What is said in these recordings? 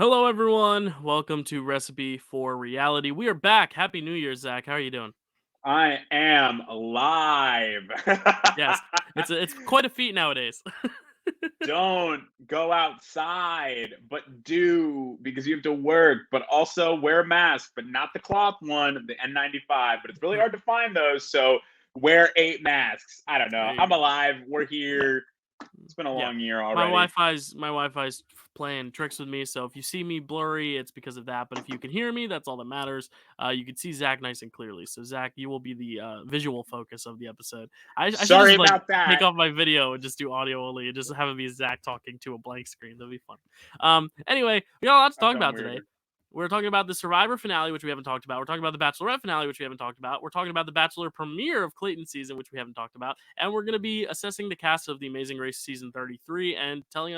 Hello, everyone. Welcome to Recipe for Reality. We are back. Happy New Year, Zach. How are you doing? I am alive. Yes, it's quite a feat nowadays. Don't go outside, but do because you have to work, but also wear a mask, but not the cloth one, the N95. But it's really hard to find those. So wear 8 masks. I don't know. There you I'm go. alive. We're Yeah, here. It's been a yeah. long year My already. Wi-Fi's playing tricks with me. So if you see me blurry, it's because of that. But if you can hear me, that's all that matters. You can see Zach nice and clearly. So Zach, you will be the visual focus of the episode. I should Sorry just like about take that. off my video and just do audio only and just have it be Zach talking to a blank screen. That'd be fun. Anyway, we got a lot to I've talk done about today. weirder. We're talking about the Survivor finale, which we haven't talked about. We're talking about the Bachelorette finale, which we haven't talked about. We're talking about the Bachelor premiere of Clayton's season, which we haven't talked about. And we're going to be assessing the cast of The Amazing Race season 33 and telling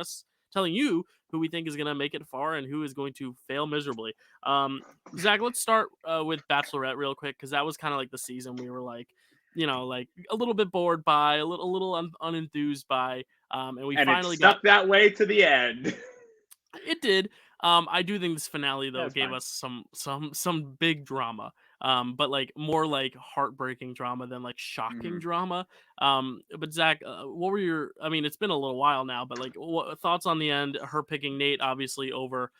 you who we think is going to make it far and who is going to fail miserably. Um, Zach, let's start with Bachelorette real quick because that was kind of like the season we were like, like a little bit bored by, a little unenthused by, and we And it finally got stuck that way to the end. it did. I do think this finale though That's gave fine. us some big drama. But like more like heartbreaking drama than like shocking Mhm. drama. But Zach, what were your? I mean, it's been a little while now, but like, what thoughts on the end? Her picking Nate obviously over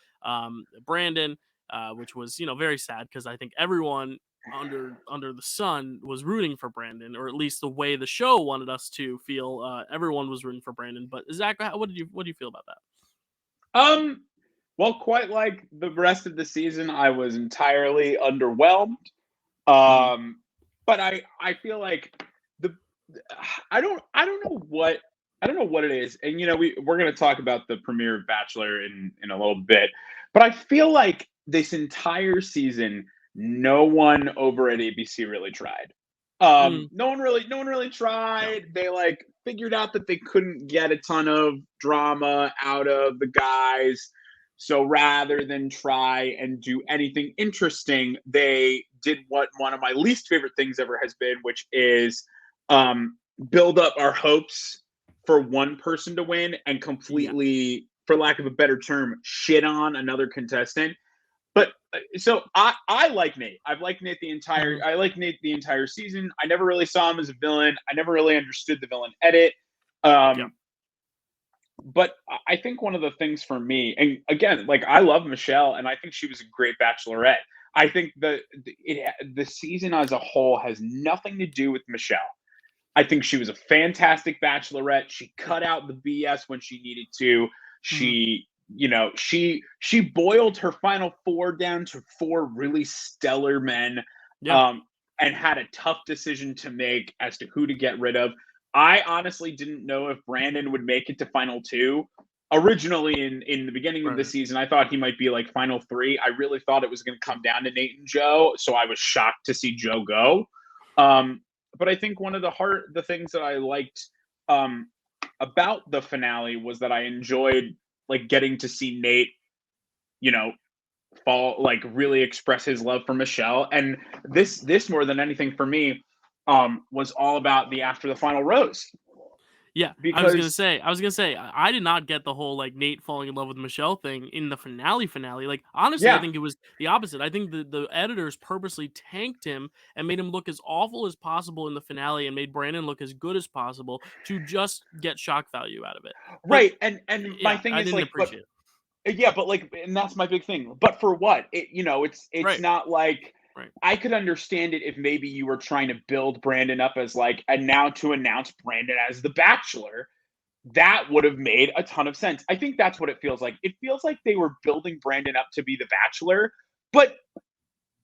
Brandon, which was very sad because I think everyone under the sun was rooting for Brandon, or at least the way the show wanted us to feel. Everyone was rooting for Brandon. But Zach, what do you feel about that? Um, well, quite like the rest of the season, I was entirely underwhelmed. Mhm. Um, but I feel like the I don't know what it is. And we're gonna talk about the premiere of Bachelor in a little bit, but I feel like this entire season, no one over at ABC really tried. Mm, No one really no. tried. They like figured out that they couldn't get a ton of drama out of the guys. So rather than try and do anything interesting, they did what one of my least favorite things ever has been, which is build up our hopes for one person to win and Yeah. completely, for lack of a better term, shit on another contestant. But so I like Nate. Mhm. I like Nate the entire season. I never really saw him as a villain. I never really understood the villain edit. Yeah. Um, but I think one of the things for me, and again, like I love Michelle, and I think she was a great Bachelorette. I think the season as a whole has nothing to do with Michelle. I think she was a fantastic Bachelorette. She cut out the BS when she needed to. Mhm. She boiled her final four down to four really stellar men, Yeah. um, and had a tough decision to make as to who to get rid of. I honestly didn't know if Brandon would make it to final two. Originally, in the beginning of the Right. season, I thought he might be like final three. I really thought it was going to come down to Nate and Joe, so I was shocked to see Joe go. Um, but I think one of the things that I liked um, about the finale was that I enjoyed like getting to see Nate, you know, fall like really express his love for Michelle, and this more than anything for me was all about the after the final rose Yeah. because I was gonna say, I did not get the whole like Nate falling in love with Michelle thing in the finale. Like honestly, I yeah. think it was the opposite. I think the editors purposely tanked him and made him look as awful as possible in the finale and made Brandon look as good as possible to just get shock value out of it. But Right, and my yeah, thing I is didn't like, but appreciate it. yeah, but like, and that's my big thing. But for what? It's Right. not like Right. I could understand it if maybe you were trying to build Brandon up as like, and now to announce Brandon as the Bachelor, that would have made a ton of sense. I think that's what it feels like. It feels like they were building Brandon up to be the Bachelor, but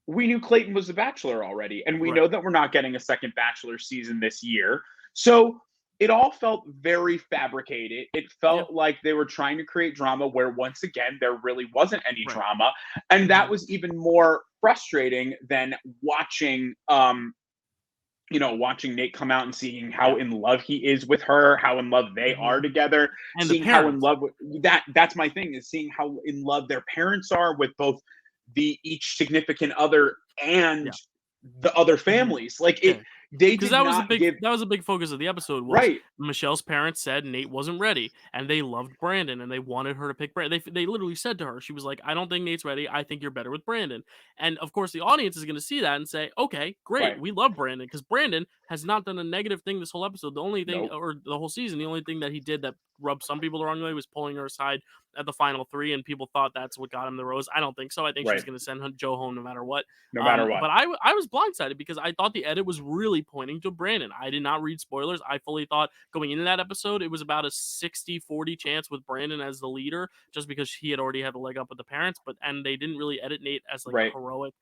we knew Clayton was the Bachelor already, and we Right. know that we're not getting a second Bachelor season this year. So it all felt very fabricated. It Yeah. felt like they were trying to create drama where, once again, there really wasn't any Right. drama. And that Mhm. was even more frustrating than watching Nate come out and seeing how Yeah. in love he is with her, how in love they are Mhm. together, And the seeing how in parents. love that's my thing, is seeing how in love their parents are with both the each significant other and Yeah. the other Mhm. families. Like it Yeah. They Because did not give that was a big focus of the episode was right, Michelle's parents said Nate wasn't ready, and they loved Brandon, and they wanted her to pick Brandon. They literally said to her, she was like, "I don't think Nate's ready. I think you're better with Brandon." And of course, the audience is going to see that and say, "Okay, great, right. we love Brandon," because Brandon has not done a negative thing this whole episode. The only thing, Nope. or the whole season, the only thing that he did that rubbed some people the wrong way was pulling her aside at the final three, and people thought that's what got him the rose. I don't think so. I think she's Right. going to send Joe home no matter what. No matter what. But I was blindsided because I thought the edit was really pointing to Brandon. I did not read spoilers. I fully thought going into that episode, it was about a 60-40 chance with Brandon as the leader, just because he had already had the leg up with the parents. And they didn't really edit Nate as like a Right. heroic.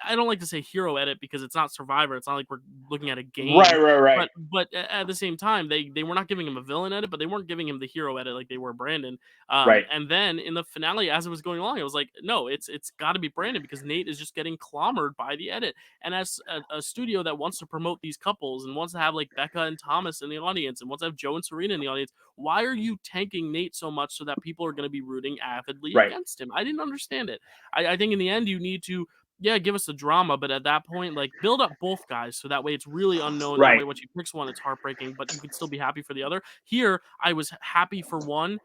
I don't like to say hero edit because it's not Survivor. It's not like we're looking at a game. Right. But at the same time, they were not giving him a villain edit, but they weren't giving him the hero edit like they were Brandon. Right. And then in the finale, as it was going along, it was like, no, it's got to be Brandon because Nate is just getting clobbered by the edit. And as a studio that wants to promote these couples and wants to have like Becca and Thomas in the audience and wants to have Joe and Serena in the audience, why are you tanking Nate so much so that people are going to be rooting avidly Right. against him? I didn't understand it. I think in the end, you need to give us the drama, but at that point, like build up both guys so that way it's really unknown. That Right. way, when she picks one, it's heartbreaking, but you can still be happy for the other. Here, I was happy for one,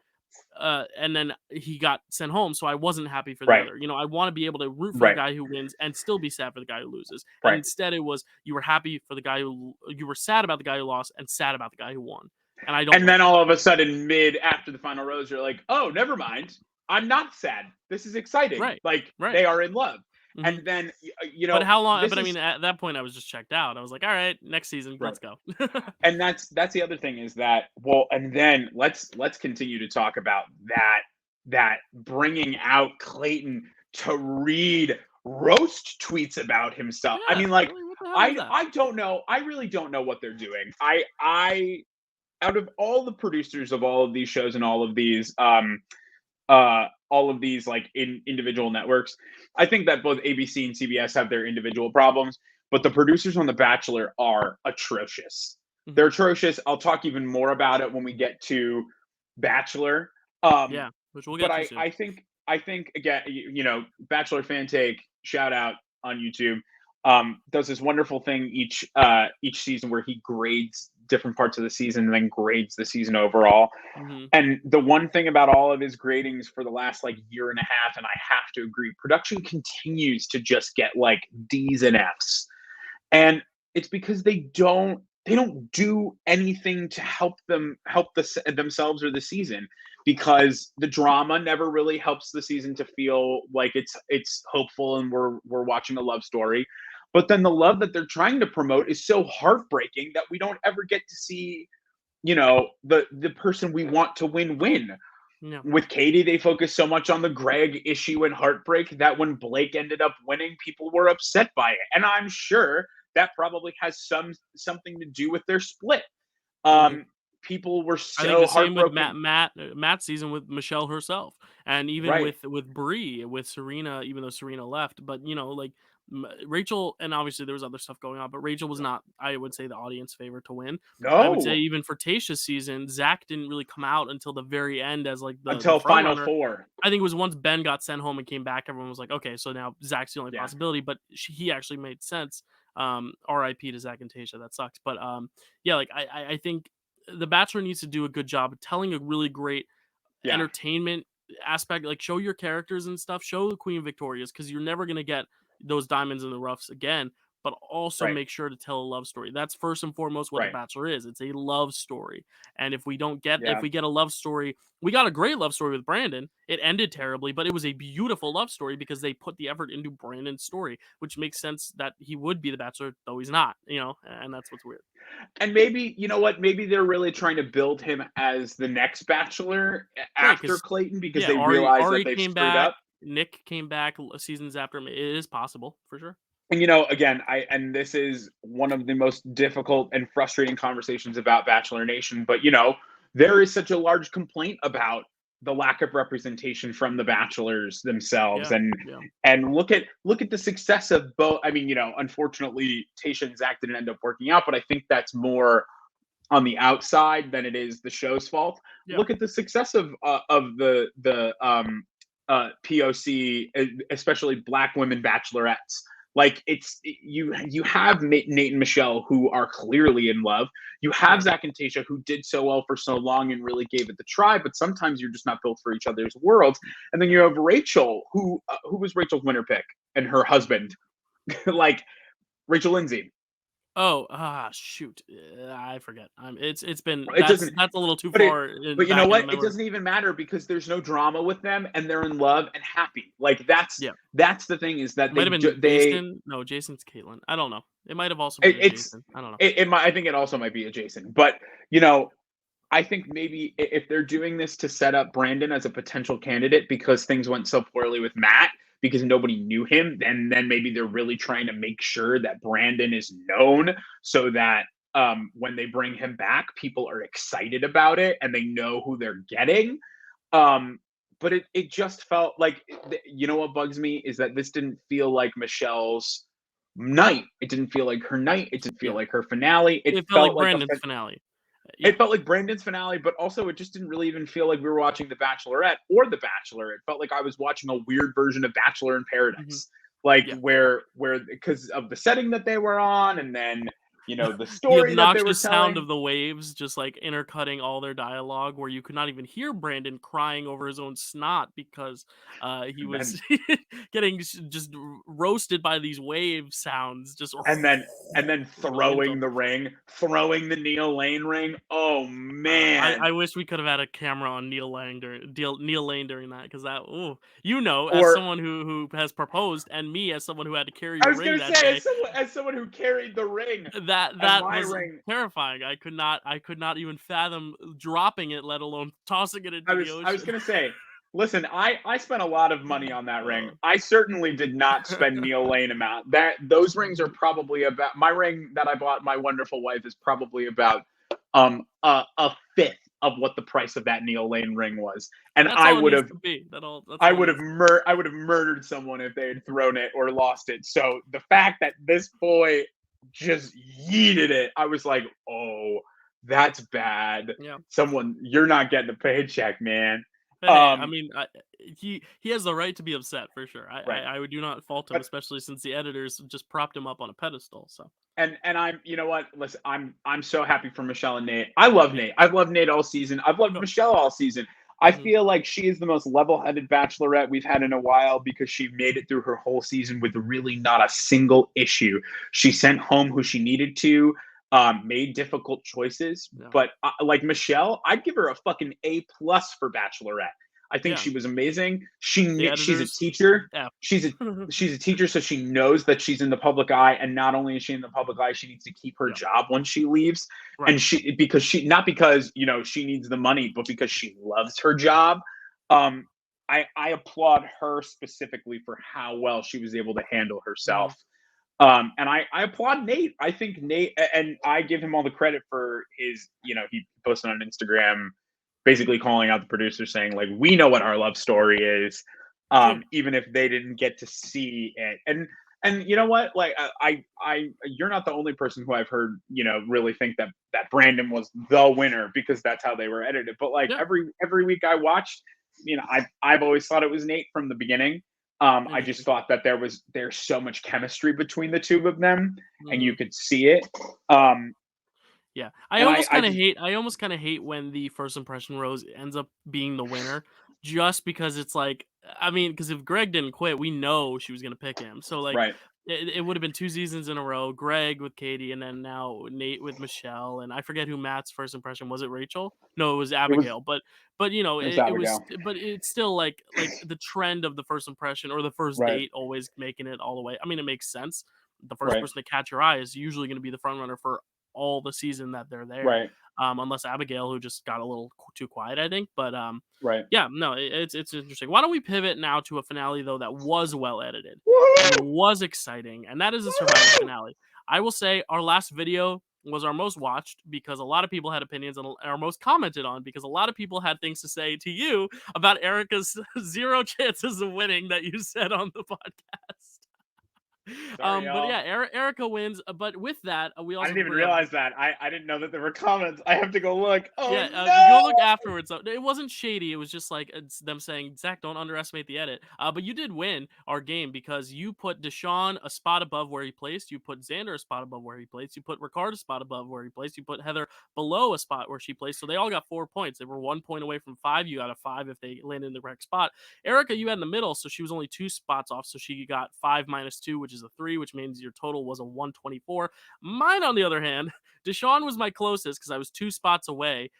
and then he got sent home, so I wasn't happy for the Right. other. You know, I want to be able to root for the Right. guy who wins and still be sad for the guy who loses. Right. And instead, it was you were happy for the guy who you were sad about the guy who lost and sad about the guy who won. And I don't. And then all of a sudden, after the final rose, you're like, oh, never mind. I'm not sad. This is exciting. Right. Like Right. they are in love. Mhm. And then But how long? But I mean, at that point, I was just checked out. I was like, all right, next season, Right. let's go. And that's the other thing is that and then let's continue to talk about that bringing out Clayton to read roast tweets about himself. I Yeah, mean, like really, what the hell is that? I don't know. I really don't know what they're doing. I out of all the producers of all of these shows and all of these like individual networks, I think that both ABC and CBS have their individual problems, but the producers on The Bachelor are atrocious. Mhm. They're atrocious. I'll talk even more about it when we get to Bachelor. Yeah, which we'll get But to soon. I think again, Bachelor Fan Take, shout out on YouTube, does this wonderful thing each season where he grades different parts of the season and then grades the season overall. Mhm. And the one thing about all of his gradings for the last like year and a half, and I have to agree, production continues to just get like D's and F's. And it's because they don't do anything to help themselves or the season, because the drama never really helps the season to feel like it's hopeful and we're watching a love story. But then the love that they're trying to promote is so heartbreaking that we don't ever get to see, the person we want to win. Yeah. With Katie, they focused so much on the Greg issue and heartbreak that when Blake ended up winning, people were upset by it. And I'm sure that probably has something to do with their split. People were so I think the same with heartbroken. Matt's season with Michelle herself, and even Right. with Bree, with Serena, even though Serena left. But like Rachel, and obviously there was other stuff going on, but Rachel was not, I would say, the audience favorite to win. I would say No. even for Tayshia's season, Zach didn't really come out until the very end as like the Until front Final runner. Four. I think it was once Ben got sent home and came back, everyone was like, okay, so now Zach's the only Yeah. possibility. But he actually made sense. R.I.P. to Zach and Tayshia. That sucks. But yeah, like I think The Bachelor needs to do a good job of telling a really great Yeah. entertainment aspect. Like show your characters and stuff. Show the Queen Victorious, because you're never gonna get those diamonds in the roughs again. But also Right. make sure to tell a love story. That's first and foremost what The Right. Bachelor is. It's a love story. And if we don't get, Yeah. if we get a love story, we got a great love story with Brandon. It ended terribly, but it was a beautiful love story because they put the effort into Brandon's story, which makes sense that he would be the Bachelor, though he's not. And that's what's weird. And maybe, you know what? Maybe they're really trying to build him as the next Bachelor after 'cause, Clayton, because yeah, they realize Ari that they've came screwed back. up. Nick came back seasons after him. It is possible for sure. And again, and this is one of the most difficult and frustrating conversations about Bachelor Nation, but there is such a large complaint about the lack of representation from the bachelors themselves. Yeah, And yeah. and look at the success of both. I mean, unfortunately Tayshia and Zach didn't end up working out, but I think that's more on the outside than it is the show's fault. Yeah. Look at the success of the POC, especially Black women bachelorettes. Like you have Nate and Michelle who are clearly in love. You have Right. Zach and Tasha who did so well for so long and really gave it the try, but sometimes you're just not built for each other's worlds. And then you Yeah. have Rachel, who was Rachel's winner pick, and her husband, like Rachel Lindsay. Oh, shoot. I forget. It's been It doesn't, that's a little too but it, far in but you know back in the what? It memory. doesn't even matter because there's no drama with them, and they're in love and happy. Like Yeah. that's the thing is that It might have been they Jason. No, Jason's Caitlyn. I don't know. It might have also been it, a it's Jason. I don't know. it might, I think it also might be a Jason, but you know, I think maybe if they're doing this to set up Brandon as a potential candidate because things went so poorly with Matt because nobody knew him, then maybe they're really trying to make sure that Brandon is known so that when they bring him back, people are excited about it and they know who they're getting. Um, but it just felt like, you know what bugs me is that this didn't feel like Michelle's night. It didn't feel like her night. It didn't feel Yeah. like her finale. It felt like Brandon's finale. Yeah. It felt like Brandon's finale, but also it just didn't really even feel like we were watching The Bachelorette or The Bachelor. It felt like I was watching a weird version of Bachelor in Hmm. Paradise, like Yeah. where because of the setting that they were on, and then the The story that they were obnoxious sound telling. of the waves just like intercutting all their dialogue where you could not even hear Brandon crying over his own snot because he And was then getting just roasted by these wave sounds just and then and then underneath throwing him. the ring, throwing the Neil Lane ring. Oh man. I wish we could have had a camera on Neil Lane during that because that as Or someone who has proposed and me as someone who had to carry I your was ring gonna that say, day. as someone who carried the ring, and That my was ring, terrifying. I could not even fathom dropping it, let alone tossing it into the I was ocean. gonna say, listen, I spent a lot of money on that ring. Uh, I certainly did not spend Neil Lane amount. Those rings are mhm. probably about, my ring that I bought my wonderful wife is probably about a fifth of what the price of that Neil Lane ring was. And That's all it needs to be. That's all it needs to be. I would have murdered someone if they had thrown it or lost it. So the fact that this boy just yeeted it, I was like, oh, that's bad. Yeah. Someone, you're not getting a paycheck, man. But hey, I Um, mean, he has the right to be upset for sure. right. I do not fault him, But especially since the editors just propped him up on a pedestal. So and I'm, you know what? Listen, I'm so happy for Michelle and Nate. I love yeah. Nate. I've loved Nate all season. I've loved Okay. Michelle all season. I Hmm. feel like she is the most level-headed bachelorette we've had in a while because she made it through her whole season with really not a single issue. She sent home who she needed to, made difficult choices. Yeah. But like Michelle, I'd give her a fucking A+ for Bachelorette. I think Yeah. she was amazing. The She's a editors. teacher. Yeah. She's a teacher, so she knows that she's in the public eye, and not only is she in the public eye, she needs to keep her Yeah. job when she leaves. Right. And she, because she, not because she needs the money, but because she loves her job. um I applaud her specifically for how well she was able to handle Hmm. herself. And I applaud Nate. I think Nate, and I give him all the credit for his, he posted on Instagram basically calling out the producer saying, like, we know what our love story is, Good. even if they didn't get to see it. And you know what? Like, you're not the only person who I've heard, really think that Brandon was the winner because that's how they were edited. But like Yeah. every week I watched, I've always thought it was Nate from the beginning. I just Interesting. thought that there's so much chemistry between the two of them, and Hmm. you could see it. Um, Yeah, and I just I almost kind of hate when the first impression rose ends up being the winner, just because it's like, I mean, because if Greg didn't quit, we know she was gonna pick him. So like, right. it would have been 2 seasons in a row: Greg with Katie, and then now Nate with Michelle. And I forget who Matt's first impression was. It Rachel? No, it was It was Abigail. But it was it was, Abigail. but it's still like the trend of the first impression or the first Right. date always making it all the way. I mean, it makes sense. The first Right. person to catch your eye is usually going to be the front runner for all the season that they're there, Right. unless Abigail, who just got a little too quiet, I think. But Right. yeah, no, it's interesting. Why don't we pivot now to a finale though that was well edited and Woo! was exciting, and that is the Survivor finale. I will say our last video was our most watched because a lot of people had opinions, and our most commented on because a lot of people had things to say to you about Erica's zero chances of winning that you said on the podcast. Sorry, But y'all. yeah, Erica wins. But with that, we I also didn't even bring up. realize that. I didn't know that there were comments. I have to go look. Oh Yeah, go no! look afterwards. It wasn't shady. It was just like it's them saying, Zach, don't underestimate the edit. But you did win our game because you put Deshaun a spot above where he placed. You put Xander a spot above where he placed. You put Ricard a spot above where he placed. You put Heather below a spot where she placed. So they all got 4 points. They were 1 point away from 5. You got a 5 if they landed in the correct spot. Erica, you had in the middle, so she was only 2 spots off. So she got 5 minus 2, which is a 3, which means your total was a 124. Mine, on the other hand, Deshaun was my closest because I was 2 spots away.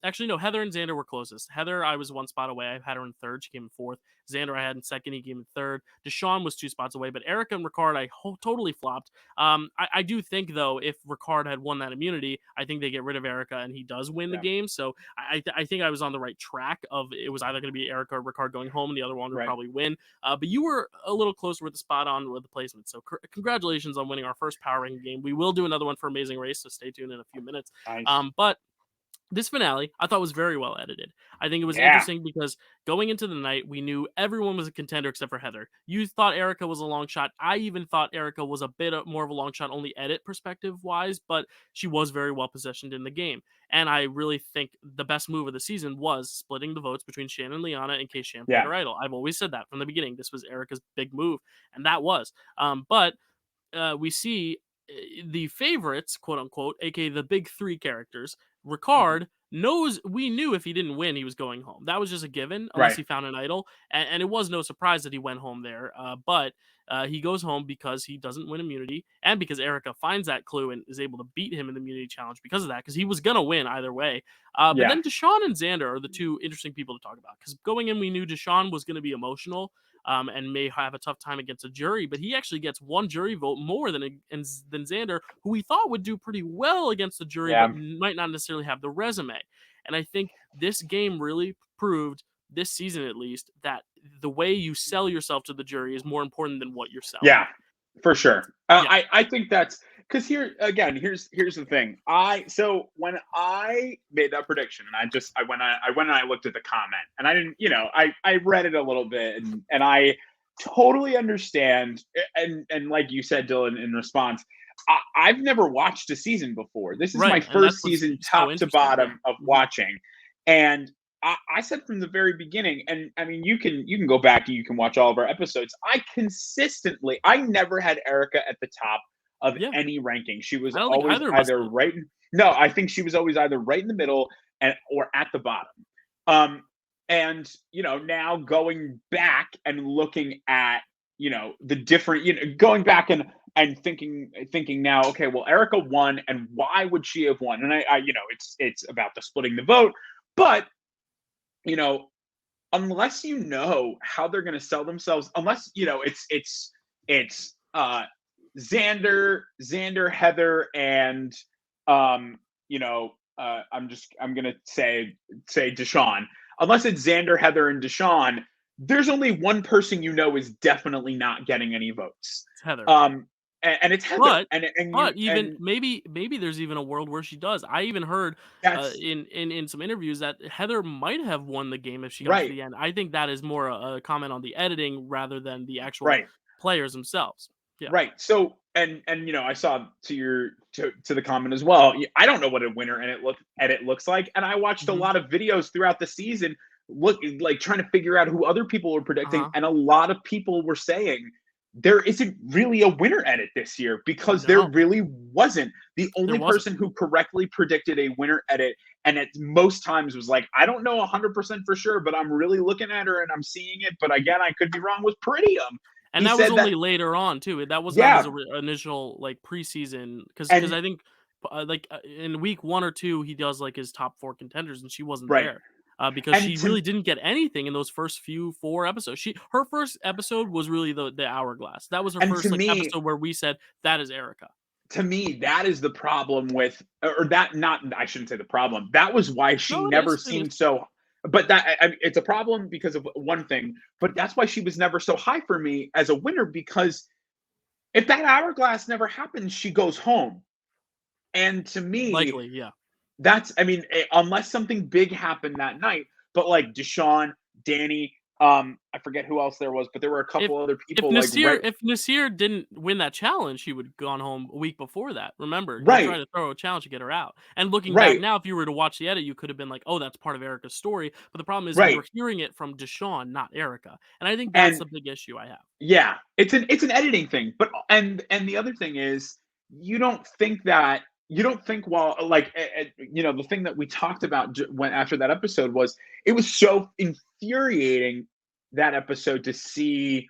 Actually, no, Heather and Xander were closest. Heather, I was 1 spot away. I had her in third. She came in fourth. Xander, I had in second. He came in third. Deshaun was 2 spots away. But Erica and Ricard, I totally flopped. I do think, though, if Ricard had won that immunity, I think they get rid of Erica and he does win the game. So I think I was on the right track of it was either going to be Erica or Ricard going home and the other one would probably win. But you were a little closer with the spot on with the placement. So congratulations on winning our first Power Ranking game. We will do another one for Amazing Race, so stay tuned in a few minutes. Nice. But this finale, I thought was very well edited. I think it was interesting because going into the night, we knew everyone was a contender except for Heather. You thought Erica was a long shot. I even thought Erica was a bit more of a long shot, only edit perspective wise, but she was very well positioned in the game. And I really think the best move of the season was splitting the votes between Shannon and Liana in case Shan played her idol. I've always said that from the beginning. This was Erica's big move, and that was. But we see the favorites, quote unquote, aka the big 3 characters. Ricard knows we knew if he didn't win, he was going home. That was just a given, unless he found an idol. And it was no surprise that he went home there. But he goes home because he doesn't win immunity, and because Erica finds that clue and is able to beat him in the immunity challenge because of that, because he was going to win either way. But then Deshaun and Xander are the 2 interesting people to talk about, because going in, we knew Deshaun was going to be emotional. And may have a tough time against a jury, but he actually gets 1 jury vote more than Xander, who we thought would do pretty well against the jury, but might not necessarily have the resume. And I think this game really proved, this season at least, that the way you sell yourself to the jury is more important than what you're selling. Yeah, for sure. I think that's because here's the thing. So when I made that prediction, and I went and I looked at the comment, and I didn't, I read it a little bit, and I totally understand. And like you said, Dylan, in response, I've never watched a season before. This is my first season, top to bottom, of watching, and I said from the very beginning, and I mean, you can go back and you can watch all of our episodes. I never had Erica at the top of any ranking. She was always either right. No, I think she was always either right in the middle or at the bottom. And now going back and looking at the different, going back and thinking now, okay, well, Erica won, and why would she have won? And I it's about the splitting the vote, but unless you know how they're going to sell themselves, unless it's Xander, Heather, and I'm going to say Deshaun. Unless it's Xander, Heather, and Deshaun, there's only one person is definitely not getting any votes. It's Heather. And it's Heather. But maybe there's even a world where she does. I even heard in some interviews that Heather might have won the game if she got to the end. I think that is more a comment on the editing rather than the actual players themselves. Yeah. Right. So and I saw to the comment as well. I don't know what a winner edit looks like, and I watched a lot of videos throughout the season, trying to figure out who other people were predicting, and a lot of people were saying there isn't really a winner edit this year because there really wasn't. The only person who correctly predicted a winner edit, and at most times was like, I don't know 100% for sure, but I'm really looking at her and I'm seeing it. But again, I could be wrong, was Prettium. And that was only later on too. That was not his initial preseason, because I think in week 1 or 2 he does his top 4 contenders, and she wasn't there. Because she really didn't get anything in those first 4 episodes. Her first episode was really the hourglass. That was her first episode where we said that is Erica. To me, that is the problem with, I shouldn't say the problem. That was why she never seemed so. But it's a problem because of one thing. But that's why she was never so high for me as a winner, because if that hourglass never happens, she goes home. And to me, likely, yeah. That's, unless something big happened that night, but like Deshaun, Danny, I forget who else there was, but there were a If couple other if people like Nasir if Nasir didn't win that challenge, he would have gone home a week before that. Remember, he right, tried to throw a challenge to get her out. And looking back right, now, if you were to watch the edit, you could have been like, "Oh, that's part of Erica's story." But the problem is right. you're hearing it from Deshawn, not Erica. And I think that's And the big issue I have. yeah, it's an editing thing. But and the other thing is you don't think while like the thing that we talked about when after that episode was it was so infuriating that episode to see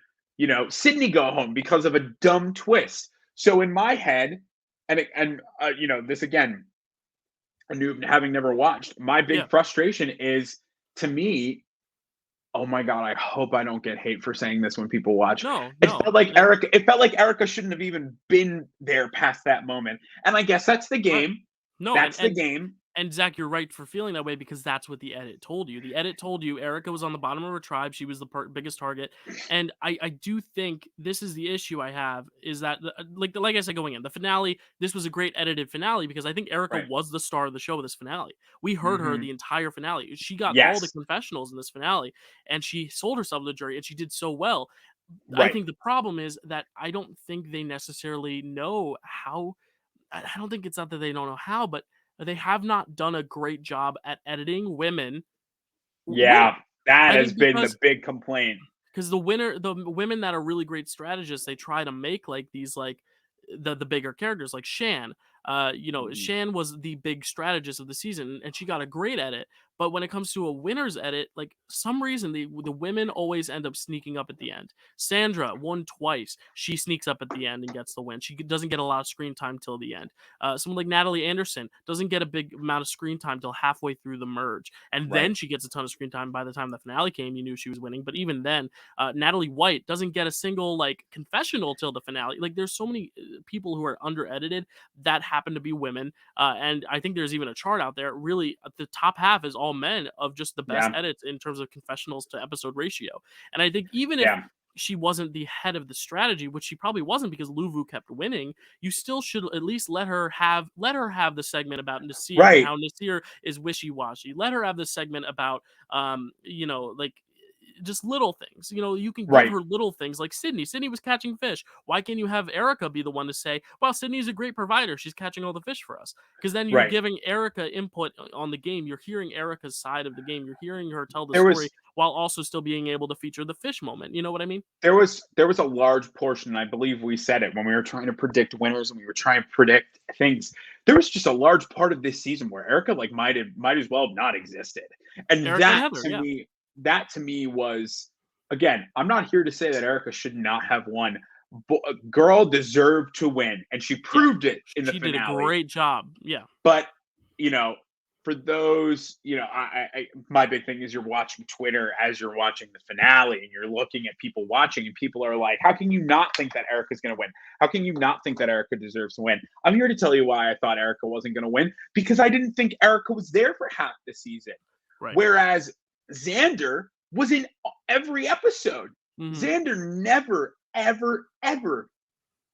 Sydney go home because of a dumb twist. So in my head, this again, having never watched, my Yeah. big frustration is to me. Oh my god, I hope I don't get hate for saying this when people watch. No, It felt no. like Erica shouldn't have even been there past that moment. And I guess that's the Right. game. No, That's the game. and Zach, you're right for feeling that way because that's what the edit told you. The edit told you Erica was on the bottom of her tribe. She was the biggest target. And I do think this is the issue I have is that, like I said going in, the finale, this was a great edited finale because I think Erica Right. was the star of the show with this finale. We heard her Mhm. the entire finale. She got all the Yes. confessionals in this finale and she sold herself to the jury and she did so well. I Right. think the problem is that I don't think they necessarily know how. I don't think it's not that they don't know how, but they have not done a great job at editing women winning. Yeah. That I has think been the big complaint. because the women that are really great strategists, they try to make like these like the bigger characters like Shan. Mhm. Shan was the big strategist of the season, and she got a great edit. But when it comes to a winner's edit, like some reason the women always end up sneaking up at the end. Sandra won twice. She sneaks up at the end and gets the win. She doesn't get a lot of screen time till the end. Someone like Natalie Anderson doesn't get a big amount of screen time till halfway through the merge, and Right. then she gets a ton of screen time. By the time the finale came, you knew she was winning. But even then, Natalie White doesn't get a single like confessional till the finale. Like there's so many people who are under edited that happen to be women, and I think there's even a chart out there. Really, the top half is all men of just the best Yeah. edits in terms of confessionals to episode ratio. And I think even if Yeah. she wasn't the head of the strategy, which she probably wasn't because Luvu kept winning, you still should at least let her have the segment about Nasir and Right. how Nasir is wishy-washy. Let her have the segment about like just little things. You can give Right. her little things like Sydney. Sydney was catching fish. Why can't you have Erica be the one to say, well, Sydney's a great provider. She's catching all the fish for us. Because then you're Right. giving Erica input on the game. You're hearing Erica's side of the game. You're hearing her tell the There story was while also still being able to feature the fish moment. You know what I mean? there was a large portion, and I believe we said it when we were trying to predict winners and we were trying to predict things. There was just a large part of this season where Erica like might as well have not existed. And Erica and Heather, yeah. that to me was again, I'm not here to say that Erica should not have won. But girl deserved to win, and she Yeah. proved it in the She did a finale. great job. Yeah. But you know, for those, my big thing is you're watching Twitter as you're watching the finale, and you're looking at people watching, and people are like, "How can you not think that Erica's going to win? How can you not think that Erica deserves to win?" I'm here to tell you why I thought Erica wasn't going to win because I didn't think Erica was there for half the season, Right. whereas Xander was in every episode. Mhm. Xander never, ever, ever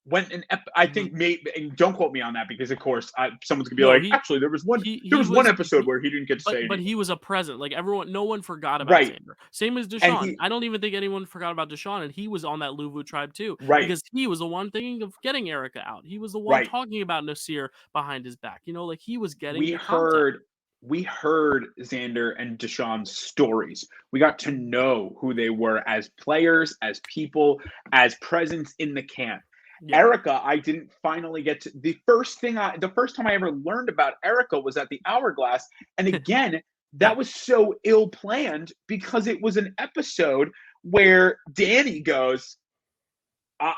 went in. I think maybe, and don't quote me on that because, of course, someone's gonna be No, like, actually, there was one. he There was one was episode where he didn't get to say but he anything. was a present. Like everyone, no one forgot about Right, Xander. Same as and Deshaun. he I don't even think anyone forgot about Deshaun, and he was on that Luvu tribe too right, because he was the one thinking of getting Erica out. He was the one right. talking about Nasir behind his back. Like he was getting We the content. heard we heard Xander and Deshaun's stories. We got to know who they were as players, as people, as presence in the camp. Yeah. Erica, I didn't finally get to the first time I ever learned about Erica was at the Hourglass. And again, Yeah. that was so ill planned because it was an episode where Danny goes,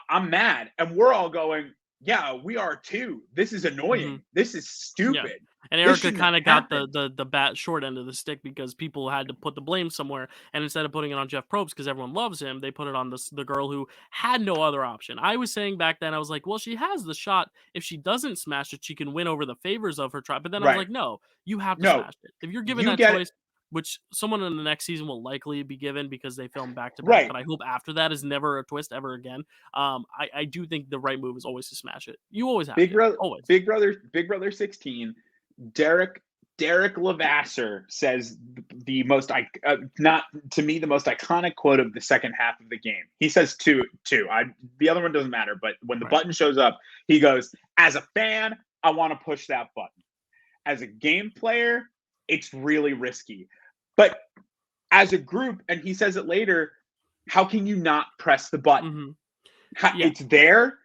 I'm mad. And we're all going, yeah, we are too. This is annoying. Mhm. This is Yeah. stupid. And This Erica shouldn't have kind of got happened. the bat short end of the stick because people had to put the blame somewhere, and instead of putting it on Jeff Probst because everyone loves him, they put it on the girl who had no other option. I was saying back then, I was like, well, she has the shot. If she doesn't smash it, she can win over the favors of her tribe. But then I was Right. like, no, you have to No, smash it. If you're given you that get it. choice, which someone in the next season will likely be given because they film back to back, Right. but I hope after that is never a twist ever again. I do think the right move is always to smash it. You always have Big to, brother, always. big brother 16. Derek Derek Levasseur says the most not to me the most iconic quote of the second half of the game. He says two. The other one doesn't matter, but when the button shows up, he goes, "As a fan, I want to push that button. As a game player, it's really risky. But as a group," and he says it later, "how can you not press the button? It's there.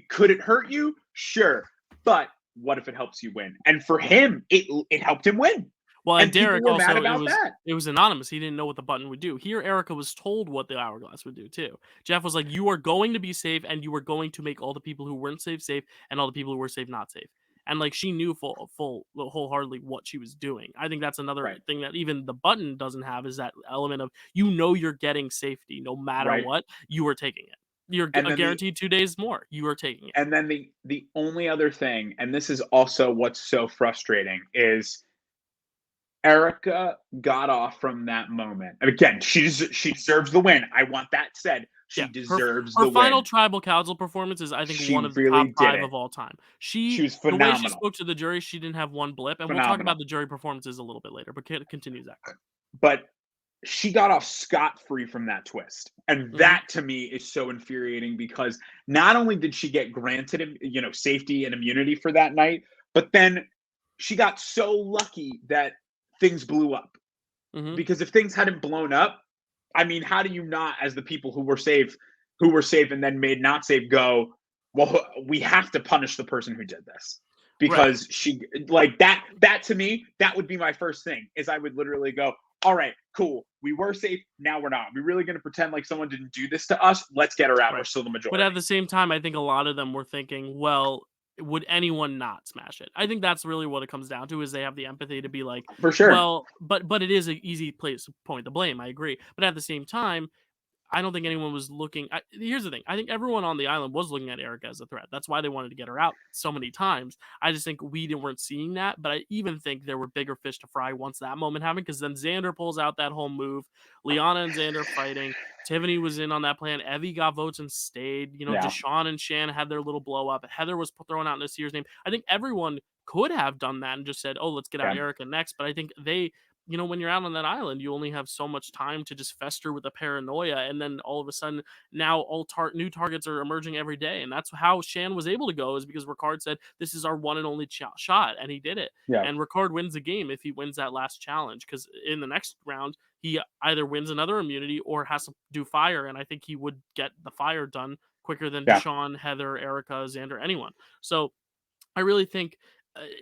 Could it hurt you? Sure, but what if it helps you win?" And for him, it helped him win. Well, and Derek people were also, mad about that. It was anonymous. He didn't know what the button would do. Here, Erica was told what the hourglass would do too. Jeff was like, "You are going to be safe, and you are going to make all the people who weren't safe, and all the people who were safe, not safe." And like she knew wholeheartedly what she was doing. I think that's another thing that even the button doesn't have, is that element of, you're getting safety no matter what. You are taking it. You're guaranteed 2 days more. You are taking it. And then the only other thing, and this is also what's so frustrating, is Erica got off from that moment. And again, she deserves the win. I want that said. She deserves the win. Her final tribal council performance is, I think, one of the top 5 of all time. She was phenomenal. The way she spoke to the jury, she didn't have one blip. And we'll talk about the jury performances a little bit later, but continue, Zach. But she got off scot-free from that twist. And that, to me, is so infuriating, because not only did she get granted, safety and immunity for that night, but then she got so lucky that things blew up. Because if things hadn't blown up, I mean, how do you not, as the people who were safe and then made not safe, go, well, we have to punish the person who did this? Because she, like, that to me, that would be my first thing, is I would literally go, all right, cool. We were safe. Now we're not. We're really going to pretend like someone didn't do this to us. Let's get her out. We're still the majority. But at the same time, I think a lot of them were thinking, well, would anyone not smash it? I think that's really what it comes down to, is they have the empathy to be like, for sure. Well, but it is an easy place to point the blame. I agree. But at the same time, I don't think anyone was looking. Here's the thing. I think everyone on the island was looking at Erica as a threat. That's why they wanted to get her out so many times. I just think we weren't seeing that. But I even think there were bigger fish to fry once that moment happened, because then Xander pulls out that whole move. Liana and Xander fighting. Tiffany was in on that plan. Evie got votes and stayed. Deshawn and Shan had their little blow up. Heather was thrown out in this year's name. I think everyone could have done that and just said, oh, let's get out Erica next. But I think they... when you're out on that island, you only have so much time to just fester with the paranoia, and then all of a sudden, now all new targets are emerging every day, and that's how Shan was able to go, is because Ricard said, "This is our one and only shot," and he did it. And Ricard wins the game if he wins that last challenge, because in the next round, he either wins another immunity or has to do fire, and I think he would get the fire done quicker than Deshawn, Heather, Erica, Xander, anyone. So I really think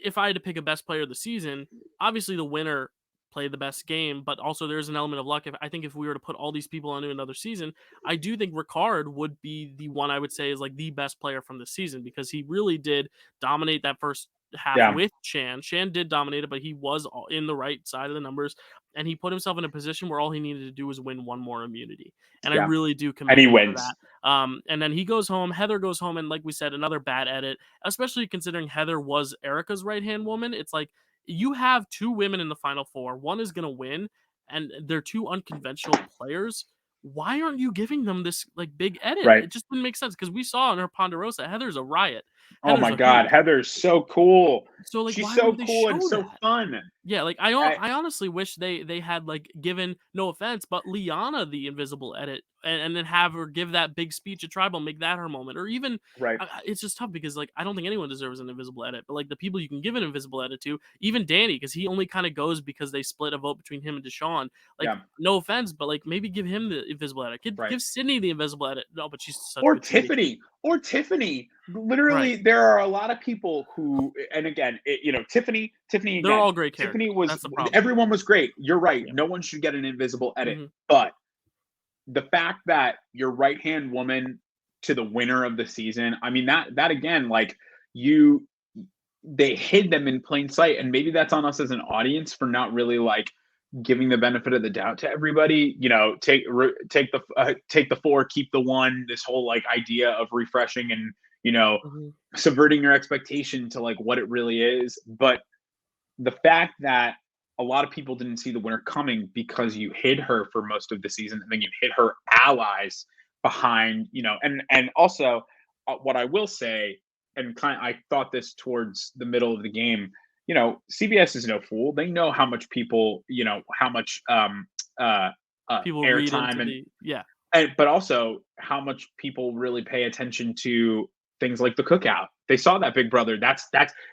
if I had to pick a best player of the season, obviously the winner play the best game, but also there's an element of luck. I think if we were to put all these people onto another season, I do think Ricard would be the one I would say is like the best player from this season, because he really did dominate that first half with Shan. Shan did dominate it, but he was in the right side of the numbers, and he put himself in a position where all he needed to do was win one more immunity. And I really do commend him for that. And then he goes home. Heather goes home, and like we said, another bad edit, especially considering Heather was Erica's right-hand woman. It's like, you have 2 women in the final 4. One is going to win, and they're 2 unconventional players. Why aren't you giving them this like big edit? It just didn't make sense, because we saw in her Ponderosa, Heather's a riot. Oh my God, Heather's so cool. So like, she's so cool and so fun. Yeah, like I honestly wish they had like given, no offense, but Liana the invisible edit, and then have her give that big speech at Tribal, make that her moment, or even it's just tough, because like I don't think anyone deserves an invisible edit, but like the people you can give an invisible edit to, even Danny, because he only kind of goes because they split a vote between him and Deshawn. Like no offense, but like maybe give him the invisible edit. Give Sydney the invisible edit. No, but she's such or Tiffany. Or Tiffany. Literally, there are a lot of people who, and again, Tiffany. Again, they're all great characters. Tiffany was. Everyone was great. You're right. No one should get an invisible edit. But the fact that your right-hand woman to the winner of the season, I mean, that again, like they hid them in plain sight, and maybe that's on us as an audience for not really like giving the benefit of the doubt to everybody. Take the 4, keep the 1. This whole like idea of refreshing and subverting your expectation to like what it really is. But the fact that a lot of people didn't see the winner coming because you hid her for most of the season, and then you hid her allies behind, and also what I will say, and I thought this towards the middle of the game, CBS is no fool. They know how much people, how much uh, People read into airtime the but also how much people really pay attention to things like the cookout. They saw that Big Brother. That's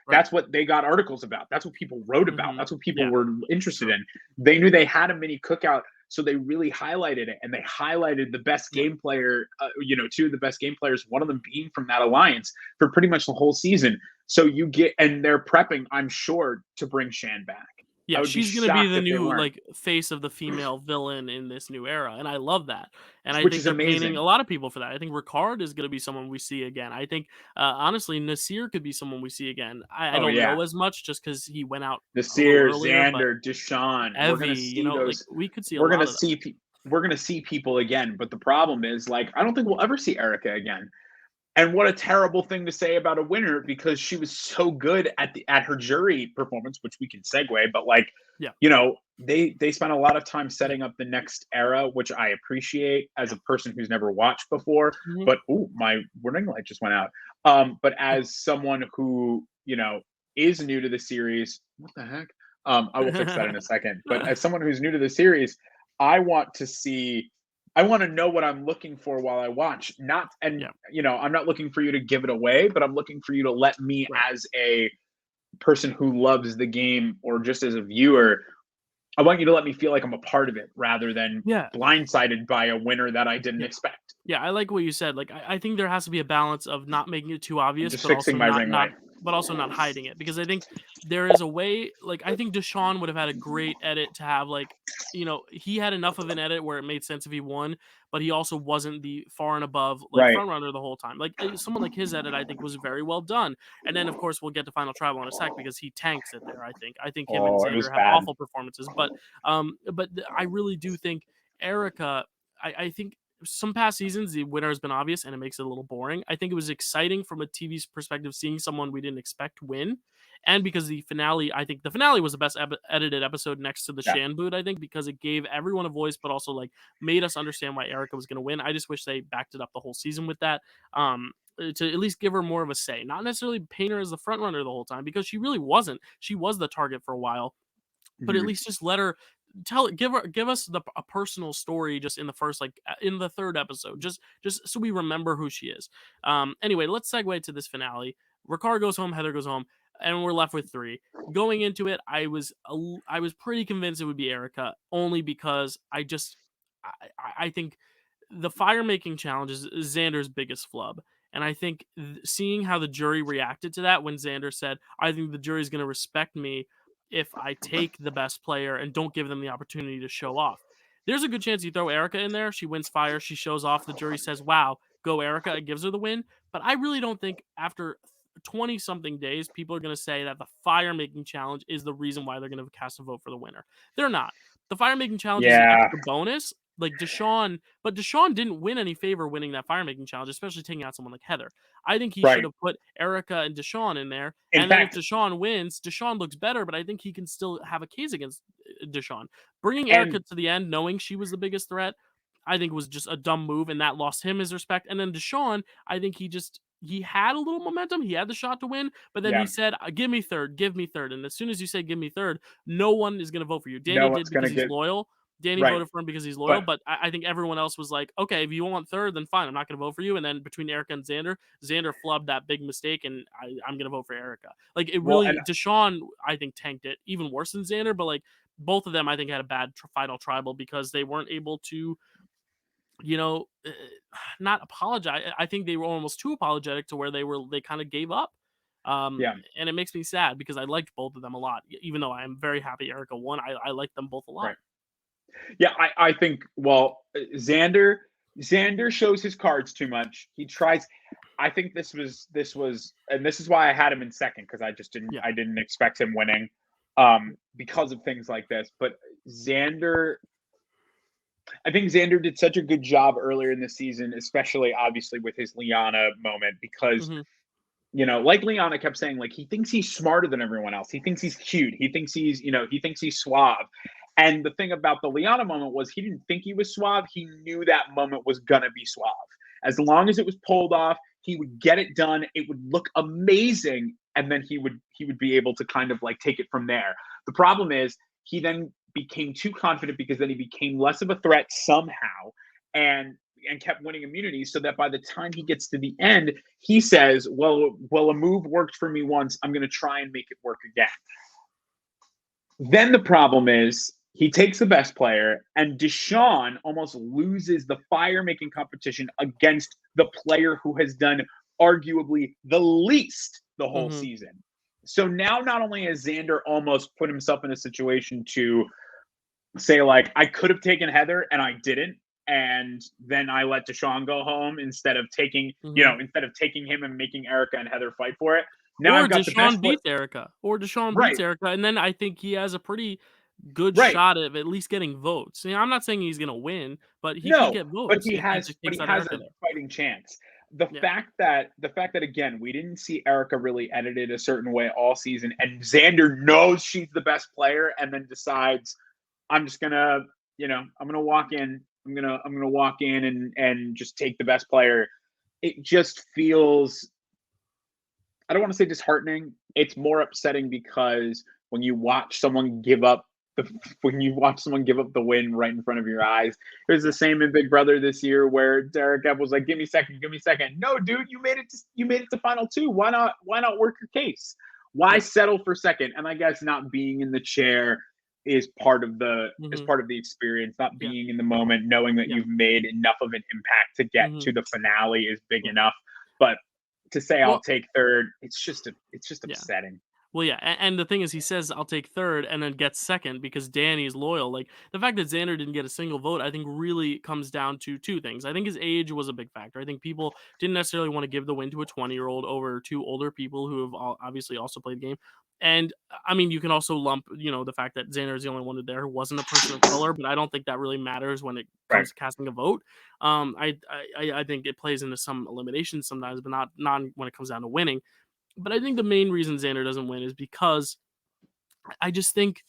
right. what they got articles about. That's what people wrote about. Mhm. That's what people Yeah. were interested in. They knew they had a mini cookout, so they really highlighted it, and they highlighted the best Yeah. game player. Two of the best game players. One of them being from that alliance for pretty much the whole season. So and they're prepping, I'm sure, to bring Shan back. I Yeah, would be she's gonna be shocked the if they new, weren't, like, face of the female villain in this new era, and I love that, and I which think is they're painting amazing. a lot of people for that. I think Ricard is gonna be someone we see again. I think, honestly, Nasir could be someone we see again. I Oh don't yeah, know as much just because he went out a little Nasir, earlier, but Xander, Deshaun. We're Evie, gonna see like, those. we could see a We're lot gonna of them. see. We're gonna see people again. But the problem is, like, I don't think we'll ever see Erica again. And what a terrible thing to say about a winner, because she was so good at her jury performance, which we can segue. But like, Yeah, they spent a lot of time setting up the next era, which I appreciate as yeah. a person who's never watched before. Mhm. But my warning light just went out. But as someone who is new to the series, what the heck? I will fix that in a second. But as someone who's new to the series, I want to see. I want to know what I'm looking for while I watch. Yeah, I'm not looking for you to give it away, but I'm looking for you to let me, right. as a person who loves the game or just as a viewer, I want you to let me feel like I'm a part of it rather than Yeah. blindsided by a winner that I didn't Yeah. expect. Yeah, I like what you said. Like, I think there has to be a balance of not making it too I'm obvious, just but fixing also my ring light. not hiding it. Because I think there is a way. Like, I think Deshaun would have had a great edit to have, like, he had enough of an edit where it made sense if he won, but he also wasn't the far and above like Right. front runner the whole time. Like, someone like his edit, I think was very well done. And then of course we'll get to Final Tribal in a sec because he tanks it there. I think him and Oh, it was Xander have bad. awful performances, but I really do think Erica. I think some past seasons the winner has been obvious and it makes it a little boring. I think it was exciting from a TV's perspective seeing someone we didn't expect win. And because the finale, I think the finale was the best edited episode next to the Yeah. Shan boot, I think, because it gave everyone a voice, but also like made us understand why Erica was going to win. I just wish they backed it up the whole season with that. To at least give her more of a say, not necessarily paint her as the front runner the whole time because she really wasn't. She was the target for a while, but at Mhm. least just let her give us a personal story just in the first in the third episode, just so we remember who she is. Anyway, let's segue to this finale. Ricard goes home, Heather goes home, and we're left with three. Going into it, I was pretty convinced it would be Erica, only because I think the fire making challenge is Xander's biggest flub. And I think seeing how the jury reacted to that when Xander said, I think the jury is going to respect me if I take the best player and don't give them the opportunity to show off. There's a good chance you throw Erica in there. She wins fire. She shows off. The jury says, wow, go Erica. It gives her the win. But I really don't think after 20 something days, people are going to say that the fire making challenge is the reason why they're going to cast a vote for the winner. They're not. The fire making challenge is an Yeah. extra bonus. Like Deshaun, but Deshaun didn't win any favor winning that fire making challenge, especially taking out someone like Heather. I think he should Right. have put Erica and Deshaun in there. In And then if fact, Deshaun wins, Deshaun looks better, but I think he can still have a case against Deshaun. Bringing Erica and to the end, knowing she was the biggest threat, I think was just a dumb move, and that lost him his respect. And then Deshaun, I think he had a little momentum. He had the shot to win, but then he yeah, said, give me third, give me third. And as soon as you say, give me third, no one is going to vote for you. no Danny did one's gonna because he's get loyal. Danny right. voted for him because he's loyal, But but I think everyone else was like, okay, if you want third, then fine. I'm not going to vote for you. And then between Erica and Xander flubbed that big mistake, and I'm going to vote for Erica. Like, it well, and really, Deshaun, I think, tanked it even worse than Xander, but like, both of them, I think, had a bad final tribal because they weren't able to, you know, not apologize. I think they were almost too apologetic to where they kind of gave up. yeah, And it makes me sad because I liked both of them a lot, even though I am very happy Erica won. I like them both a lot. right. Yeah, I think, well, Xander shows his cards too much. He tries. I think this was, and this is why I had him in second, because Yeah. I didn't expect him winning, because of things like this. But Xander, I think Xander did such a good job earlier in the season, especially obviously with his Liana moment, because Hmm. like Liana kept saying, like, he thinks he's smarter than everyone else. He thinks he's cute. He thinks he thinks he's suave. And the thing about the Liana moment was he didn't think he was suave. He knew that moment was gonna be suave. As long as it was pulled off, he would get it done. It would look amazing. and then he would be able to kind of like take it from there. The problem is he then became too confident because then he became less of a threat somehow, and kept winning immunities, so that by the time he gets to the end, he says, well, a move worked for me once, I'm going to try and make it work again. Then the problem is he takes the best player, and Deshaun almost loses the fire-making competition against the player who has done arguably the least the whole season. So now not only has Xander almost put himself in a situation to say, like, I could have taken Heather and I didn't, and then I let Deshaun go home instead of taking, instead of taking him and making Erica and Heather fight for it. Now or I've got Deshaun beats Erica. And then I think he has a pretty good shot at least getting votes. I'm not saying he's going to win, but he could get votes. But he has a fighting chance. The fact that again, we didn't see Erica really edited a certain way all season, and Xander knows she's the best player, and then decides, I'm just gonna, I'm gonna walk in, and just take the best player. It just feels, I don't want to say disheartening. It's more upsetting because when you watch someone give up the win right in front of your eyes. It was the same in Big Brother this year where Derek Epp was like, give me second. No, dude, you made it to final two. Why not work your case? Why settle for second? And I guess not being in the chair is part of the experience. Not being in the moment, knowing that you've made enough of an impact to get to the finale is big enough. But to say I'll take third, it's just upsetting. Well, yeah, and the thing is, he says, I'll take third, and then gets second because Danny's loyal. Like, the fact that Xander didn't get a single vote, I think really comes down to two things. I think his age was a big factor. I think people didn't necessarily want to give the win to a 20-year-old over two older people who have obviously also played the game. And, I mean, you can also lump, the fact that Xander is the only one there who wasn't a person of color, but I don't think that really matters when it comes to casting a vote. I think it plays into some eliminations sometimes, but not when it comes down to winning. But I think the main reason Xander doesn't win is because I just think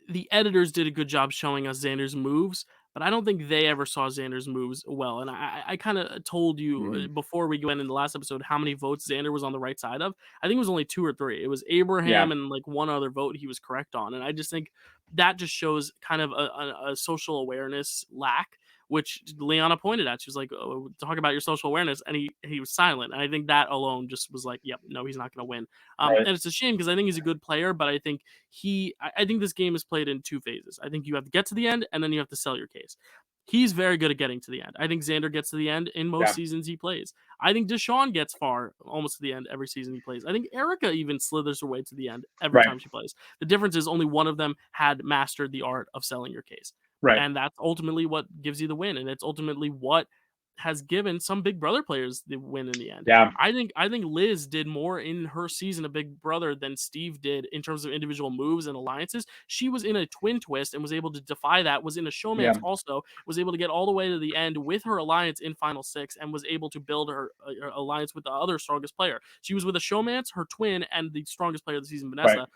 the editors did a good job showing us Xander's moves, but I don't think they ever saw Xander's moves well. And I kind of told you before we went in the last episode how many votes Xander was on the right side of. I think it was only 2 or 3. It was Abraham and like one other vote he was correct on. And I just think that just shows kind of a social awareness lack, which Liana pointed at. She was like, oh, talk about your social awareness. And he was silent. And I think that alone just was like, yep, no, he's not going to win. And it's a shame because I think he's a good player, but I think I think this game is played in 2 phases. I think you have to get to the end and then you have to sell your case. He's very good at getting to the end. I think Xander gets to the end in most seasons he plays. I think Deshaun gets almost to the end every season he plays. I think Erica even slithers her way to the end every time she plays. The difference is only one of them had mastered the art of selling your case. And that's ultimately what gives you the win. And it's ultimately what has given some Big Brother players the win in the end. I think Liz did more in her season of Big Brother than Steve did in terms of individual moves and alliances. She was in a twin twist and was able to defy that, was in a showmance also, was able to get all the way to the end with her alliance in Final 6 and was able to build her alliance with the other strongest player. She was with a showmance, her twin, and the strongest player of the season, Vanessa.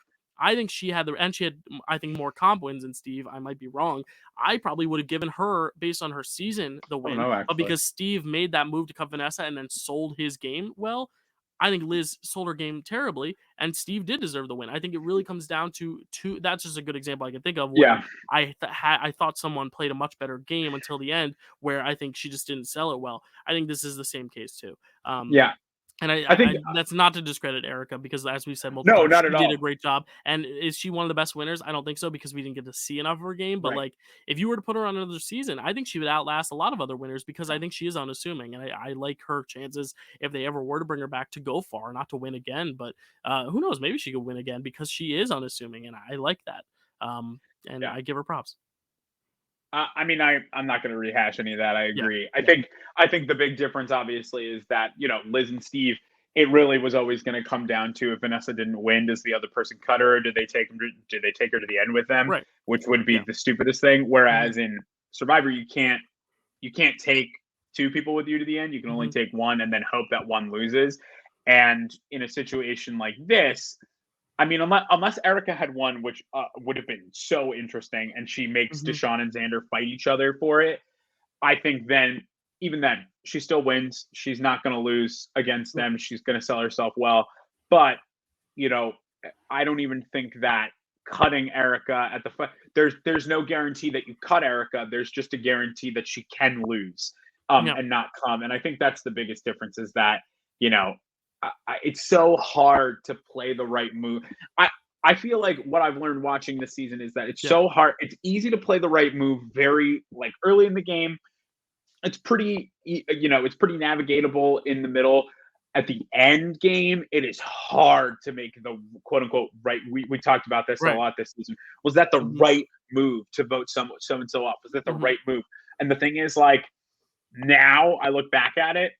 I think she had I think more comp wins than Steve. I might be wrong. I probably would have given her, based on her season, the win. But because Steve made that move to cut Vanessa and then sold his game well, I think Liz sold her game terribly, and Steve did deserve the win. I think it really comes down to that's just a good example I can think of where I thought someone played a much better game until the end, where I think she just didn't sell it well. I think this is the same case too. And I think that's not to discredit Erica because, as we said multiple times, she did a great job. And is she one of the best winners? I don't think so because we didn't get to see enough of her game. But like, if you were to put her on another season, I think she would outlast a lot of other winners because I think she is unassuming, and I like her chances if they ever were to bring her back to go far, not to win again. But who knows? Maybe she could win again because she is unassuming, and I like that. I give her props. I mean, I'm not going to rehash any of that. I agree. I think the big difference, obviously, is that, Liz and Steve, it really was always going to come down to if Vanessa didn't win, does the other person cut her? Or do they take her to the end with them? Which would be the stupidest thing. Whereas in Survivor, you can't take 2 people with you to the end. You can only take one and then hope that one loses. And in a situation like this, I mean, unless Erica had won, which would have been so interesting, and she makes Deshaun and Xander fight each other for it, I think even then, she still wins. She's not going to lose against them. She's going to sell herself well. But you know, I don't even think that cutting Erica at the there's no guarantee that you cut Erica. There's just a guarantee that she can lose Yeah. and not come. And I think that's the biggest difference is that, you know, it's so hard to play the right move. I feel like what I've learned watching this season is that it's Yeah. so hard. It's easy to play the right move very like early in the game. It's pretty, you know, it's pretty navigatable in the middle. At the end game, it is hard to make the quote unquote right. We talked about this a Right. lot this season. Was that the Mhm. right move to vote so and so up? Was that the Mhm. right move? And the thing is, like, now I look back at it,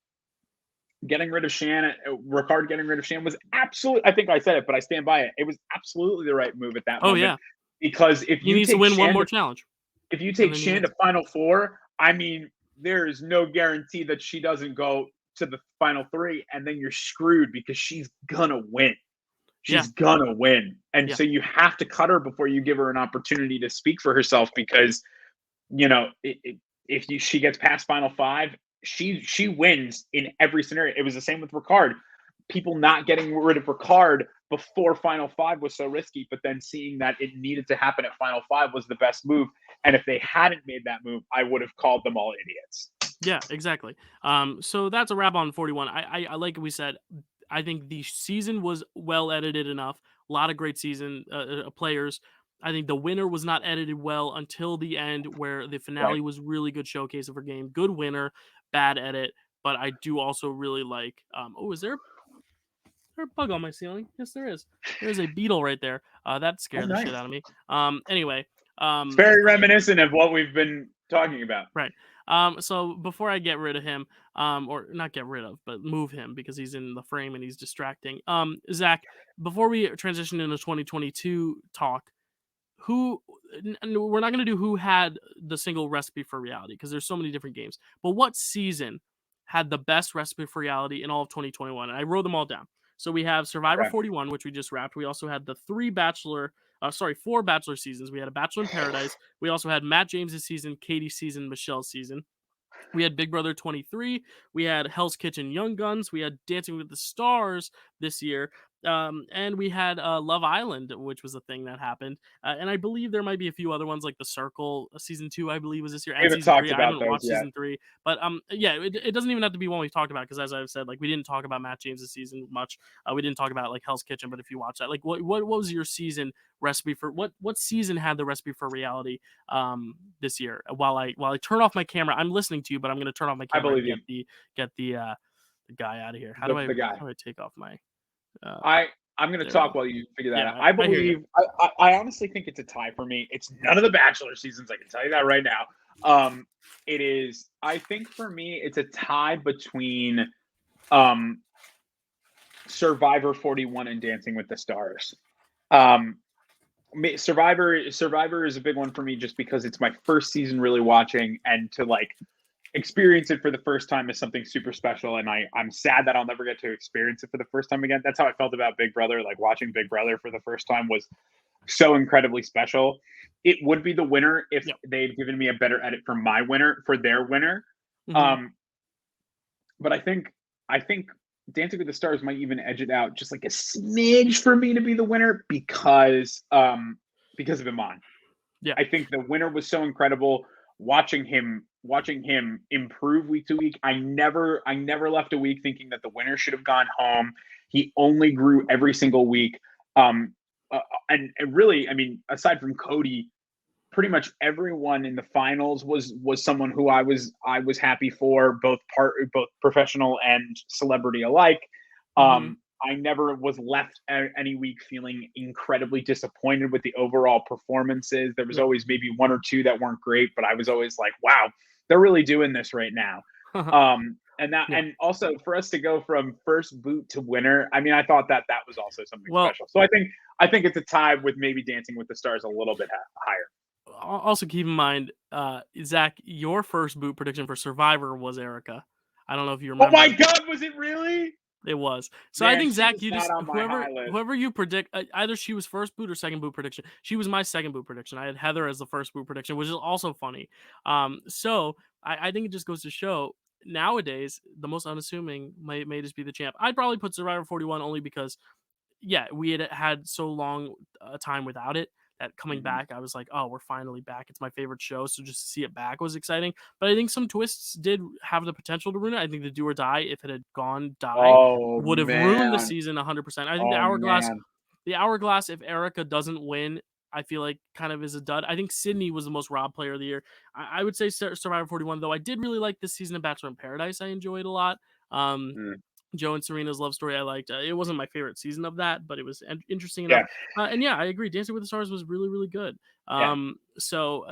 getting rid of Shan, Ricard getting rid of Shan was absolutely, I think I said it, but I stand by it. It was absolutely the right move at that Oh, moment yeah. because if He you needs to take win one Shan more to challenge, if you and take then he Shan wins. to Final Four, I mean, there is no guarantee that she doesn't go to the Final Three, and then you're screwed because she's gonna win. Yeah. She's gonna win, and Yeah. so you have to cut her before you give her an opportunity to speak for herself. Because you know, if she gets past Final Five, she wins in every scenario. It was the same with Ricard. People not getting rid of Ricard before Final Five was so risky, but then seeing that it needed to happen at Final Five was the best move. And if they hadn't made that move, I would have called them all idiots. Yeah, exactly. So that's a wrap on 41. I like we said, I think the season was well edited enough. A lot of great season players. I think the winner was not edited well until the end, where the Right. finale was really good showcase of her game. Good winner, bad edit. But I do also really like. Oh, is there a bug on my ceiling? Yes, there is. There is a beetle right there. That Oh, scared the shit nice. out of me. Anyway, It's very reminiscent of what we've been talking about. right. So before I get rid of him, or not get rid of, but move him because he's in the frame and he's distracting. Zach, before we transition into 2022 talk, who we're not going to do who had the single recipe for reality because there's so many different games. But what season had the best recipe for reality in all of 2021? And I wrote them all down. So we have Survivor Okay. 41, which we just wrapped. We also had the four Bachelor seasons. We had a Bachelor in Paradise. We also had Matt James's season, Katie's season, Michelle's season. We had Big Brother 23. We had Hell's Kitchen Young Guns. We had Dancing with the Stars this year. And we had Love Island, which was a thing that happened. And I believe there might be a few other ones like The Circle, season 2, I believe was this year, We and haven't season talked 3. I about haven't those watched yet. season 3. But yeah, it doesn't even have to be one we've talked about because as I've said, like we didn't talk about Matt James's season much. We didn't talk about like Hell's Kitchen, but if you watch that, like what was your season recipe for what season had the recipe for reality this year? While I turn off my camera, I'm listening to you, but I'm going to turn off my I camera and believe you. get the guy out of here. The guy. How do I take off my? Uh, I'm going to there we talk go. while you figure that out. Yeah, I I hear you. believe. I honestly think it's a tie for me. It's none of the Bachelor seasons. I can tell you that right now. It is. I think for me, it's a tie between um, Survivor 41 and Dancing with the Stars. Um, Survivor is a big one for me just because it's my first season really watching, and to like experience it for the first time is something super special. And I'm sad that I'll never get to experience it for the first time again. That's how I felt about Big Brother. Like watching Big Brother for the first time was so incredibly special. It would be the winner if Yep. they'd given me a better edit for my winner, for their winner. Hmm. Um, but I think Dancing with the Stars might even edge it out just like a smidge for me to be the winner because of Iman. Yeah. I think the winner was so incredible. Watching him improve week to week. I never left a week thinking that the winner should have gone home. He only grew every single week. Um, and really, I mean, aside from Cody, pretty much everyone in the finals was someone who I was happy for, both professional and celebrity alike. Hmm. I never was left any week feeling incredibly disappointed with the overall performances. There was Yeah. always maybe one or two that weren't great, but I was always like, wow, they're really doing this right now. Yeah. And also for us to go from first boot to winner, I mean, I thought that was also something Well, special. So I think it's a tie with maybe Dancing with the Stars a little bit higher. also keep in mind, Zach, your first boot prediction for Survivor was Erica. I don't know if you Oh my remember. God, was it really? It was. So I Man, think she Zach, was you not just on my high list. whoever you predict, either she was first boot or second boot prediction. She was my second boot prediction. I had Heather as the first boot prediction, which is also funny. So I think it just goes to show nowadays the most unassuming may just be the champ. I'd probably put Survivor 41 only because yeah, we had so long a time without it that coming back, I was like, oh, we're finally back. It's my favorite show, so just to see it back was exciting. But I think some twists did have the potential to ruin it. I think the Do or Die, if it had gone die, Oh would have ruined the man. season 100%. I think Oh man. the Hourglass, if Erica doesn't win, I feel like kind of is a dud. I think Sydney was the most robbed player of the year. I would say Survivor 41, though. I did really like this season of Bachelor in Paradise. I enjoyed a lot. Mm, Joe and Serena's love story I liked. It wasn't my favorite season of that, but it was interesting enough. yeah. And yeah, I agree. Dancing with the Stars was really, really good. Yeah.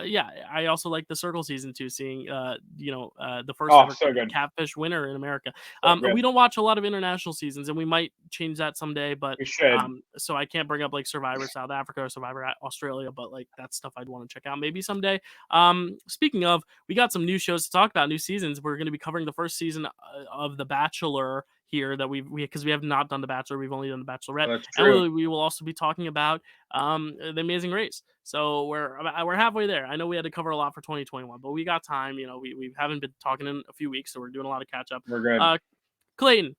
Yeah, I also like the Circle season too, seeing the first Oh, ever so good. catfish winner in America. So good. We don't watch a lot of international seasons, and we might change that someday. But We should. so I can't bring up like Survivor South Africa or Survivor Australia, but like that's stuff I'd want to check out maybe someday. Speaking of, we got some new shows to talk about, new seasons. We're going to be covering the first season of The Bachelor here that because we have not done The Bachelor, we've only done The Bachelorette, That's and true. we will also be talking about The Amazing Race. So we're halfway there. I know we had to cover a lot for 2021, but we got time. You know, we haven't been talking in a few weeks, so we're doing a lot of catch up. We're good. Clayton,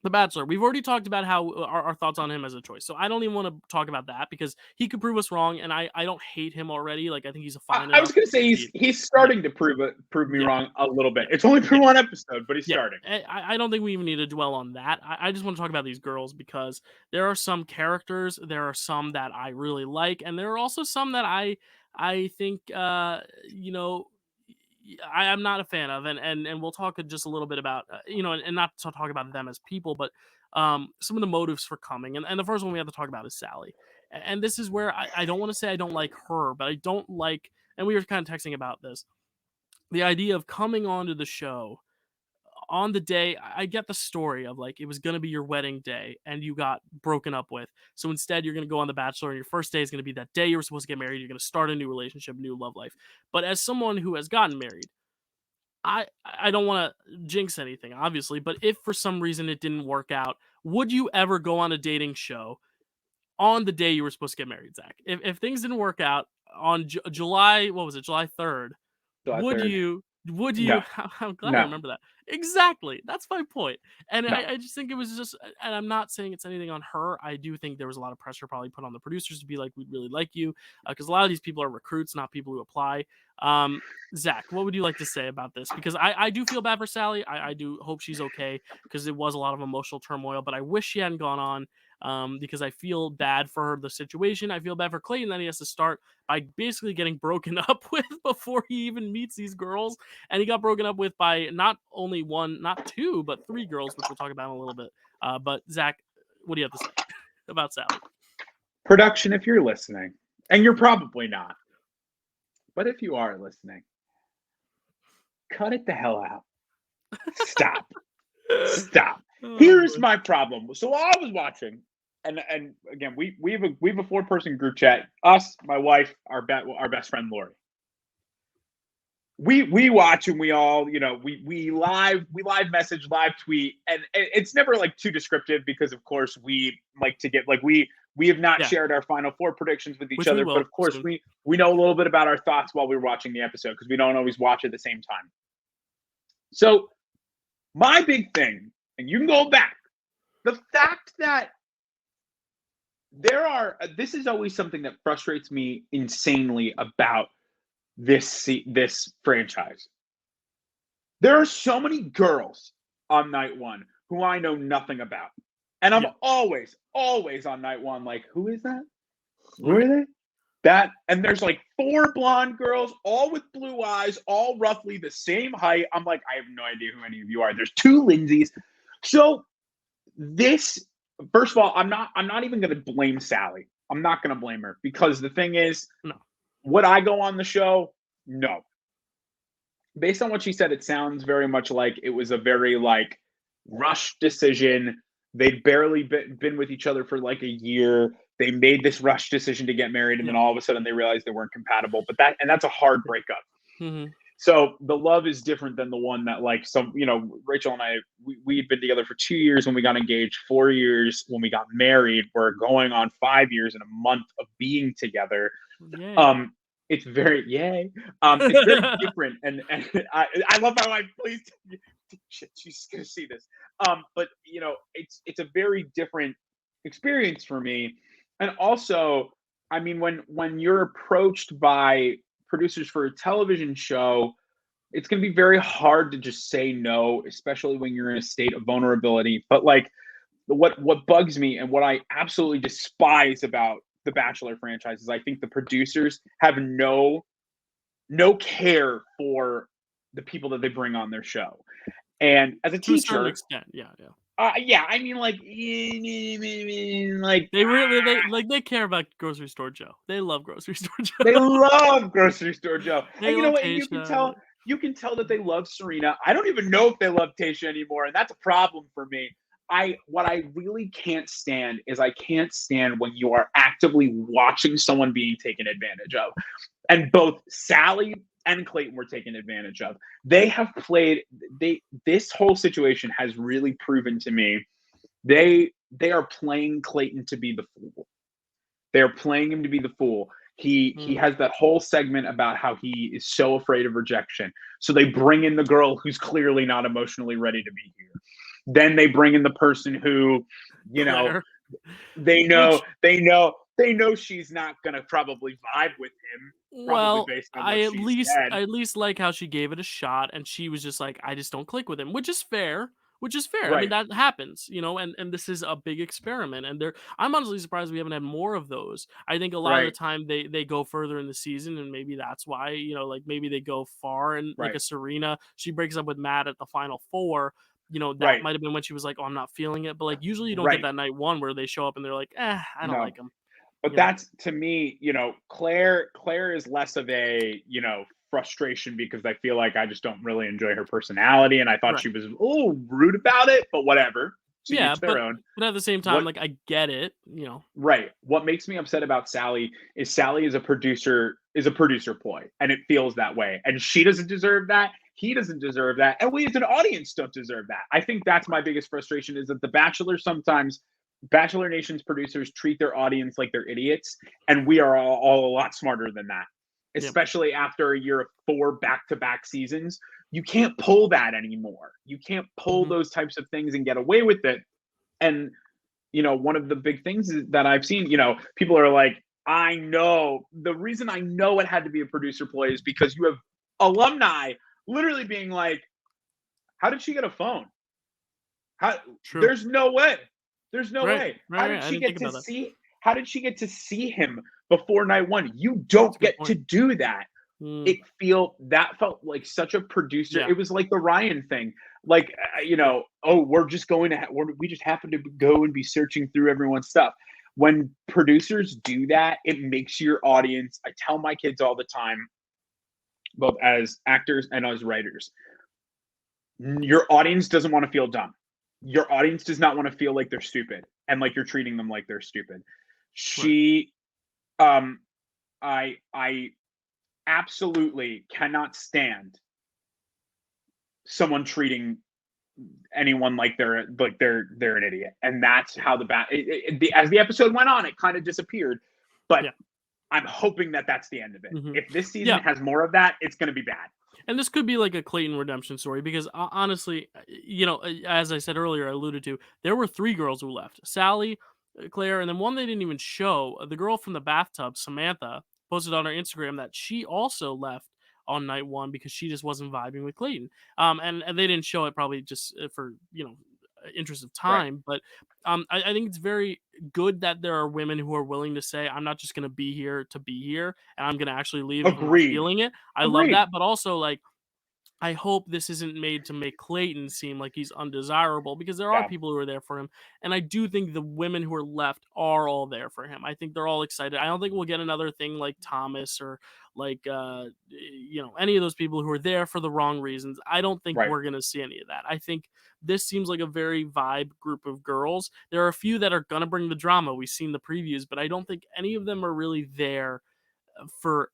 The Bachelor. We've already talked about how our thoughts on him as a choice. So I don't even want to talk about that because he could prove us wrong, and I don't hate him already. Like I think he's a fine I was enough. gonna say he's starting to prove me Yeah. wrong a little bit. Yeah. It's only been one episode, but he's Yeah. starting. I don't think we even need to dwell on that. I just want to talk about these girls because there are some characters, there are some that I really like, and there are also some that I think you know I am not a fan of, and we'll talk just a little bit about and not to talk about them as people, but some of the motives for coming. And the first one we have to talk about is Sally, and this is where I don't want to say I don't like her, but I don't like, and we were kind of texting about this, the idea of coming onto the show on the day. I get the story of like it was going to be your wedding day and you got broken up with, so instead you're going to go on The Bachelor and your first day is going to be that day you were supposed to get married. You're going to start a new relationship, new love life. But as someone who has gotten married, I don't want to jinx anything, obviously, but if for some reason it didn't work out, would you ever go on a dating show on the day you were supposed to get married, Zach? If things didn't work out on July, what was it, July 3rd, July would 3rd. you? Would No. you? I'm glad I No. remember that. Exactly. That's my point. And No. I just think it was just, and I'm not saying it's anything on her. I do think there was a lot of pressure probably put on the producers to be like, we'd really like you, because a lot of these people are recruits, not people who apply. Zach, what would you like to say about this? Because I do feel bad for Sally. I do hope she's okay because it was a lot of emotional turmoil, but I wish she hadn't gone on. Because I feel bad for her, the situation. I feel bad for Clayton that he has to start by basically getting broken up with before he even meets these girls. And he got broken up with by not only one, not two, but three girls, which we'll talk about in a little bit. But Zach, what do you have to say about Sally? Production, if you're listening, and you're probably not, but if you are listening, cut it the hell out. Stop. Stop. Here's my problem. So while I was watching, and again, we have a 4-person group chat. Us, my wife, our best friend Lori. We watch and we all, we live message, live tweet, and it's never like too descriptive because of course we like to get like we have not shared our final 4 predictions with each other, but of course soon. we know a little bit about our thoughts while we're watching the episode because we don't always watch at the same time. So my big thing, and you can go back, the fact that this is always something that frustrates me insanely about this franchise. There are so many girls on night 1 who I know nothing about. And I'm always on night 1 like, who is that? Who are they? And there's like 4 blonde girls, all with blue eyes, all roughly the same height. I'm like, I have no idea who any of you are. There's 2 Lindsays. So this, first of all, I'm not even going to blame Sally. I'm not going to blame her because the thing is, would I go on the show? No. Based on what she said, it sounds very much like it was a very like rushed decision. They'd barely been with each other for like a year. They made this rushed decision to get married, and then all of a sudden they realized they weren't compatible. But that's a hard breakup. Mm-hmm. So the love is different than the one that like Rachel and I, we had been together for 2 years when we got engaged, 4 years when we got married. We're going on 5 years and a month of being together. Yay. It's very it's very different, and I love my wife. Please, shit, she's gonna see this. But it's a very different experience for me. And also, I mean, when you're approached by producers for a television show, it's going to be very hard to just say no, especially when you're in a state of vulnerability. But like, what bugs me and what I absolutely despise about the Bachelor franchise is I think the producers have no care for the people that they bring on their show. And as a To a certain teacher, extent, yeah. yeah, I mean, like They care about Grocery Store Joe. They love Grocery Store they Joe. love Grocery Store Joe, They and you know love what? And Tayshia. you can tell that they love Serena. I don't even know if they love Tayshia anymore, and that's a problem for me. What I really can't stand is I can't stand when you are actively watching someone being taken advantage of, and both Sally and Clayton were taken advantage of. They have played this whole situation has really proven to me they are playing Clayton to be the fool. They're playing him to be the fool. He has that whole segment about how he is so afraid of rejection. So they bring in the girl who's clearly not emotionally ready to be here. Then they bring in the person who, you know, Claire. they Which, know she's not gonna probably vibe with him, probably well, based on what I at she's least said. I at least like how she gave it a shot, and she was just like, I just don't click with him, which is fair. Which is fair. I mean, Right, that happens, and this is a big experiment. And I'm honestly surprised we haven't had more of those. I think a lot of the right, time they go further in the season, and maybe that's why, like maybe they go far. And like right, a Serena, she breaks up with Matt at the final four. That right, might have been when she was like, "Oh, I'm not feeling it." But like usually you don't get right. that night one where they show up and they're like, I don't No. like him. But You know, that's to me, Claire is less of a, frustration because I feel like I just don't really enjoy her personality and I thought right? she was rude about it, but whatever. To Yeah, each their but own. at the same time, What like I get it. You know, Right. What makes me upset about Sally is a producer ploy and it feels that way. And she doesn't deserve that. He doesn't deserve that. And we as an audience don't deserve that. I think that's my biggest frustration is that Bachelor Nation's producers treat their audience like they're idiots and we are all a lot smarter than that. yep. Especially after a year of 4 back-to-back seasons, you can't pull that anymore. You can't pull Hmm. those types of things and get away with it. And one of the big things that I've seen, people are like, I know the reason I know it had to be a producer play is because you have alumni literally being like, how did she get a phone? How True. there's no way. There's no Right. way. Right. Right. I didn't think about that. How did she get to see him before night one? You That's don't a good get to point. do that. Mm, That felt like such a producer. yeah. It was like the Ryan thing. Like, Yeah. oh, we're just going to, we just happen to go and be searching through everyone's stuff. When producers do that, it makes your audience, I tell my kids all the time, both as actors and as writers, your audience doesn't want to feel dumb. Your audience does not want to feel like they're stupid and like you're treating them like they're stupid. Right. She, um, I absolutely cannot stand someone treating anyone like they're an idiot, and that's how as the episode went on, it kind of disappeared. But Yeah. I'm hoping that that's the end of it. Hmm. If this season Yeah. has more of that, it's going to be bad. And this could be like a Clayton redemption story because honestly, as I said earlier, I alluded to, there were three girls who left: Sally, Claire, and then one they didn't even show. The girl from the bathtub, Samantha, posted on her Instagram that she also left on night one because she just wasn't vibing with Clayton. And they didn't show it probably just for interest of Right. time, but I think it's very good that there are women who are willing to say, I'm not just going to be here to be here, and I'm going to actually leave if I'm not Agreed. feeling it. I love Agreed. that, but also like I hope this isn't made to make Clayton seem like he's undesirable because there are Yeah. people who are there for him. And I do think the women who are left are all there for him. I think they're all excited. I don't think we'll get another thing like Thomas or like, any of those people who are there for the wrong reasons. I don't think Right. we're going to see any of that. I think this seems like a very vibe group of girls. There are a few that are going to bring the drama. We've seen the previews, but I don't think any of them are really there for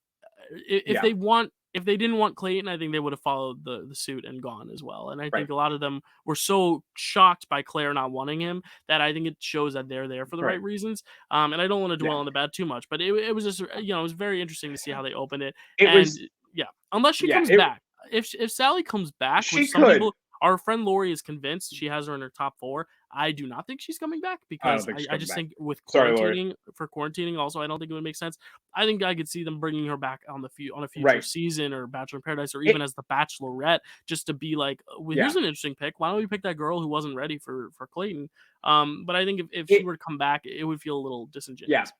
if Yeah. they didn't want Clayton, I think they would have followed the suit and gone as well. And I Right. think a lot of them were so shocked by Claire not wanting him that I think it shows that they're there for the Right. right reasons. And I don't want to dwell Yeah. on the bad too much, but it was just it was very interesting to see how they opened it. It And was. yeah, unless she Yeah. comes back, if Sally comes back, She which some could. people, our friend Lori is convinced she has her in her top four. I do not think she's coming back I don't because think she's I coming just back. think with Sorry, Lord. quarantining also, I don't think it would make sense. I think I could see them bringing her back on a future Right. season or Bachelor in Paradise or even as the Bachelorette, just to be like, well, here's an interesting pick. Why don't we pick that girl who wasn't ready for Clayton? But I think if she were to come back, it would feel a little disingenuous.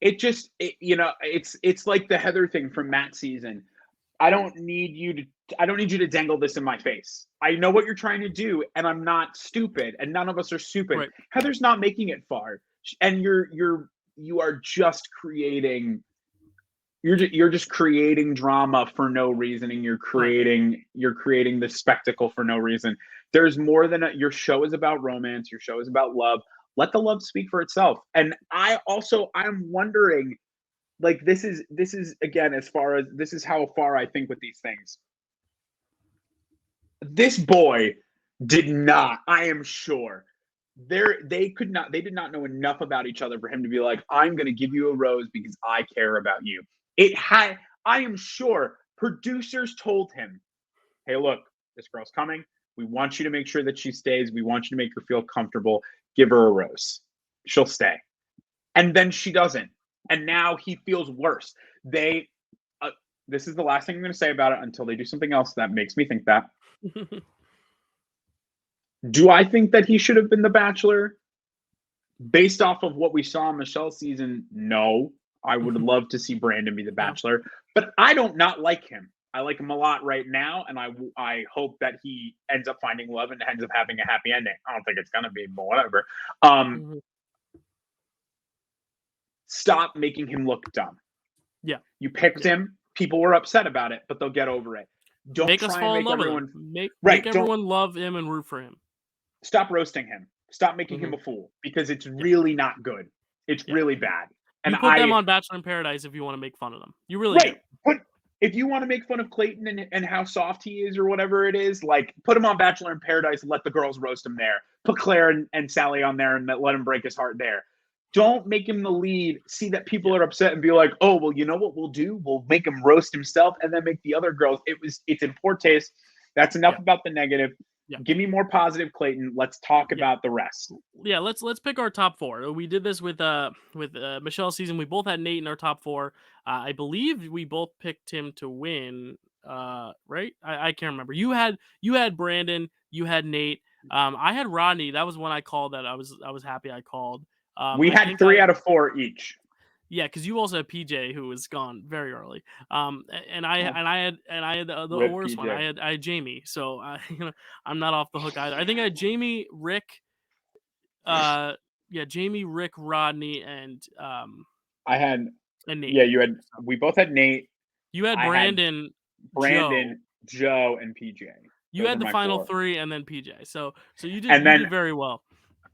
It's like the Heather thing from Matt's season. I don't need you to dangle this in my face. I know what you're trying to do, and I'm not stupid, and none of us are stupid. Right. Heather's not making it far, and you are just creating. You're just creating drama for no reason, and you're creating this spectacle for no reason. There's more than your show is about romance. Your show is about love. Let the love speak for itself. And I'm wondering, like, this is again, as far as this is how far I think with these things. This boy did not, I am sure, they did not know enough about each other for him to be like, I'm going to give you a rose because I care about you. I am sure producers told him, hey, look, this girl's coming. We want you to make sure that she stays. We want you to make her feel comfortable. Give her a rose. She'll stay. And then she doesn't. And now he feels worse. This is the last thing I'm going to say about it until they do something else that makes me think that. Do I think that he should have been the Bachelor? Based off of what we saw in Michelle's season, no. I would love to see Brandon be the Bachelor, but I don't not like him. I like him a lot right now, and I hope that he ends up finding love and ends up having a happy ending. I don't think it's going to be, but whatever. Stop making him look dumb. Yeah. You picked him. People were upset about it, but they'll get over it. Don't make try us fall and in love everyone, with him. Make everyone love him and root for him. Stop roasting him. Stop making him a fool, because it's really not good. It's really bad. And you put them on Bachelor in Paradise if you want to make fun of them. You really do. But if you want to make fun of Clayton and how soft he is or whatever it is, like, put him on Bachelor in Paradise and let the girls roast him there. Put Claire and Sally on there and let him break his heart there. Don't make him the lead. See that people are upset and be like, oh, well, you know what we'll do? We'll make him roast himself and then make the other girls. It's in poor taste. That's enough about the negative. Give me more positive, Clayton. Let's talk about the rest. Yeah, let's pick our top four. We did this with Michelle's season. We both had Nate in our top four. I believe we both picked him to win. Right? I can't remember. You had Brandon. You had Nate. I had Rodney. That was one I called. That I was happy I called. We had 3 out of 4 each. Yeah, because you also have PJ, who was gone very early. And I had the worst one. I had Jamie, so I'm not off the hook either. I think I had Jamie, Rick, Jamie, Rick, Rodney, and I had Nate. Yeah, you had. We both had Nate. You had Brandon, Joe, and PJ. You had the final 3, and then PJ. So you did very well.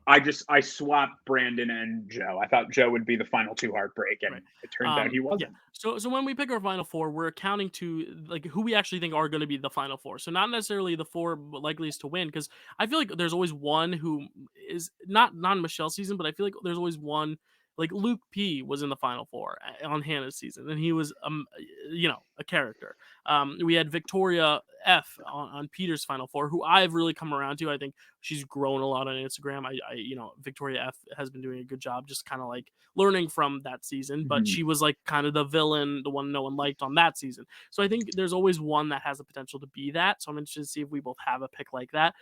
I swapped Brandon and Joe. I thought Joe would be the final 2 heartbreak, and it turns out he wasn't. Yeah. So when we pick our final 4, we're accounting to like who we actually think are going to be the final 4. So not necessarily the 4 likeliest to win, because I feel like there's always one who is not Michelle's season, but I feel like there's always one. Like Luke P was in the final 4 on Hannah's season, and he was a character. We had Victoria F on Peter's final 4, who I've really come around to. I think she's grown a lot on Instagram. Victoria F has been doing a good job, just kind of like learning from that season. But she was like kind of the villain, the one no one liked on that season. So I think there's always one that has the potential to be that. So I'm interested to see if we both have a pick like that.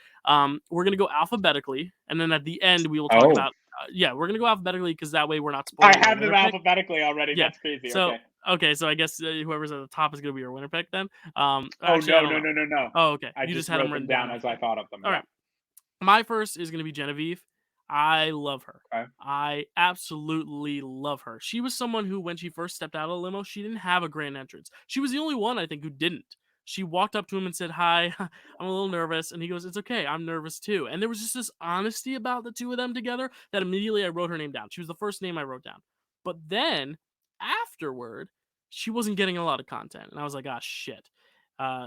We're gonna go alphabetically, and then at the end we will talk about. We're gonna go alphabetically because that way we're not spoiling. I have them alphabetically already. Yeah. That's crazy. So okay, so I guess whoever's at the top is gonna be your winner pick then. No. Oh, okay. I just had them written down as I thought of them. All right. My first is gonna be Genevieve. I love her. Okay. I absolutely love her. She was someone who, when she first stepped out of the limo, she didn't have a grand entrance. She was the only one, I think, who didn't. She walked up to him and said, hi, I'm a little nervous. And he goes, it's okay. I'm nervous too. And there was just this honesty about the two of them together that immediately I wrote her name down. She was the first name I wrote down. But then afterward, she wasn't getting a lot of content. And I was like, shit.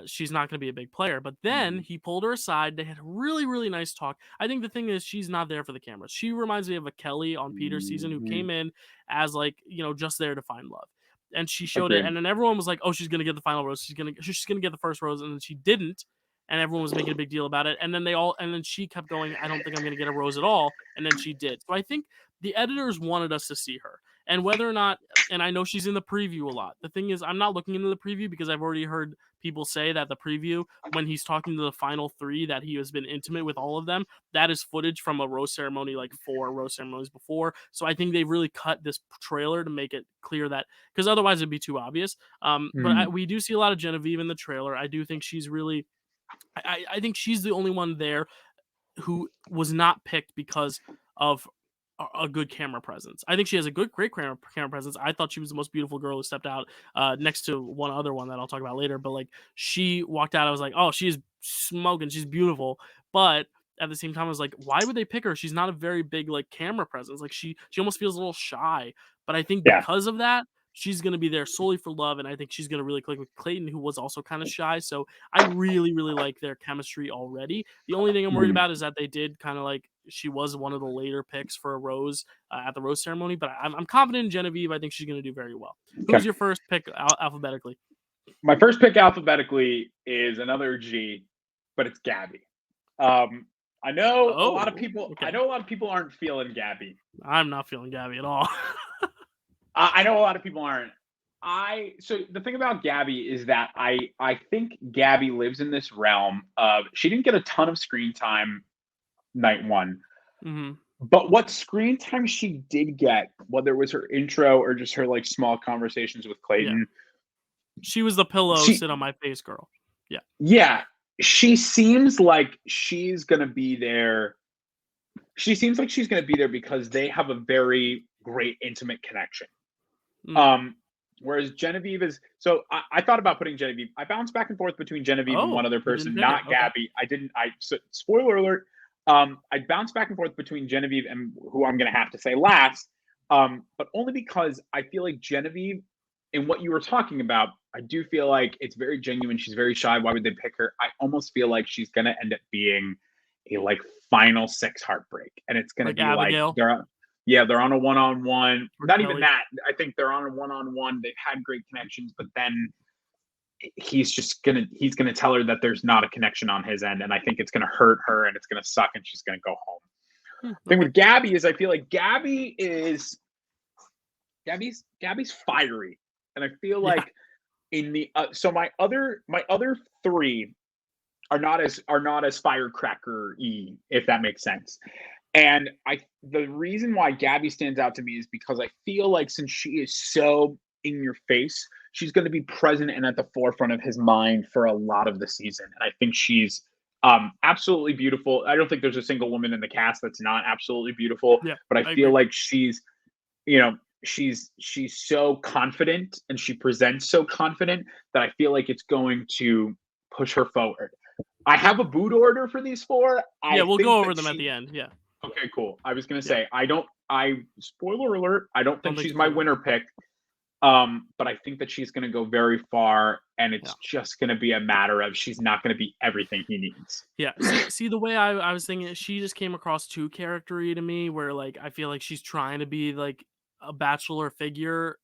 She's not going to be a big player. But then he pulled her aside. They had a really, really nice talk. I think the thing is, she's not there for the cameras. She reminds me of a Kelly on Peter's season who came in as like, just there to find love. And she showed it, and then everyone was like, "Oh, she's gonna get the final rose. She's gonna get the first rose," and then she didn't. and everyone was making a big deal about it. And then she kept going, I don't think I'm going to get a rose at all. And then she did. So I think the editors wanted us to see her. And whether or not, and I know she's in the preview a lot. The thing is, I'm not looking into the preview because I've already heard people say that the preview, when he's talking to the final 3, that he has been intimate with all of them. That is footage from a rose ceremony, like 4 rose ceremonies before. So I think they've really cut this trailer to make it clear that, because otherwise it'd be too obvious. But we do see a lot of Genevieve in the trailer. I do think she's really, I think she's the only one there who was not picked because of a good camera presence. I think she has a great camera presence. I thought she was the most beautiful girl who stepped out, next to one other one that I'll talk about later. But like, she walked out, I was like, oh, she's smoking, she's beautiful. But at the same time, I was like, why would they pick her? She's not a very big like camera presence. Like she almost feels a little shy. But I think Yeah. because of that, she's going to be there solely for love, and I think she's going to really click with Clayton, who was also kind of shy. So I really, really like their chemistry already. The only thing I'm worried about is that they did kind of like, she was one of the later picks for a rose at the rose ceremony, but I'm confident in Genevieve. I think she's going to do very well. Okay. Who's your first pick alphabetically? My first pick alphabetically is another G, but it's Gabby. I know a lot of people. Okay. I know a lot of people aren't feeling Gabby. I'm not feeling Gabby at all. I know a lot of people aren't. So the thing about Gabby is that I think Gabby lives in this realm of, she didn't get a ton of screen time night 1. Mm-hmm. But what screen time she did get, whether it was her intro or just her like small conversations with Clayton, she was the pillow sit on my face girl. Yeah. Yeah. She seems like she's gonna be there. She seems like she's gonna be there because they have a very great intimate connection. Whereas Genevieve is, so I thought about putting Genevieve. I bounced back and forth between Genevieve and one other person, not Gabby. So, spoiler alert. I bounced back and forth between Genevieve and who I'm going to have to say last, but only because I feel like Genevieve, in what you were talking about, I do feel like it's very genuine. She's very shy. Why would they pick her? I almost feel like she's going to end up being a like final 6 heartbreak, and it's going to be Abigail. Like they're on a one-on-one. Not Kelly. Even that. I think they're on a one-on-one. They've had great connections, but then he's gonna tell her that there's not a connection on his end, and I think it's gonna hurt her and it's gonna suck, and she's gonna go home. The thing with Gabby is I feel like Gabby's fiery, and I feel like in the so my other 3 are not as firecracker-y, if that makes sense. And the reason why Gabby stands out to me is because I feel like since she is so in your face, she's going to be present and at the forefront of his mind for a lot of the season. And I think she's absolutely beautiful. I don't think there's a single woman in the cast that's not absolutely beautiful, but I feel like she's so confident and she presents so confident that I feel like it's going to push her forward. I have a boot order for these 4. We'll go over them at the end. Yeah. Okay, cool. I was going to say, spoiler alert, I don't think she's my winner pick. But I think that she's going to go very far, and it's just going to be a matter of she's not going to be everything he needs. Yeah. See the way I was thinking, she just came across too character-y to me, where like I feel like she's trying to be like a Bachelor figure,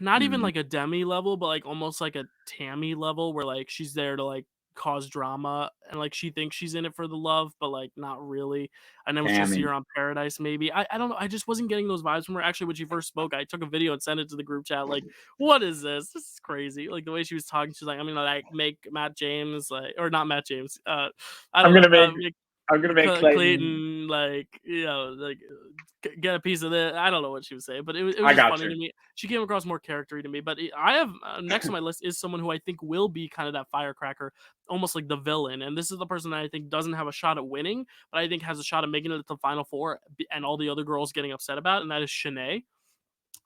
not even like a Demi level, but like almost like a Tammy level, where like she's there to like cause drama, and like she thinks she's in it for the love, but like not really. And then we should see her on Paradise maybe. I don't know, I just wasn't getting those vibes from her. Actually, when she first spoke, I took a video and sent it to the group chat like, what is this is crazy. Like the way she was talking, she's like, I'm gonna like make Matt James, like, or not Matt James, I'm gonna make Clayton like, like get a piece of it. I don't know what she was saying, but it was just funny to me. She came across more character-y to me. But I have next on my list is someone who I think will be kind of that firecracker, almost like the villain. And this is the person that I think doesn't have a shot at winning, but I think has a shot at making it to the final 4 and all the other girls getting upset about, and that is Shanae.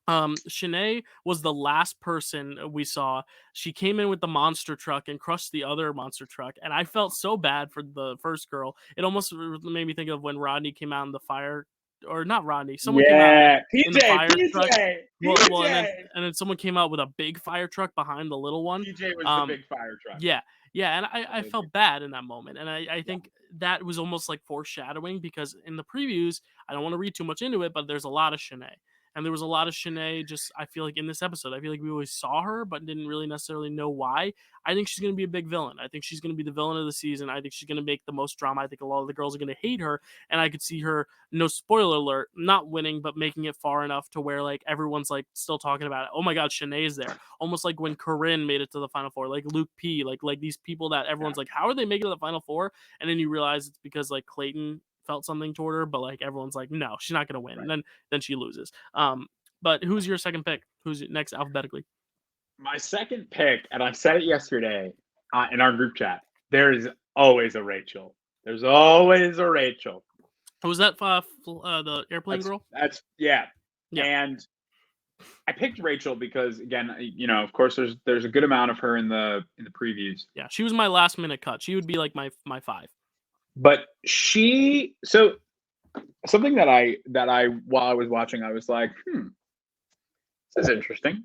Shanae was the last person we saw. She came in with the monster truck and crushed the other monster truck, and I felt so bad for the first girl. It almost made me think of when Rodney came out in the fire, or not Rodney. Someone came out in the fire truck. Well, and then someone came out with a big fire truck behind the little one. PJ was the big fire truck. Yeah, and I felt bad in that moment, and I think that was almost like foreshadowing, because in the previews, I don't want to read too much into it, but there's a lot of Shanae. And there was a lot of Shanae just, I feel like in this episode, I feel like we always saw her, but didn't really necessarily know why. I think she's going to be a big villain. I think she's going to be the villain of the season. I think she's going to make the most drama. I think a lot of the girls are going to hate her. And I could see her, no spoiler alert, not winning, but making it far enough to where like everyone's like still talking about it. Oh my God, Shanae's there. Almost like when Corinne made it to the final four, like Luke P, like these people that everyone's like, how are they making it to the final four? And then you realize it's because like Clayton felt something toward her, but like everyone's like, no, she's not gonna win. Right. And then she loses. But who's your second pick? Who's next alphabetically? My second pick, and I said it yesterday in our group chat. There's always a Rachel. There's always a Rachel. Was that the airplane girl? That's yeah. Yeah. And I picked Rachel because, again, of course, there's a good amount of her in the previews. Yeah, she was my last minute cut. She would be like my 5. But so something that I while I was watching, I was like, this is interesting.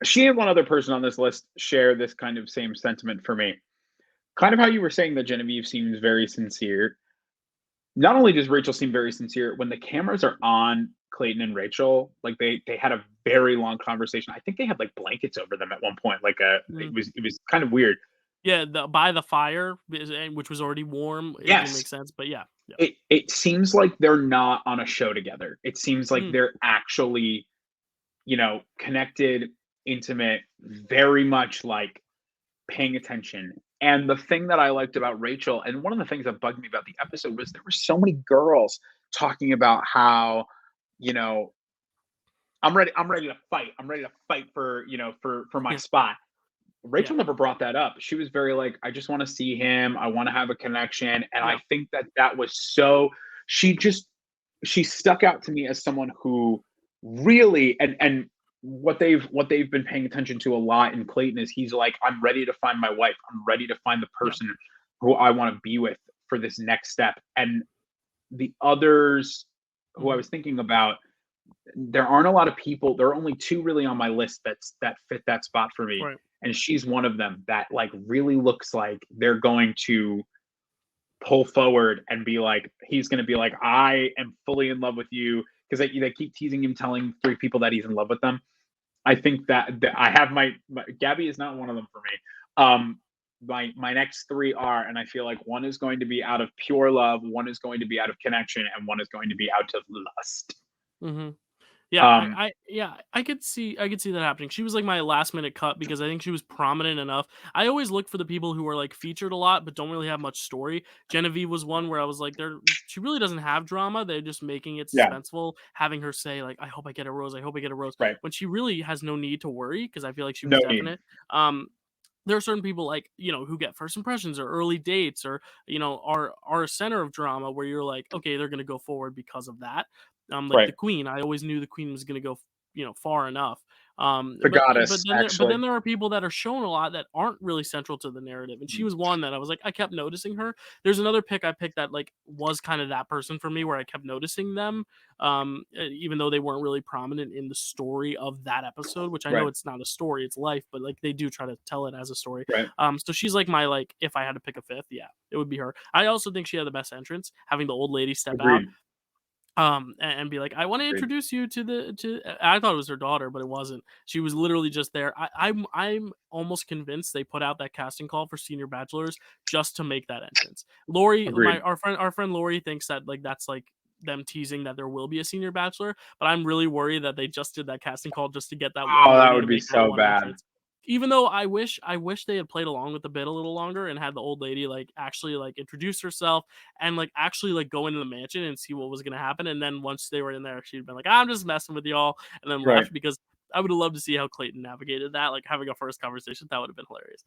She and one other person on this list share this kind of same sentiment for me. Kind of how you were saying that Genevieve seems very sincere. Not only does Rachel seem very sincere, when the cameras are on Clayton and Rachel, like they had a very long conversation. I think they had like blankets over them at one point. Like it was kind of weird. Yeah, by the fire, which was already warm. It didn't make sense, but yeah. It seems like they're not on a show together. It seems like they're actually, connected, intimate, very much like paying attention. And the thing that I liked about Rachel, and one of the things that bugged me about the episode, was there were so many girls talking about how, I'm ready to fight. I'm ready to fight for my spot. Rachel never brought that up. She was very like, I just want to see him. I want to have a connection. And I think that was so, she stuck out to me as someone who really, and what they've been paying attention to a lot in Clayton is he's like, I'm ready to find my wife. I'm ready to find the person who I want to be with for this next step. And the others who I was thinking about, there aren't a lot of people. There are only 2 really on my list that fit that spot for me. Right. And she's one of them that like really looks like they're going to pull forward and be like, he's going to be like, I am fully in love with you. Because they keep teasing him, telling 3 people that he's in love with them. I think that I have my Gabby is not one of them for me. My next 3 are, and I feel like one is going to be out of pure love, one is going to be out of connection, and one is going to be out of lust. Mm-hmm. Yeah, I could see that happening. She was like my last minute cut because I think she was prominent enough. I always look for the people who are like featured a lot but don't really have much story. Genevieve was one where I was like, she really doesn't have drama. They're just making it suspenseful, having her say like, I hope I get a rose. I hope I get a rose. Right. When she really has no need to worry because I feel like she was definite. There are certain people like, who get first impressions or early dates or, are a center of drama where you're like, okay, they're going to go forward because of that. Like the Queen, I always knew the Queen was going to go, far enough. Goddess, but then there are people that are shown a lot that aren't really central to the narrative. And she was one that I was like, I kept noticing her. There's another pick I picked that like was kind of that person for me where I kept noticing them. Even though they weren't really prominent in the story of that episode, which I know it's not a story, it's life, but like they do try to tell it as a story. So she's like my, like, if I had to pick a 5th, it would be her. I also think she had the best entrance, having the old lady step out. And be like, I want to introduce you to I thought it was her daughter, but it wasn't. She was literally just there. I'm almost convinced they put out that casting call for senior bachelors just to make that entrance. Lori, our friend Lori thinks that like that's like them teasing that there will be a senior bachelor, but I'm really worried that they just did that casting call just to get that one. Oh, that would be so bad. Entrance. Even though I wish they had played along with the bit a little longer and had the old lady like actually like introduce herself and like actually like go into the mansion and see what was gonna happen. And then once they were in there, she'd been like, I'm just messing with y'all, and then left, because I would have loved to see how Clayton navigated that, like having a first conversation. That would have been hilarious.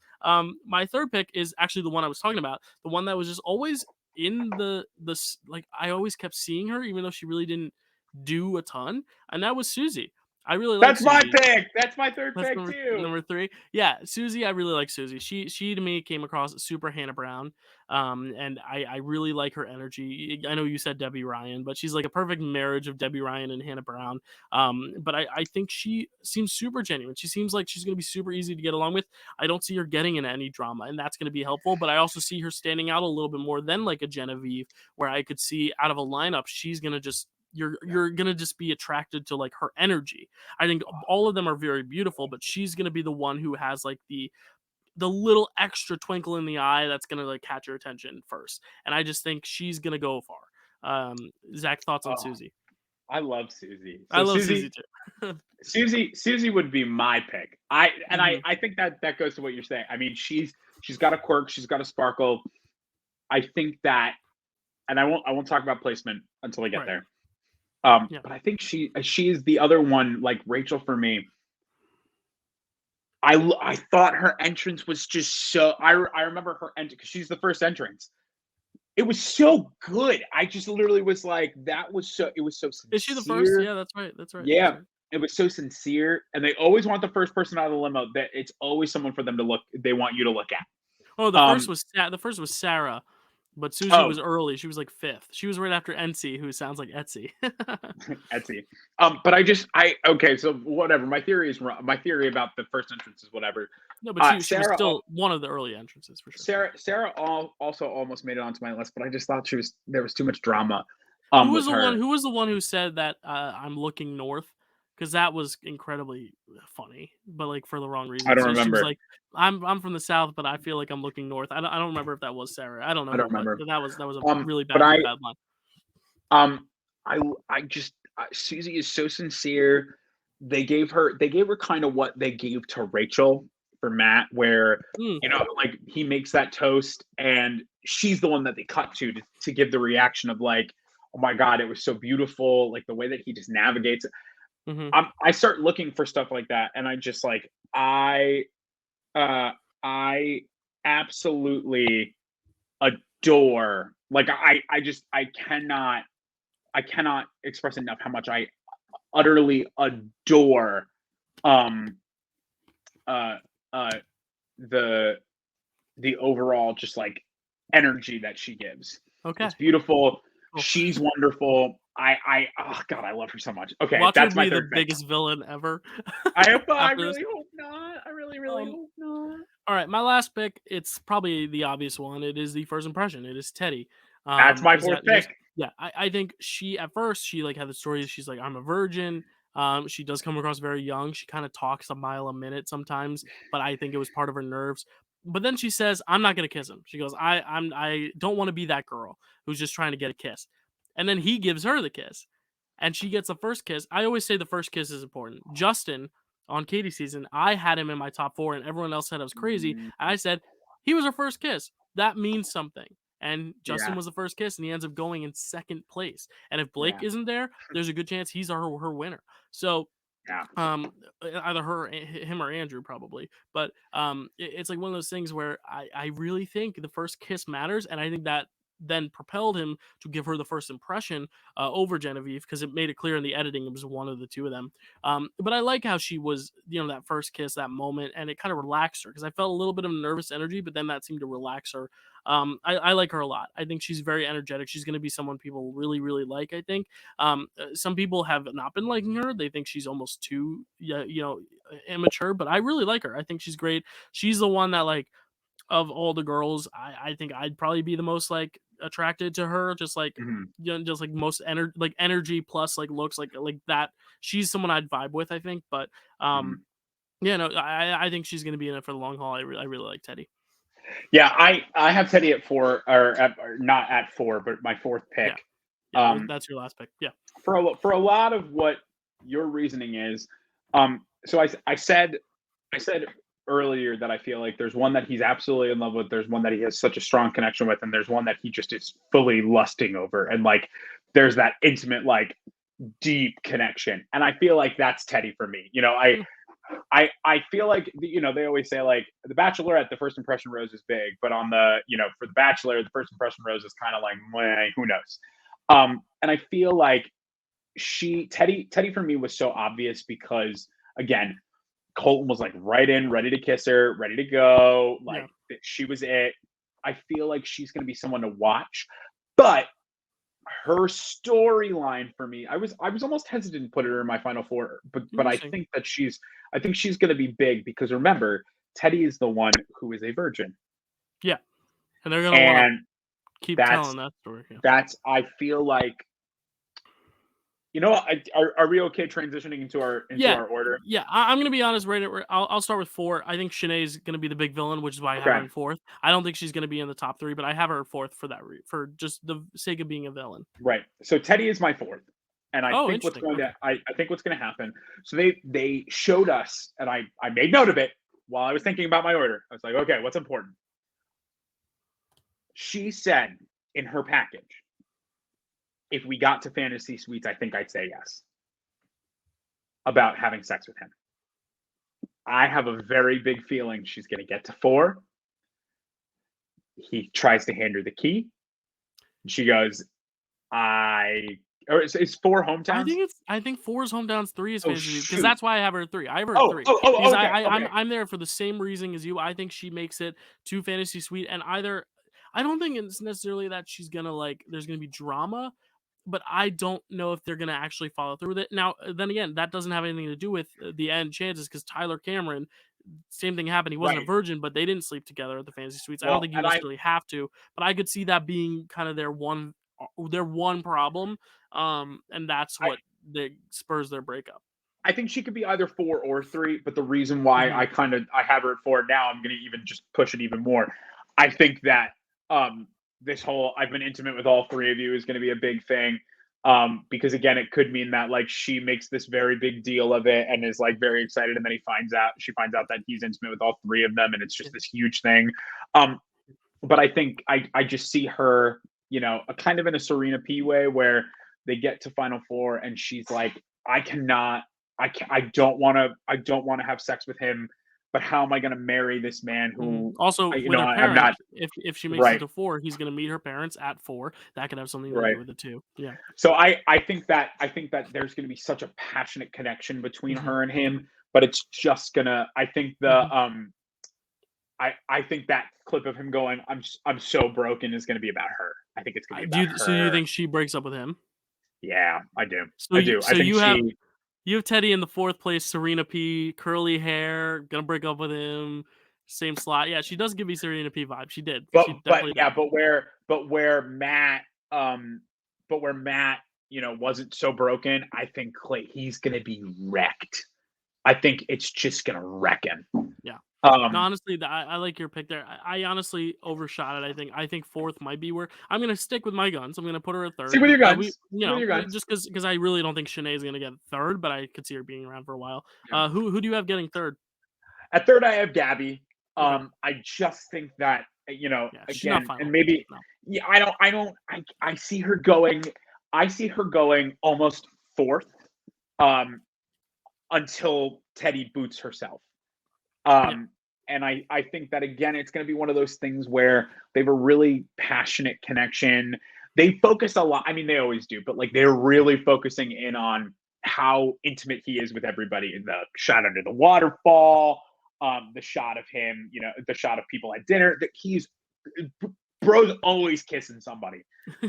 My third pick is actually the one I was talking about, the one that was just always in the like I always kept seeing her even though she really didn't do a ton, and that was Susie. I really like Susie. My pick. That's my third pick too. Number 3. Yeah, Susie. I really like Susie. She to me came across super Hannah Brown. And I really like her energy. I know you said Debbie Ryan, but she's like a perfect marriage of Debbie Ryan and Hannah Brown. But I think she seems super genuine. She seems like she's gonna be super easy to get along with. I don't see her getting into any drama, and that's gonna be helpful. But I also see her standing out a little bit more than like a Genevieve, where I could see out of a lineup, she's gonna just you're gonna just be attracted to like her energy. I think all of them are very beautiful, but she's gonna be the one who has like the little extra twinkle in the eye that's gonna like catch your attention first. And I just think she's gonna go far. Zach, thoughts on Oh, Susie? I love Susie. I So love Susie too. Susie would be my pick. I Mhm. think that goes to what you're saying. I mean, she's got a quirk, she's got a sparkle. I think that, and I won't talk about placement until I get Right. there. Yeah. But I think she is the other one, like Rachel for me. I thought her entrance was just so. I remember her entrance because she's the first entrance. It was so good. I just literally was like, that was so. It was so Is she the first? sincere. Yeah, that's right. That's right. That's Yeah, right. it was so sincere, and they always want the first person out of the limo. That it's always someone for them to look. They want you to look at. Oh, Um. the first was Sarah, but Susie Oh, was early. She was like fifth. She was right after Etsy, who sounds like Etsy. Etsy. But okay. So whatever. My theory is wrong. My theory about the first entrance is whatever. No, but she was Sarah. still one of the early entrances for sure. Sarah also almost made it onto my list, but I just thought there was too much drama with her. Who was the one who said that I'm looking north? Because that was incredibly funny, but like for the wrong I reason. don't So she was remember. like, I'm from the south, but I feel like I'm looking north. I don't remember if that was Sarah. I don't I don't know, but remember. that was a really But bad line. um I just Susie is so sincere. They gave her kind of what they gave to Rachel for Matt, where Mm, like he makes that toast, and she's the one that they cut to give the reaction of like, oh my god, it was so beautiful, like the way that he just navigates it. hmm I start looking for stuff like that, and I just like uh I absolutely adore, like I cannot express enough how much I utterly adore um uh uh the overall just like energy that she gives. Okay. It's beautiful. Cool. She's wonderful. Oh god, I love her so much. Okay, Watch her that's my be the third pick. biggest villain ever. I After this. really hope not. I really Um, hope not. all right, my last pick. It's probably the obvious one. It is the first impression. It is Teddy. That's my Is fourth that pick. yeah? I think she at first she like had the stories. She's like I'm a virgin. She does come across very young. She kind of talks a mile a minute sometimes, but I think it was part of her nerves. But then she says, "I'm not gonna kiss him." She goes, I don't want to be that girl who's just trying to get a kiss." And then he gives her the kiss, and she gets the first kiss. I always say the first kiss is important. Justin on Katie's season, I had him in my top 4, and everyone else said I was crazy. Mm, And I said he was her first kiss. That means something. And Justin yeah, was the first kiss, and he ends up going in second place. And if Blake yeah, isn't there, there's a good chance he's her winner. So yeah. either him or Andrew probably, but it's like one of those things where I really think the first kiss matters, and I think that then propelled him to give her the first impression over Genevieve because it made it clear in the editing it was one of the two of them. But I like how she was, that first kiss, that moment, and it kind of relaxed her because I felt a little bit of nervous energy, but then that seemed to relax her. I like her a lot. I think she's very energetic. She's going to be someone people really, really like. I think some people have not been liking her. They think she's almost too, yeah, immature. But I really like her. I think she's great. She's the one that like of all the girls, I think I'd probably be the most like attracted to her. Just like Mhm, just like most energy plus like looks like that. She's someone I'd vibe with. I think, but mhm. yeah, no, I think she's gonna be in it for the long haul. I really like Teddy. Yeah, I have Teddy at 4, or not at 4, but my fourth Yeah, pick. yeah, Um, that's your last pick. Yeah. for a lot of what your reasoning is, so I said earlier that I feel like there's one that he's absolutely in love with, there's one that he has such a strong connection with, and there's one that he just is fully lusting over, and like there's that intimate, like deep connection, and I feel like that's Teddy for me. Mm, I feel like they always say like the Bachelorette, the first impression rose is big, but on the for the Bachelor, the first impression rose is kind of like meh, who knows. And I feel like Teddy for me was so obvious because again, Colton was like right in, ready to kiss her, ready to go, yeah. like she was it. I feel like she's going to be someone to watch, but her storyline for me, I was almost hesitant to put her in my final 4, but Interesting. I think she's going to be big because remember, Teddy is the one who is a virgin, Yeah, and they're gonna want to and keep that's telling that story. Yeah. I feel like You know, are we okay transitioning into our order? Yeah. I'm gonna be honest. Right, I'll start with 4. I think Shanae's gonna be the big villain, which is why I have her Okay, in 4th. I don't think she's gonna be in the top 3, but I have her 4th for that for just the sake of being a villain. right. So Teddy is my fourth, and Oh, interesting. Okay. I think what's going to happen. So they showed us, and I made note of it while I was thinking about my order. I was like, okay, what's important? She said in her package, if we got to fantasy suites, I think I'd say yes about having sex with him. I have a very big feeling she's going to get to 4. He tries to hand her the key. She goes, or it's 4 hometowns. I think 4 is hometowns, 3 is Oh fantasy because shoot. that's why I have her at 3. I have her at 3 because Okay, I'm there for the same reason as you. I think she makes it to fantasy suite, and either I don't think it's necessarily that she's gonna like there's gonna be drama, but I don't know if they're gonna actually follow through with it. Now, then again, that doesn't have anything to do with the end chances because Tyler Cameron, same thing happened. He wasn't a right. virgin, but they didn't sleep together at the fantasy suites. I don't Well, think you and I necessarily have to, but I could see that being kind of their one problem, and that's I what spurs their breakup. I think she could be either 4 or 3, but the reason why Mhm. I have her at 4 now, I'm going to even just push it even more. I think that this whole I've been intimate with all 3 of you is going to be a big thing. Because again, it could mean that like she makes this very big deal of it and is like very excited, and then she finds out that he's intimate with all 3 of them, and it's Yeah. just this huge thing. Um, but I think I just see her, a kind of in a Serena P way where they get to Final Four and she's like, I cannot, I don't want to have sex with him, but how am I going to marry this man Mhm. who, Also, with her I'm not parents, if she makes it right, to 4, he's gonna meet her parents at 4. That could have something to right. do with it too. Yeah. So I think that there's going to be such a passionate connection between Mhm. her and him, but it's just gonna. Mhm. I think that clip of him going, I'm so broken is going to be about her. I think it's going to be Do about you so you her. think she breaks up with him? Yeah, I do. So I you do. I so think you have she. you have Teddy in the 4th place, Serena P, curly hair, gonna break up with him, same slot. Yeah, she does give me Serena P vibe. She did. She But definitely yeah, did. um but where Matt, wasn't so broken, I think he's gonna be wrecked. I think it's just gonna wreck him. Yeah. No, Um honestly, I like your pick there. I honestly overshot it. I think 4th might be where I'm gonna stick with my guns. I'm gonna put her at Stick 3rd. with your We guns. Stick with your guns. just because I really don't think Shanae's gonna get 3rd, but I could see her being around for a while. Yeah. Who do you have getting 3rd? At third I have Gabby. Okay. I just think that, Yeah, she's not again, and final. maybe No. yeah, I see her going almost fourth, um, until Teddy boots herself. Yeah. Um, and I think that again, it's going to be one of those things where they have a really passionate connection. They focus a lot. I mean, they always do, but like they're really focusing in on how intimate he is with everybody. In the shot under the waterfall, the shot of him, the shot of people at dinner. That he's bro's always kissing somebody.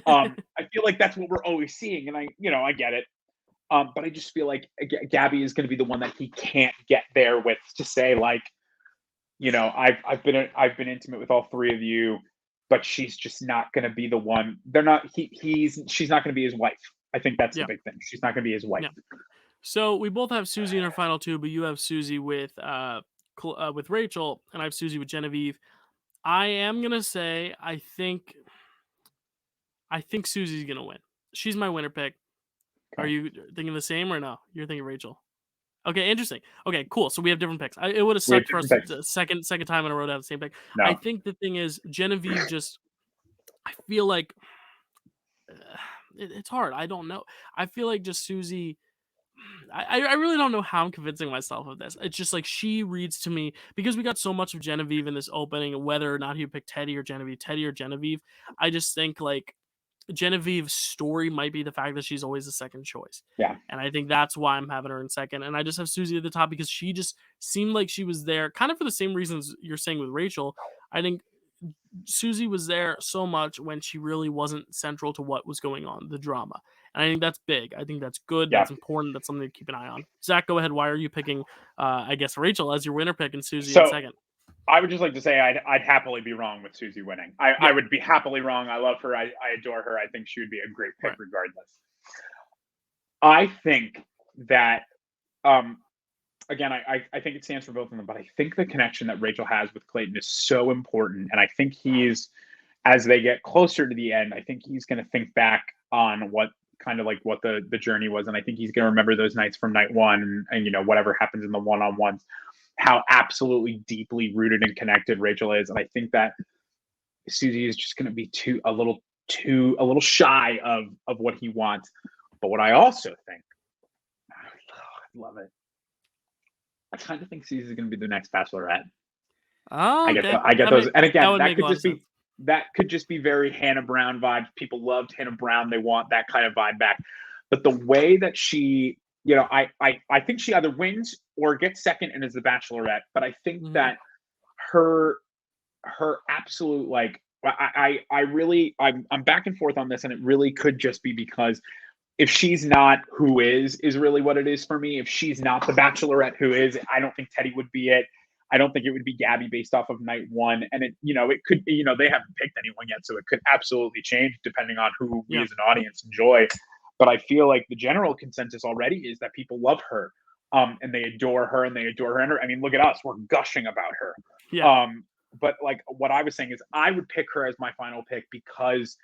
I feel like that's what we're always seeing, and I get it. But I just feel like Gabby is going to be the one that he can't get there with to say like, I've been intimate with all 3 of you, but she's just not going to be the one. They're not. She's not going to be his wife. I think that's the Yeah. big thing. She's not going to be his wife. Yeah. So we both have Susie in our final 2, but you have Susie with Rachel, and I have Susie with Genevieve. I am gonna say I think Susie's gonna win. She's my winner pick. Are Okay. you thinking the same or no? You're thinking Rachel. Okay, interesting. Okay, cool. So we have different picks. It would have We have sucked for different us picks. the second time in a row to have the same pick. I No. think the thing is Genevieve just. I feel like it's hard. I don't know. I feel like just Susie. I really don't know how I'm convincing myself of this. It's just like she reads to me because we got so much of Genevieve in this opening, whether or not he would pick Teddy or Genevieve. I just think like Genevieve's story might be the fact that she's always the second choice. Yeah. And I think that's why I'm having her in second. And I just have Susie at the top because she just seemed like she was there kind of for the same reasons you're saying with Rachel. I think Susie was there so much when she really wasn't central to what was going on, the drama. And I think that's big. I think that's good. Yeah. That's important. That's something to keep an eye on. Zach, go ahead. Why are you picking, I guess, Rachel as your winner pick and Susie in So second? I would just like to say I'd happily be wrong with Susie winning. I Yeah, would be happily wrong. I love her. I adore her. I think she would be a great pick right. regardless. I think that again, I think it stands for both of them, but I think the connection that Rachel has with Clayton is so important, and I think he's as they get closer to the end, I think he's going to think back on what kind of like what the journey was, and I think he's going to remember those nights from night one, and you know whatever happens in the one-on-ones, how absolutely deeply rooted and connected Rachel is, and I think that Susie is just going to be a little shy of what he wants. But what I also think, I love it. I kind of think Susie's going to be the next Bachelorette. Oh, okay. I get those, and again, that could just be very Hannah Brown vibes. People loved Hannah Brown; they want that kind of vibe back. But the way that she, you know, I think she either wins or gets second and is the Bachelorette. But I think that her absolute like I'm back and forth on this, and it really could just be because if she's not who is really what it is for me. If she's not the Bachelorette who is, I don't think Teddy would be it. I don't think it would be Gabby based off of night one. And it could, they haven't picked anyone yet. So it could absolutely change depending on who we as an audience enjoy. But I feel like the general consensus already is that people love her. And they adore her and they adore her. I mean, look at us. We're gushing about her. Yeah. But like what I was saying is I would pick her as my final pick because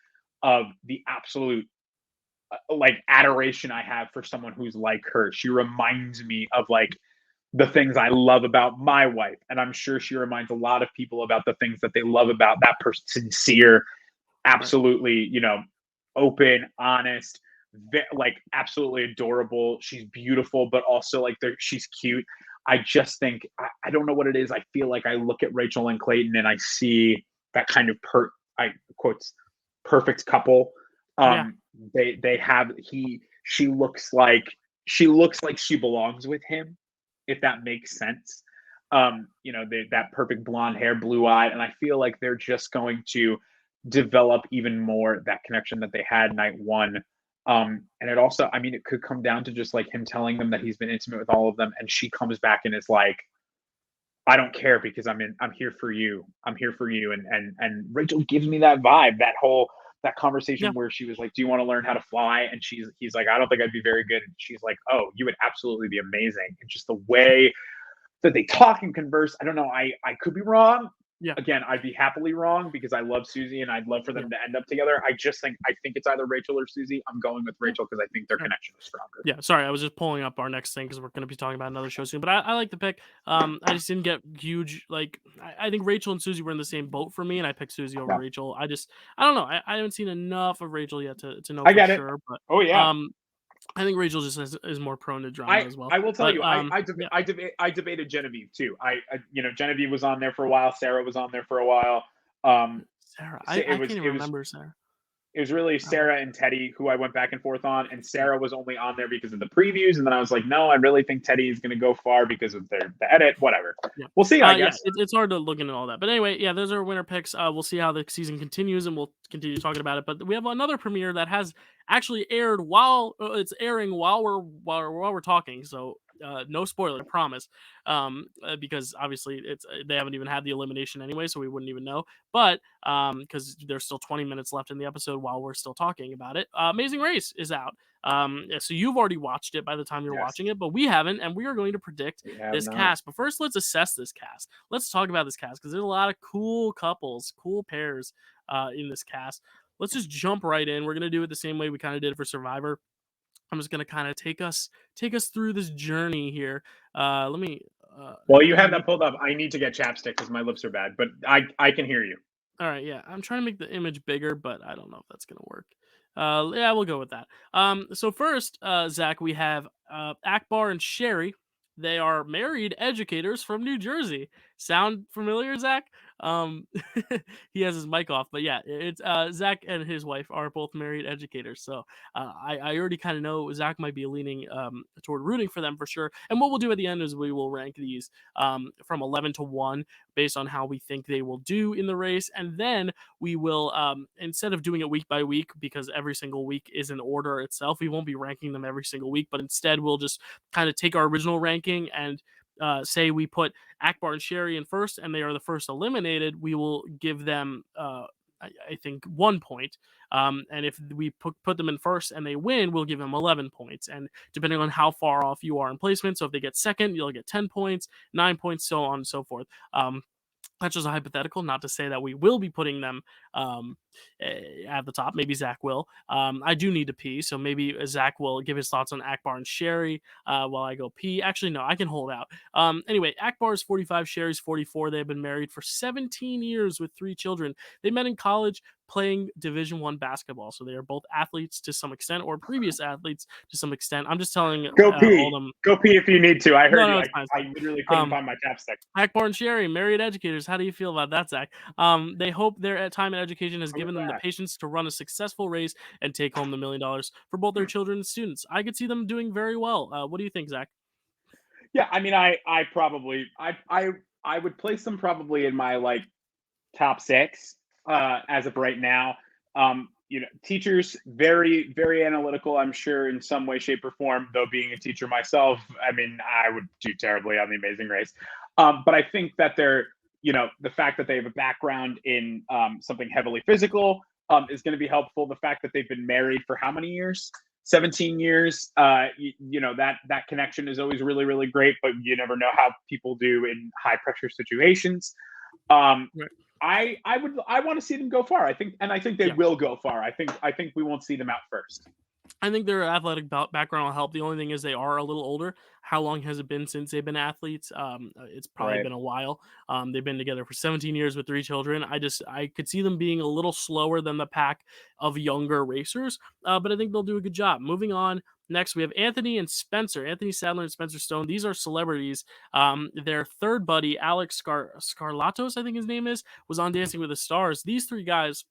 of the absolute like adoration I have for someone who's like her. She reminds me of like the things I love about my wife. And I'm sure she reminds a lot of people about the things that they love about that person. Sincere, absolutely, open, honest, like absolutely adorable. She's beautiful, but also like she's cute. I just think, I don't know what it is. I feel like I look at Rachel and Clayton and I see that kind of perfect couple. She looks like she belongs with him, if that makes sense. That perfect blonde hair, blue eye, and I feel like they're just going to develop even more that connection that they had night one. And it also, I mean, it could come down to just like him telling them that he's been intimate with all of them, and she comes back and is like, I don't care because I'm here for you. I'm here for you. And Rachel gives me that vibe, that conversation where she was like, do you want to learn how to fly? And he's like, I don't think I'd be very good. And she's like, oh, you would absolutely be amazing. And just the way that they talk and converse, I don't know. I could be wrong. Yeah. Again, I'd be happily wrong because I love Susie and I'd love for them to end up together. I think it's either Rachel or Susie. I'm going with Rachel because I think their connection is stronger. Yeah, sorry, I was just pulling up our next thing because we're going to be talking about another show soon. But I like the pick. I just didn't get huge. Like, I think Rachel and Susie were in the same boat for me, and I picked Susie over Rachel. I don't know. I haven't seen enough of Rachel yet to know for sure. But I think Rachel just is more prone to drama as well. I will tell you, I debated Genevieve too. Genevieve was on there for a while. Sarah was on there for a while. Sarah, I can't even remember Sarah. It was really Sarah and Teddy who I went back and forth on, and Sarah was only on there because of the previews, and then I was like, no, I really think Teddy is going to go far because of the edit, whatever. Yeah. We'll see, I guess. Yeah, it's hard to look into all that. But anyway, yeah, those are winner picks. We'll see how the season continues, and we'll continue talking about it. But we have another premiere that has actually aired while it's airing while we're talking. So no spoiler, I promise. Because obviously they haven't even had the elimination anyway, so we wouldn't even know. But because there's still 20 minutes left in the episode while we're still talking about it. Amazing Race is out. So you've already watched it by the time you're watching it, but we haven't, and we are going to predict this cast. But first, let's assess this cast. Let's talk about this cast because there's a lot of cool couples, cool pairs in this cast. Let's just jump right in. We're gonna do it the same way we kind of did for Survivor. I'm just gonna kind of take us through this journey here. Let me. While you have that pulled up, I need to get chapstick because my lips are bad, but I can hear you. All right, yeah, I'm trying to make the image bigger, but I don't know if that's gonna work. Yeah, we'll go with that. So first, Zach, we have Akbar and Sherry. They are married educators from New Jersey. Sound familiar, Zach? He has his mic off, but yeah, it's Zach and his wife are both married educators. So I already kind of know Zach might be leaning toward rooting for them for sure. And what we'll do at the end is we will rank these from 11 to 1 based on how we think they will do in the race. And then we will, instead of doing it week by week, because every single week is an order itself, we won't be ranking them every single week, but instead we'll just kind of take our original ranking and say we put Akbar and Sherry in first and they are the first eliminated, we will give them I think 1 point. And if we put them in first and they win, we'll give them 11 points. And depending on how far off you are in placement, so if they get second, you'll get 10 points, 9 points, so on and so forth. That's just a hypothetical, not to say that we will be putting them at the top. Maybe Zach will. I do need to pee, so maybe Zach will give his thoughts on Akbar and Sherry while I go pee. Actually, no, I can hold out. Anyway, Akbar is 45, Sherry's 44. They've been married for 17 years with 3 children. They met in college playing Division I basketball, so they are both athletes to some extent, or previous athletes to some extent. I'm just telling Go pee. all them. Go pee if you need to. I heard No, you. it's fine, it's I fine. literally couldn't find my chapstick. Akbar and Sherry, married educators. How do you feel about that, Zach? They hope their time in education has given them the patience to run a successful race and take home the $1 million for both their children and students. I could see them doing very well. What do you think, Zach? Yeah, I mean, I probably I would place them probably in my like top 6 as of right now. Teachers very very analytical. I'm sure in some way, shape, or form. Though being a teacher myself, I mean, I would do terribly on The Amazing Race. But I think that they're the fact that they have a background in something heavily physical is going to be helpful. The fact that they've been married for how many years? 17 years. That connection is always really really great, but you never know how people do in high pressure situations. Right. I want to see them go far. I think they will go far. I think we won't see them out first. I think their athletic background will help. The only thing is they are a little older. How long has it been since they've been athletes? It's probably been a while. They've been together for 17 years with 3 children. I could see them being a little slower than the pack of younger racers, but I think they'll do a good job. Moving on. Next, we have Anthony and Spencer. Anthony Sadler and Spencer Stone. These are celebrities. Their third buddy, Alex Scarlatos, I think his name is, was on Dancing with the Stars. These 3 guys,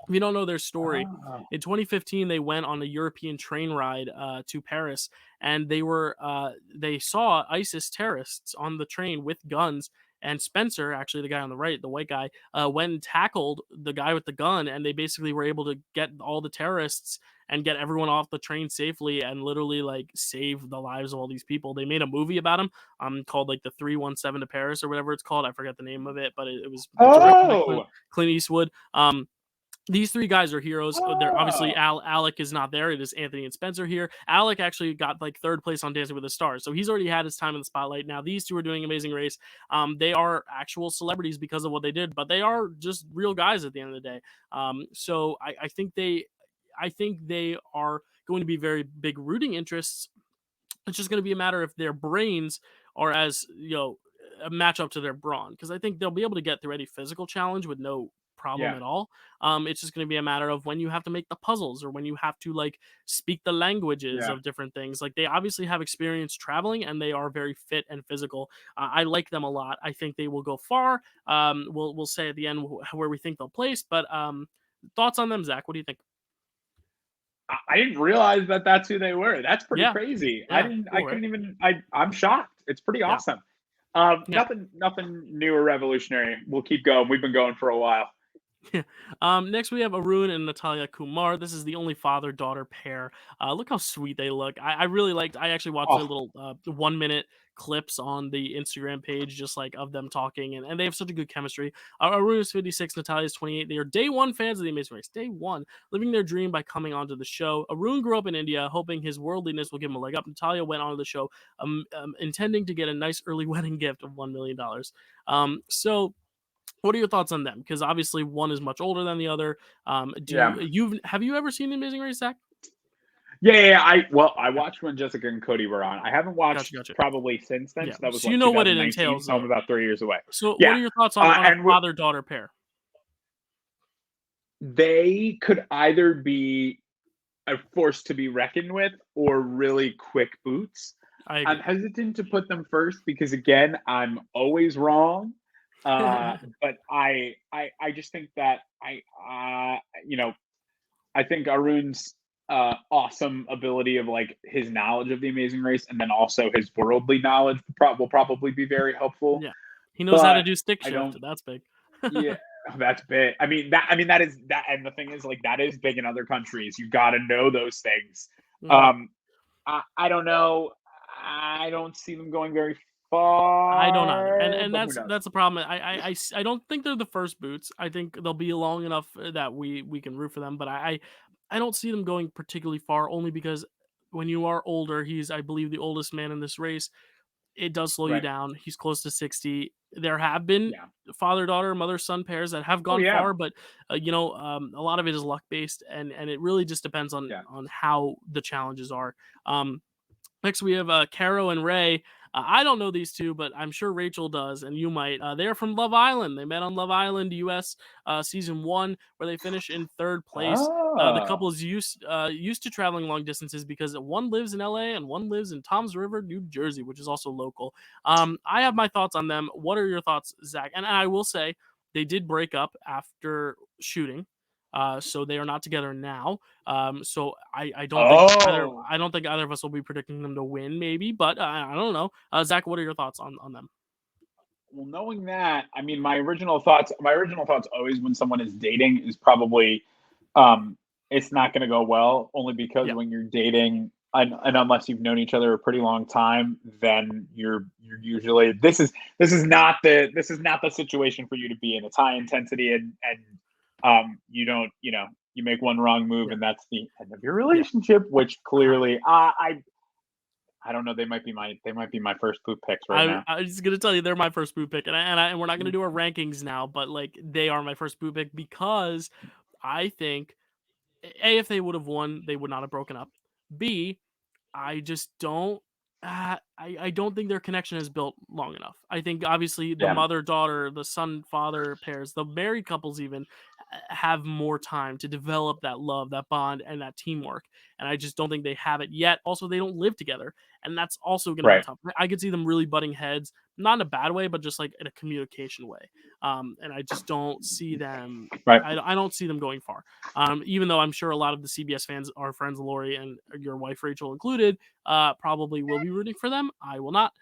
if you don't know their story, in 2015 they went on a European train ride to Paris, and they saw ISIS terrorists on the train with guns. And Spencer, actually the guy on the right, the white guy, went and tackled the guy with the gun, and they basically were able to get all the terrorists and get everyone off the train safely and literally like save the lives of all these people. They made a movie about him called like the 317 to Paris or whatever it's called. I forget the name of it, but it was directed by Clint Eastwood. These 3 guys are heroes. They're obviously Alec is not there. It is Anthony and Spencer here. Alec actually got like 3rd place on Dancing with the Stars, so he's already had his time in the spotlight. Now these 2 are doing Amazing Race. They are actual celebrities because of what they did, but they are just real guys at the end of the day. So I think they are going to be very big rooting interests. It's just going to be a matter if their brains are as a match up to their brawn, because I think they'll be able to get through any physical challenge with no problem at all. It's just going to be a matter of when you have to make the puzzles or when you have to like speak the languages of different things. Like they obviously have experience traveling and they are very fit and physical. I like them a lot. I think they will go far. We'll say at the end where we think they'll place, but thoughts on them, Zach? What do you think? I didn't realize that that's who they were. That's pretty crazy. Yeah, I couldn't even. I'm shocked. It's pretty awesome. Nothing new or revolutionary. We'll keep going. We've been going for a while. Next we have Arun and Natalia Kumar. This is the only father-daughter pair. Look how sweet they look. I really liked. I actually watched their little 1-minute clips on the Instagram page, just like of them talking, and they have such a good chemistry. Arun is 56, Natalia is 28. They are day 1 fans of The Amazing Race. Day 1, living their dream by coming onto the show. Arun grew up in India, hoping his worldliness will give him a leg up. Natalia went onto the show, intending to get a nice early wedding gift of $1 million. So. What are your thoughts on them? Because obviously one is much older than the other. Have you ever seen The Amazing Race, Zach? Yeah. I watched when Jessica and Cody were on. I haven't watched probably since then. Yeah. So that was you know what it entails. So I'm about 3 years away. So what are your thoughts on a father-daughter pair? They could either be a force to be reckoned with or really quick boots. I'm hesitant to put them first because again, I'm always wrong. But I just think that I think Arun's awesome ability of like his knowledge of The Amazing Race and then also his worldly knowledge will probably be very helpful. Yeah, he knows how to do stick shift. That's big. Yeah, that's big. I mean that is that, and the thing is like that is big in other countries. You got to know those things. I don't know. I don't see them going very I don't either, far, and but who that's knows? that's the problem. I don't think they're the first boots. I think they'll be long enough that we can root for them, but I don't see them going particularly far, only because when you are older, he's, I believe, the oldest man in this race. It does slow you Right. down. He's close to 60. There have been Yeah. father-daughter, mother-son pairs that have Oh gone yeah. far, but a lot of it is luck based, and it really just depends on Yeah. how the challenges are. Um, Next, we have Caro and Ray. I don't know these two, but I'm sure Rachel does, and you might. They're from Love Island. They met on Love Island US season 1, where they finished in 3rd place. The Oh. couple is used to traveling long distances because one lives in LA and one lives in Toms River, New Jersey, which is also local. I have my thoughts on them. What are your thoughts, Zach? And I will say they did break up after shooting, so they are not together now. So I don't think Oh. I don't think either of us will be predicting them to win, maybe, but I don't know. Zach, what are your thoughts on them? Well, knowing that, I mean, my original thoughts always when someone is dating is probably, um, it's not going to go well, only because Yeah, when you're dating, and unless you've known each other a pretty long time, then you're usually this is not the situation for you to be in. It's high intensity, and you don't, you make one wrong move yeah, and that's the end of your yeah. relationship, which Uh, clearly I don't know, they might be my first poop picks right now. I was gonna tell you they're my first boot pick, and we're not gonna do our rankings now, but like they are my first boot pick because I think a, if they would have won, they would not have broken up. B, I just don't. I don't think their connection is built long enough. I think obviously the Yeah. mother daughter, the son father pairs, the married couples even have more time to develop that love, that bond, and that teamwork. And I just don't think they have it yet. Also, they don't live together, and that's also going to be Right. tough. I could see them really butting heads, not in a bad way, but just like in a communication way. And I just don't see them. Right. I don't see them going far. Even though I'm sure a lot of the CBS fans, our friends Lori and your wife Rachel included, probably will be rooting for them. I will not.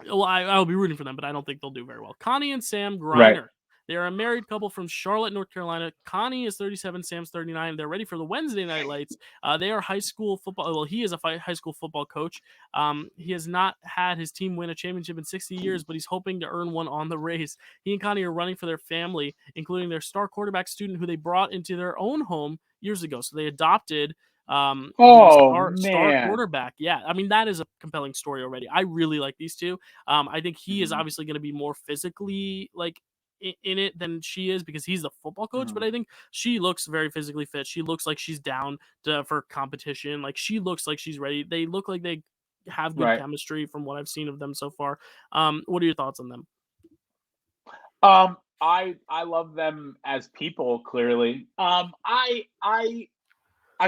Well, I'll be rooting for them, but I don't think they'll do very well. Connie and Sam Right. Griner. They are a married couple from Charlotte, North Carolina. Connie is 37, Sam's 39. They're ready for the Wednesday night lights. They are high school football. Well, he is a high school football coach. He has not had his team win a championship in 60 years, but he's hoping to earn one on the race. He and Connie are running for their family, including their star quarterback student who they brought into their own home years ago. So they adopted the Oh star man. quarterback. Yeah, I mean that is a compelling story already. I really like these two. I think he is Mhm. obviously going to be more physically like in it than she is because he's the football coach. But Mhm. I think she looks very physically fit. She looks like she's down for competition. Like she looks like she's ready. They look like they have good Right. chemistry from what I've seen of them so far. What are your thoughts on them? I love them as people, clearly. I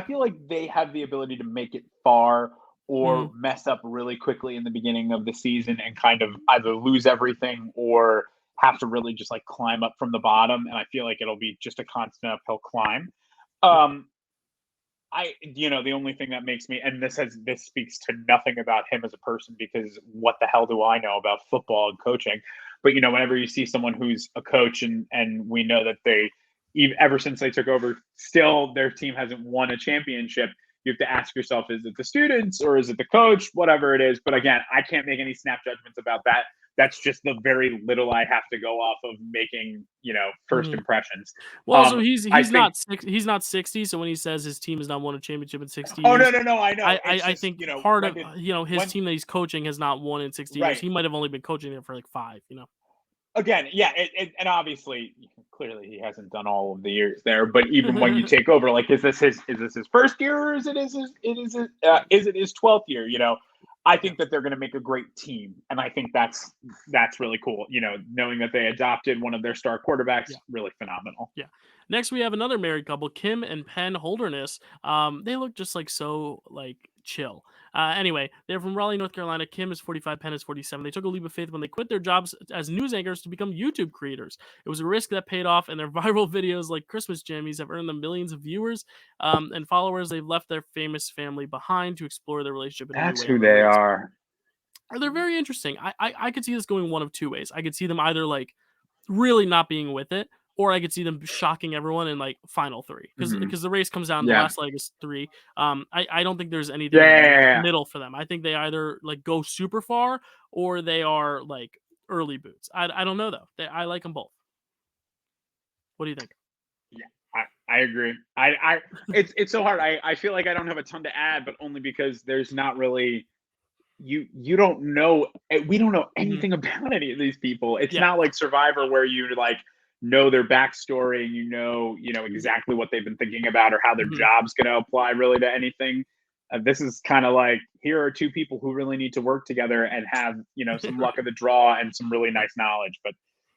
feel like they have the ability to make it far or Mm, mess up really quickly in the beginning of the season and kind of either lose everything or have to really just like climb up from the bottom. And I feel like it'll be just a constant uphill climb. yeah, Um, the only thing that makes me, and this speaks to nothing about him as a person because what the hell do I know about football and coaching? But whenever you see someone who's a coach and we know that they, even ever since they took over, still their team hasn't won a championship. You have to ask yourself, is it the students or is it the coach? Whatever it is. But right. again, I can't make any snap judgments about that. That's just the very little I have to go off of making, first Mhm. impressions. Well, so I he's think. not he's not 60. So when he says his team has not won a championship in 60 Oh no, years, no, no! I know. It's I just think part when of did his when team that he's coaching has not won in 60 years. right He might have only been coaching there for like 5. again, yeah, and obviously, clearly, he hasn't done all of the years there. But even when you take over, like, is this his first year, or is it his 12th year? I Yeah. think that they're going to make a great team, and I think that's really cool. Knowing that they adopted one of their star quarterbacks, Yeah. really phenomenal. Yeah. Next, we have another married couple, Kim and Penn Holderness. They look just like so like chill. Anyway, they're from Raleigh, North Carolina. Kim is 45, Penn is 47. They took a leap of faith when they quit their jobs as news anchors to become YouTube creators. It was a risk that paid off, and their viral videos like Christmas jammies have earned them millions of viewers and followers. They've left their famous family behind to explore their relationship in a new That's way who on their they race. are. They're very interesting. I could see this going one of two ways. I could see them either like really not being with it, or I could see them shocking everyone in like final 3 because the race comes down. The Yeah. last leg is 3. I don't think there's anything in the middle for them. I think they either like go super far or they are like early boots. I don't know though. I like them both. What do you think? Yeah, I agree. It's so hard. I feel like I don't have a ton to add, but only because there's not really you don't know. We don't know anything about any of these people. It's not like Survivor where you like know their backstory and you know exactly what they've been thinking about or how their job's going to apply really to anything. This is kind of like, here are two people who really need to work together and have some luck of the draw and some really nice knowledge, but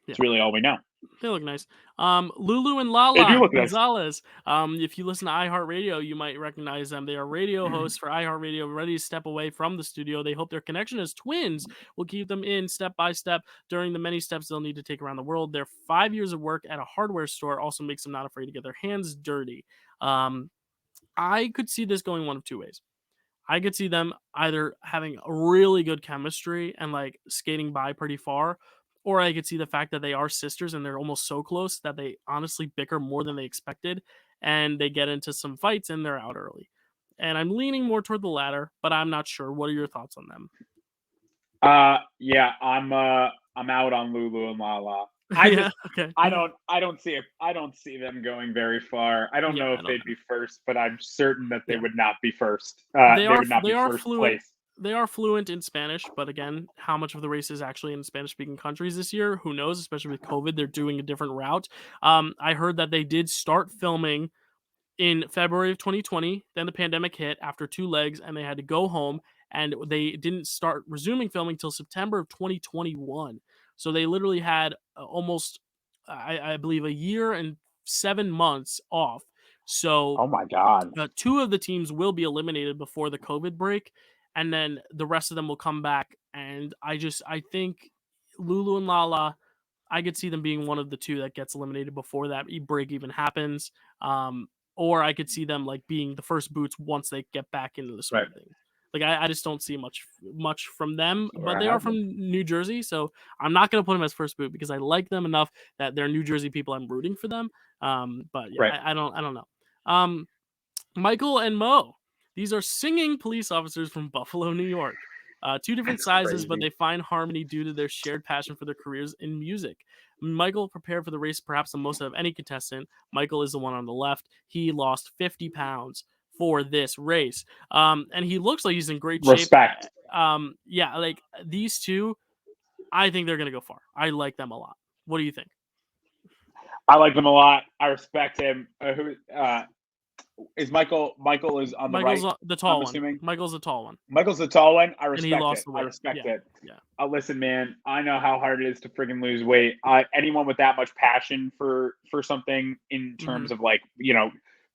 it's really all we know. They look nice. Lulu and They do Lala look nice. Gonzalez. If you listen to iHeartRadio, you might recognize them. They are radio hosts for iHeartRadio, ready to step away from the studio. They hope their connection as twins will keep them in step by step during the many steps they'll need to take around the world. Their 5 years of work at a hardware store also makes them not afraid to get their hands dirty. I could see this going one of two ways. I could see them either having a really good chemistry and like skating by pretty far, or I could see the fact that they are sisters and they're almost so close that they honestly bicker more than they expected and they get into some fights and they're out early. And I'm leaning more toward the latter, but I'm not sure. What are your thoughts on them? Yeah, I'm out on Lulu and Lala. I don't see them going very far. I don't know if they'd be first, but I'm certain that they would not be first. They would not be first place. They are fluent in Spanish, but again, how much of the race is actually in Spanish-speaking countries this year? Who knows? Especially with COVID, they're doing a different route. I heard that they did start filming in February of 2020. Then the pandemic hit after 2 legs, and they had to go home. And they didn't start resuming filming till September of 2021. So they literally had almost, I believe, a year and 7 months off. So, oh my god, 2 of the teams will be eliminated before the COVID break, and then the rest of them will come back. And I think Lulu and Lala, I could see them being one of the 2 that gets eliminated before that break even happens. Or I could see them like being the first boots once they get back into the swing of things. Like I just don't see much from them, but they are from New Jersey, so I'm not going to put them as first boot because I like them enough that they're New Jersey people. I'm rooting for them. But yeah, I don't know. Michael and Mo. These are singing police officers from Buffalo, New York. 2 different sizes, but they find harmony due to their shared passion for their careers in music. Michael prepared for the race perhaps the most out of any contestant. Michael is the one on the left. He lost 50 pounds for this race. And he looks like he's in great shape. Respect. Yeah, like these 2, I think they're going to go far. I like them a lot. What do you think? I like them a lot. I respect him. Is Michael? Michael is on the Michael's right. The tall one. Michael's the tall one. Michael's the tall one. I respect it. I respect it. Yeah. Listen, man. I know how hard it is to friggin' lose weight. Anyone with that much passion for something in terms of like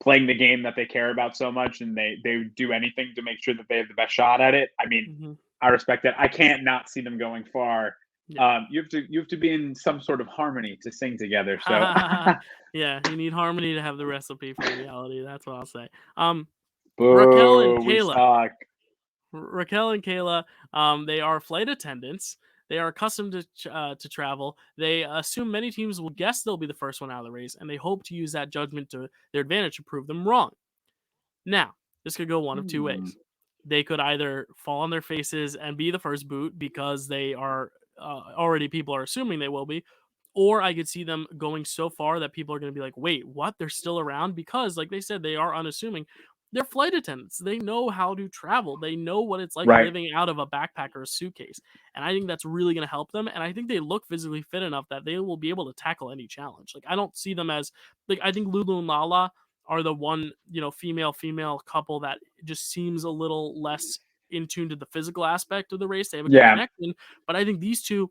playing the game that they care about so much, and they do anything to make sure that they have the best shot at it. I mean, I respect that. I can't not see them going far. Yeah. You have to be in some sort of harmony to sing together. So yeah, you need harmony to have the recipe for reality. That's what I'll say. Raquel and Kayla, they are flight attendants. They are accustomed to travel. They assume many teams will guess they'll be the first one out of the race, and they hope to use that judgment to their advantage to prove them wrong. Now, this could go one of 2 ways. They could either fall on their faces and be the first boot because they are already people are assuming they will be, or I could see them going so far that people are going to be like, wait, what? They're still around? Because like they said, they are unassuming. They're flight attendants. They know how to travel. They know what it's like living out of a backpack or a suitcase. And I think that's really going to help them. And I think they look physically fit enough that they will be able to tackle any challenge. Like I don't see them as like, I think Lulu and Lala are the one, female couple that just seems a little less in tune to the physical aspect of the race. They have a good connection, but I think these 2,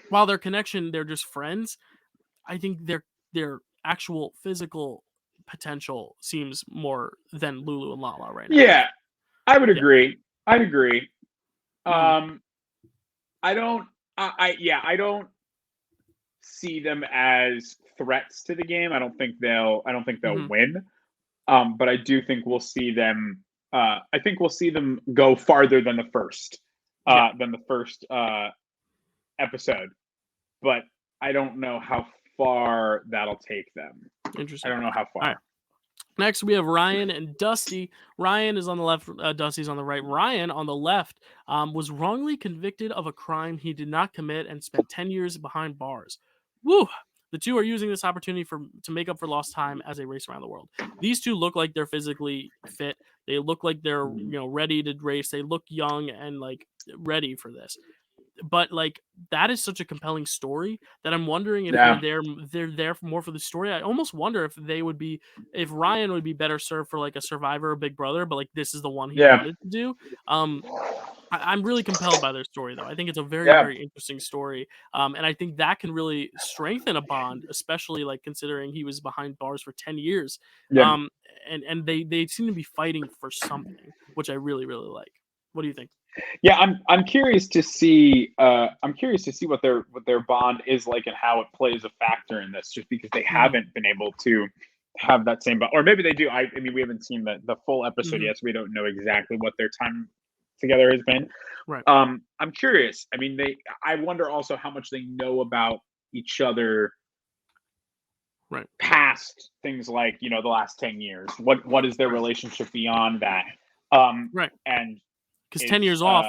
while their connection, they're just friends. I think their actual physical potential seems more than Lulu and Lala right now. Yeah, I would agree. I'd agree. I don't see them as threats to the game. I don't think they'll win. But I do think we'll see them. I think we'll see them go farther than the first episode. But I don't know how far that'll take them. Interesting. I don't know how far. All right. Next, we have Ryan and Dusty. Ryan is on the left, Dusty's on the right. Ryan, on the left, was wrongly convicted of a crime he did not commit and spent 10 years behind bars. Woo! The two are using this opportunity to make up for lost time as they race around the world. These two look like they're physically fit. They look like they're ready to race. They look young and like ready for this. But like that is such a compelling story that I'm wondering if they're there more for the story. I almost wonder if Ryan would be better served for like a Survivor or Big Brother, but like this is the one he wanted to do. I'm really compelled by their story though. I think it's a very, very interesting story. And I think that can really strengthen a bond, especially like considering he was behind bars for 10 years. And they seem to be fighting for something, which I really, really like. What do you think? Yeah, I'm curious to see what their bond is like and how it plays a factor in this, just because they haven't been able to have that same bond. Or maybe they do. I mean, we haven't seen the full episode yet, so we don't know exactly what their time together has been. Right. I'm curious. I mean, I wonder also how much they know about each other past things like, the last 10 years. What is their relationship beyond that? And because 10 years off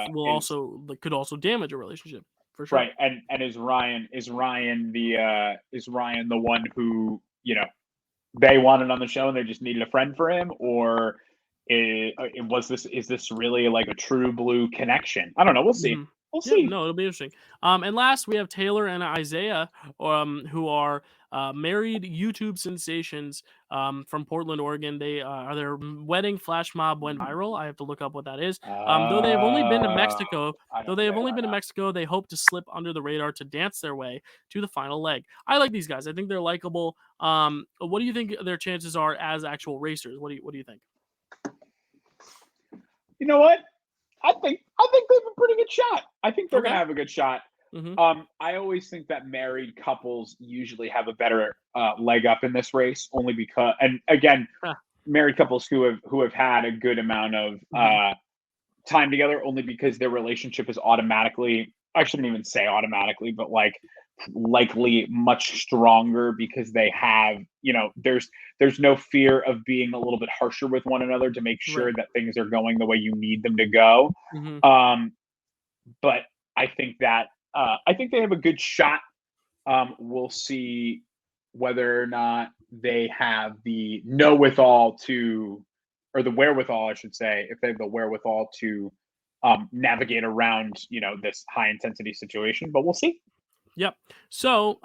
could also damage a relationship for sure. Right. And is Ryan the one who, they wanted on the show and they just needed a friend for him, or is this really like a true blue connection? I don't know. We'll see. We'll see. No, it'll be interesting. And last we have Taylor and Isaiah, who are married YouTube sensations from Portland, Oregon. They their wedding flash mob went viral. I have to look up what that is. Though they have only been to Mexico, they hope to slip under the radar to dance their way to the final leg. I like these guys. I think they're likable. What do you think their chances are as actual racers? What do you think? You know what? I think they have a pretty good shot. I think they're gonna have a good shot. I always think that married couples usually have a better leg up in this race, only because, and again, married couples who have had a good amount of time together, only because their relationship is automatically, I shouldn't even say automatically, but like likely much stronger because they have, there's no fear of being a little bit harsher with one another to make sure that things are going the way you need them to go. But I think that I think they have a good shot. We'll see whether or not they have the wherewithal, I should say, if they have the wherewithal to navigate around, this high intensity situation. But we'll see. Yep. So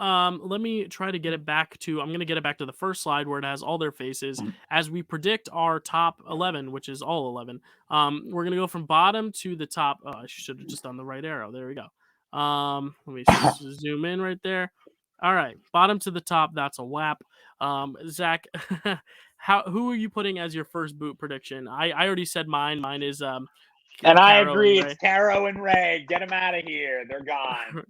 let me try to get it back to, I'm going to get it back to the first slide where it has all their faces as we predict our top 11, which is all 11. We're going to go from bottom to the top. I should have just done the right arrow. There we go. Let me zoom in right there. All right. Bottom to the top. That's a whap. Zach, who are you putting as your first boot prediction? I already said mine. Mine is and I agree. It's Caro and Ray. Get them out of here. They're gone.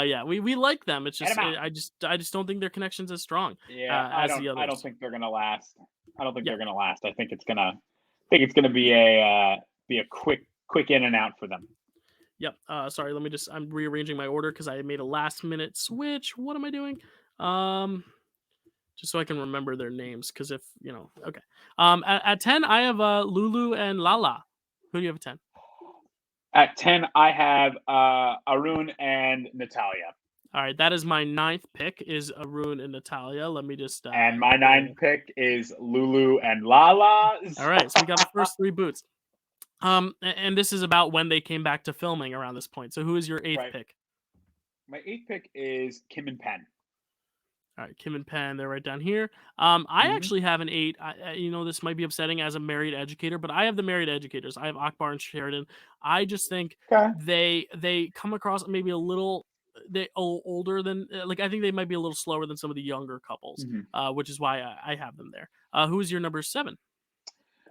Yeah, we like them. It's just I just don't think their connection's as strong. Yeah, as the others. I don't think they're gonna last. I think it's gonna be a quick in and out for them. Yep. Sorry. I'm rearranging my order because I made a last minute switch. What am I doing? Just so I can remember their names. Because if okay. At 10, I have Lulu and Lala. Who do you have at 10? At 10, I have Arun and Natalia. All right, that is my 9th pick, is Arun and Natalia. Let me just... and my 9th pick is Lulu and Lala. All right, so we got the first 3 boots. And this is about when they came back to filming around this point. So who is your 8th pick? My 8th pick is Kim and Penn. All right, Kim and Penn, they're right down here. I actually have an 8. This might be upsetting as a married educator, but I have the married educators. I have Akbar and Sheridan. I just think they come across maybe a little older than, I think they might be a little slower than some of the younger couples, which is why I have them there. Who is your number 7?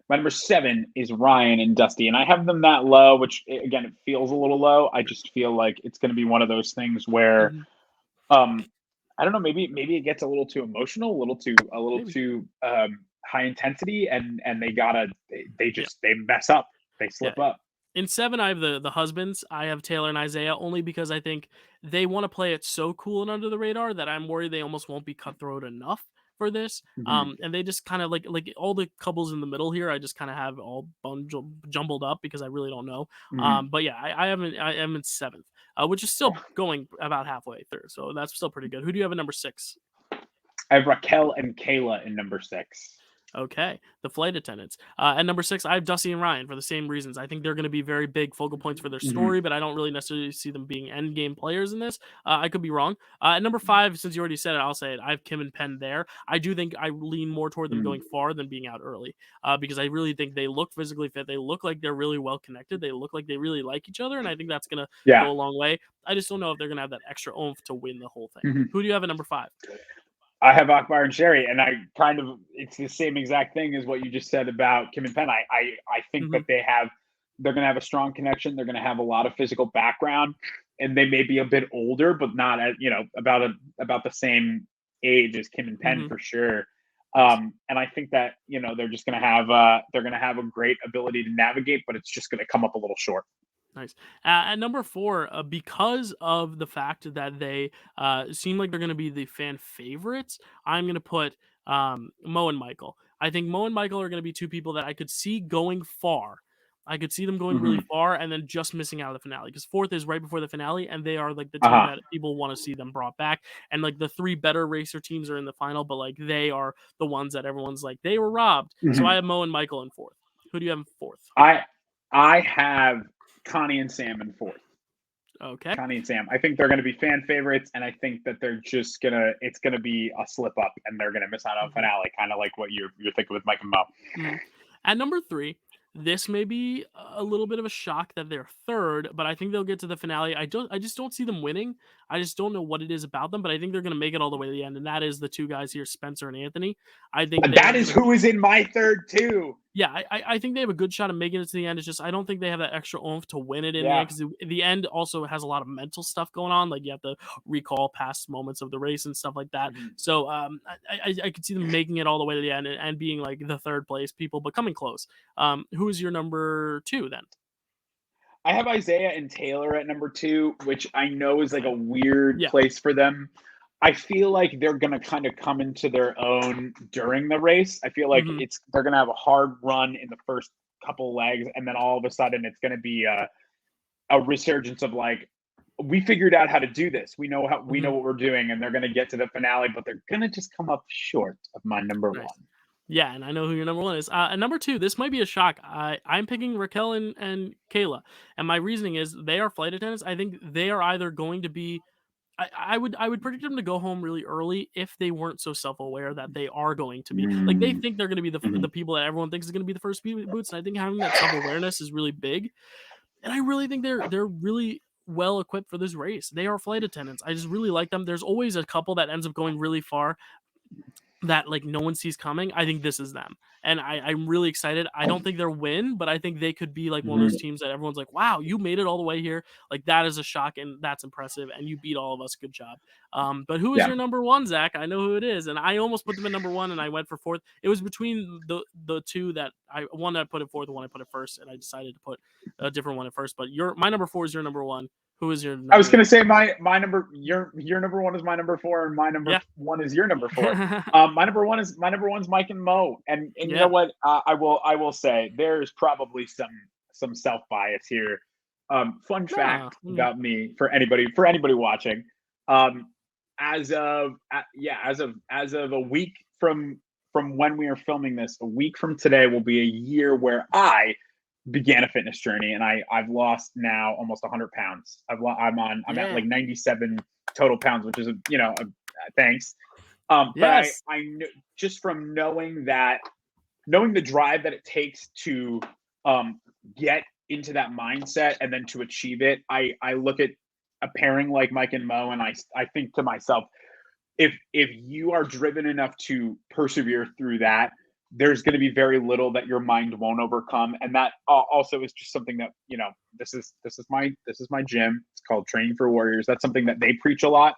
My number 7 is Ryan and Dusty, and I have them that low, which again, it feels a little low. I just feel like it's going to be one of those things where, I don't know, maybe it gets a little too emotional, a little too high intensity, and they mess up, they slip up. In 7, I have the husbands. I have Taylor and Isaiah only because I think they want to play it so cool and under the radar that I'm worried they almost won't be cutthroat enough for this. Hmm. And they just kind of like all the couples in the middle here. I just kind of have all jumbled up because I really don't know. Hmm. But yeah, I am in 7th, which is still going about halfway through, so that's still pretty good. Who do you have at number 6? I have Raquel and Kayla in number 6. Okay, the flight attendants. At number 6, I have Dusty and Ryan for the same reasons. I think they're going to be very big focal points for their Hmm. story, but I don't really necessarily see them being end game players in this. I could be wrong. At number 5, since you already said it, I'll say it. I have Kim and Penn there. I do think I lean more toward them going far than being out early, because I really think they look physically fit. They look like they're really well connected. They look like they really like each other, and I think that's going to Yeah. go a long way. I just don't know if they're going to have that extra oomph to win the whole thing. Hmm. Who do you have at number 5? I have Akbar and Sherry, and it's the same exact thing as what you just said about Kim and Penn. I think Hmm. that they're going to have a strong connection. They're going to have a lot of physical background, and they may be a bit older, but not at, about the same age as Kim and Penn Hmm. for sure. Nice. And I think that, they're just going to have, they're going to have a great ability to navigate, but it's just going to come up a little short. Nice. At number 4, because of the fact that they seem like they're going to be the fan favorites, I'm going to put Mo and Michael. I think Mo and Michael are going to be two people that I could see going far. I could see them going really Hmm. far and then just missing out of the finale because 4th is right before the finale, and they are like the team Uh-huh. that people want to see them brought back. And like the 3 better racer teams are in the final, but like they are the ones that everyone's like they were robbed. So I Hmm. have Mo and Michael in 4th. Who do you have in 4th? I I have Connie and Sam in fourth. Okay. Connie and Sam. I think they're going to be fan favorites, and I think that it's gonna be a slip up, and they're gonna miss out on a Mhm. finale, kind of like what you're thinking with Mike and Mo. Mhm. At number 3, this may be a little bit of a shock that they're 3rd, but I think they'll get to the finale. I just don't see them winning. I just don't know what it is about them, but I think they're gonna make it all the way to the end, and that is the 2 guys here, Spencer and Anthony. I think they That have is a who is in my third too. yeah, I think they have a good shot of making it to the end. It's just I don't think they have that extra oomph to win it in the end Yeah. because the end also has a lot of mental stuff going on. Like you have to recall past moments of the race and stuff like that. Mhm. So I could see them making it all the way to the end and being like the 3rd place people, but coming close. Who is your number 2 then? I have Isaiah and Taylor at number 2, which I know is like a Okay, weird yeah. place for them. I feel like they're gonna kind of come into their own during the race. I feel like Hmm. they're gonna have a hard run in the first couple legs, and then all of a sudden it's gonna be a resurgence of like, we figured out how to do this. We Hmm. know what we're doing, and they're gonna get to the finale, but they're gonna just come up short of my number Nice. one. Yeah, and I know who your number 1 is. At number 2, this might be a shock. I'm picking Raquel and Kayla, and my reasoning is they are flight attendants. I think they are either going to be I would predict them to go home really early if they weren't so self-aware that they are going to be like they Mm. think they're going to be the Mhm. people that everyone thinks is going to be the first boots, and I think having that self-awareness is really big. And I really think they're really well equipped for this race. They are flight attendants. I just really like them. There's always a couple that ends up going really far that like no one sees coming. I think this is them. And I'm really excited. I don't think they'll win, but I think they could be like one of those Mhm. teams that everyone's like, wow, you made it all the way here. Like that is a shock and that's impressive. And you beat all of us. Good job. But who is Yeah. your number 1, Zach? I know who it is. And I almost put them in number 1 and I went for 4th. It was between the 2 that one I put it 4th, the one I put it first, and I decided to put a different one at first. But my number 4 is your number 1. Who is your I number was gonna 1? say my number your number one is my number four, and my number Yeah. one is your number four. My number one's Mike and Mo, and you know Yeah. what? I will say there's probably some self bias here. Fun No. fact about me for anybody watching. Um, as of a week from when we are filming this, a week from today will be a year where I began a fitness journey, and I've lost now almost 100 pounds. I'm at Yeah. like 97 total pounds, which is thanks. But Yes. just from knowing the drive that it takes to get into that mindset and then to achieve it, I look at a pairing like Mike and Mo, and I think to myself, if you are driven enough to persevere through that, there's going to be very little that your mind won't overcome. And that also is just something that, this is my gym. It's called Training for Warriors. That's something that they preach a lot.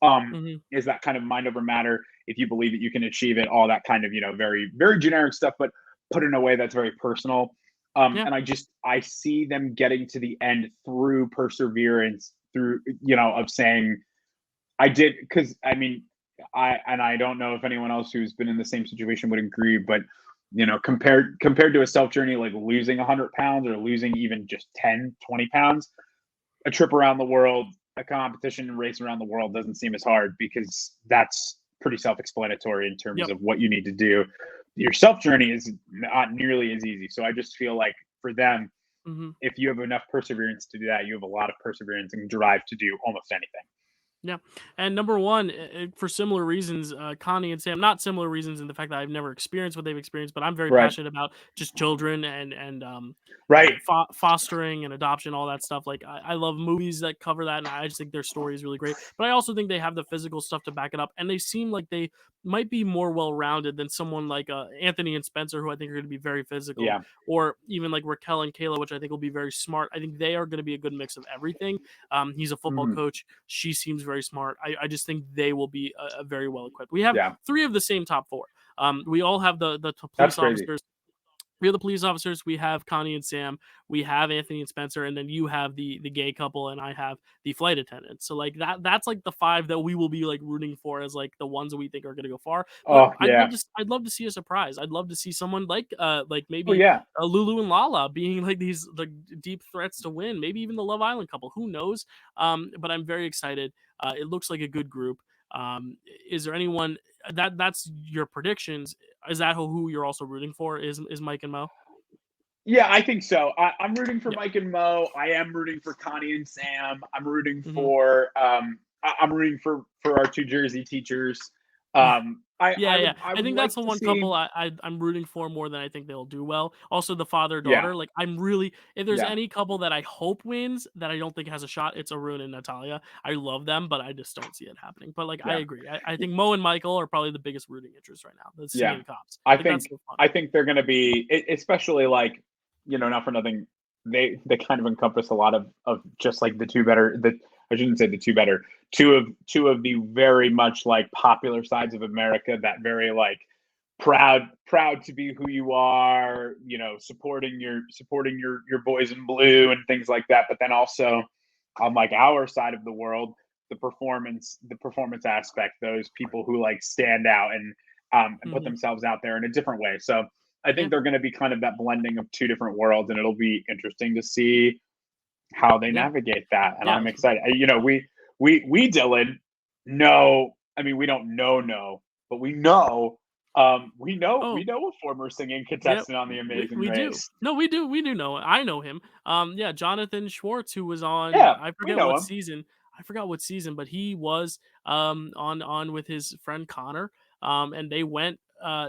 Mhm. Is that kind of mind over matter? If you believe that you can achieve it, all that kind of, very very generic stuff, but put in a way that's very personal. Yeah. And I see them getting to the end through perseverance, through, of saying, I did, because I mean, I don't know if anyone else who's been in the same situation would agree, but compared to a self journey like losing 100 pounds or losing even just 10, 20 pounds, a trip around the world, a competition race around the world doesn't seem as hard because that's pretty self-explanatory in terms Yep. of what you need to do. Your self journey is not nearly as easy. So I just feel like for them, Mm-hmm. if you have enough perseverance to do that, you have a lot of perseverance and drive to do almost anything. Yeah, and number one, for similar reasons, Connie and Sam, not similar reasons in the fact that I've never experienced what they've experienced, but I'm very Right. passionate about just children Right. fostering and adoption, all that stuff. Like I love movies that cover that, and I just think their story is really great. But I also think they have the physical stuff to back it up, and they seem like they might be more well-rounded than someone like Anthony and Spencer, who I think are going to be very physical, Yeah. or even like Raquel and Kayla, which I think will be very smart. I think they are going to be a good mix of everything. He's a football Mhm. coach. She seems very smart. I just think they will be a very well equipped. We have Yeah. 3 of the same top 4. We all have the That's police crazy. officers. We have the police officers. We have Connie and Sam. We have Anthony and Spencer, and then you have the gay couple, and I have the flight attendant. So like that's like the 5 that we will be like rooting for as like the ones that we think are going to go far. But Oh, yeah. I'd love to see a surprise. I'd love to see someone like Oh, maybe yeah. Lulu and Lala being like these like deep threats to win. Maybe even the Love Island couple. Who knows? But I'm very excited. It looks like a good group. Is there anyone that's your predictions? Is that who you're also rooting for? Is Mike and Mo? Yeah, I think so. I'm rooting for Yeah. Mike and Mo. I am rooting for Connie and Sam. I'm rooting Mhm. for I'm rooting for our 2 Jersey teachers. Yeah, yeah. I I would think that's like the to one couple see. I'm rooting for more than I think they'll do well. Also, the father Yeah, daughter. Like I'm really, if there's yeah, any couple that I hope wins that I don't think has a shot, it's Arun and Natalia. I love them, but I just don't see it happening. But like I yeah, agree. I think Mo and Michael are probably the biggest rooting interest right now. The yeah. singing cops. I Like that's think so fun. I think they're going to be, especially like, not for nothing. They kind of encompass a lot of just like the two better, the I shouldn't say the two better, two of the very much like popular sides of America, that very like proud to be who you are, supporting your boys in blue and things like that. But then also on like our side of the world, the performance aspect, those people who like stand out and put Hmm. themselves out there in a different way. So I Yeah, think they're going to be kind of that blending of two different worlds, and it'll be interesting to see how they yeah, navigate that. And yeah. I'm excited. We Dylan know. I mean, we don't know, but we know. We Oh, know a former singing yeah, contestant on The Amazing we do. Race. No, we do know. I know him. Yeah, Jonathan Schwartz, who was on. Yeah, I we forget know what him. season. I forgot what season, but he was on with his friend Connor. And they went.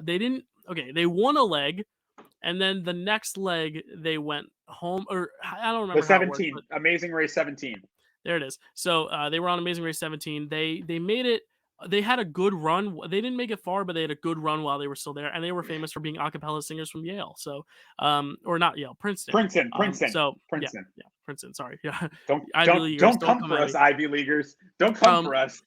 They didn't. Okay, they won a leg, and then the next leg they went home. Or I don't The remember how it worked, 17 but Amazing Race 17. there it is. So they were on Amazing Race 17. They made it. They had a good run. They didn't make it far, but they had a good run while they were still there, and they were famous for being a cappella singers from Yale. So, or not Yale, Princeton. Princeton, Princeton, So yeah, Princeton. yeah, Princeton. Sorry, yeah, Don't Ivy don't Leaguers, don't don't come come for at us, me. Ivy Leaguers. Don't come Um, for us.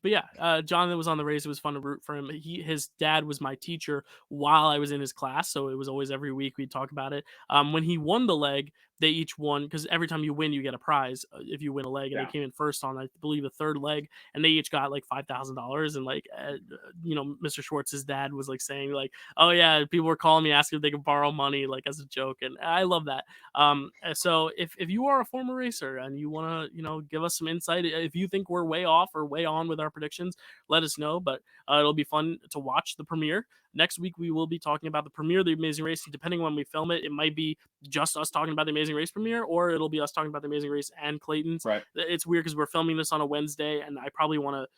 but yeah, Jonathan was on the race. It was fun to root for him. His dad was my teacher while I was in his class, so it was always every week we'd talk about it. When he won the leg, they each won because every time you win, you get a prize if you win a leg, and they Yeah. came in first on I believe the third leg, and they each got like $5,000. And like Mr. Schwartz's dad was like saying like, oh yeah, people were calling me asking if they could borrow money like as a joke, and I love that. So if you are a former racer and you want to give us some insight, if you think we're way off or way on with our predictions, let us know. But it'll be fun to watch the premiere. Next week we will be talking about the premiere of the Amazing Race. Depending on when we film it, it might be just us talking about the Amazing Race premiere, or it'll be us talking about the Amazing Race and Clayton's. Right. It's weird because we're filming this on a Wednesday, and I probably want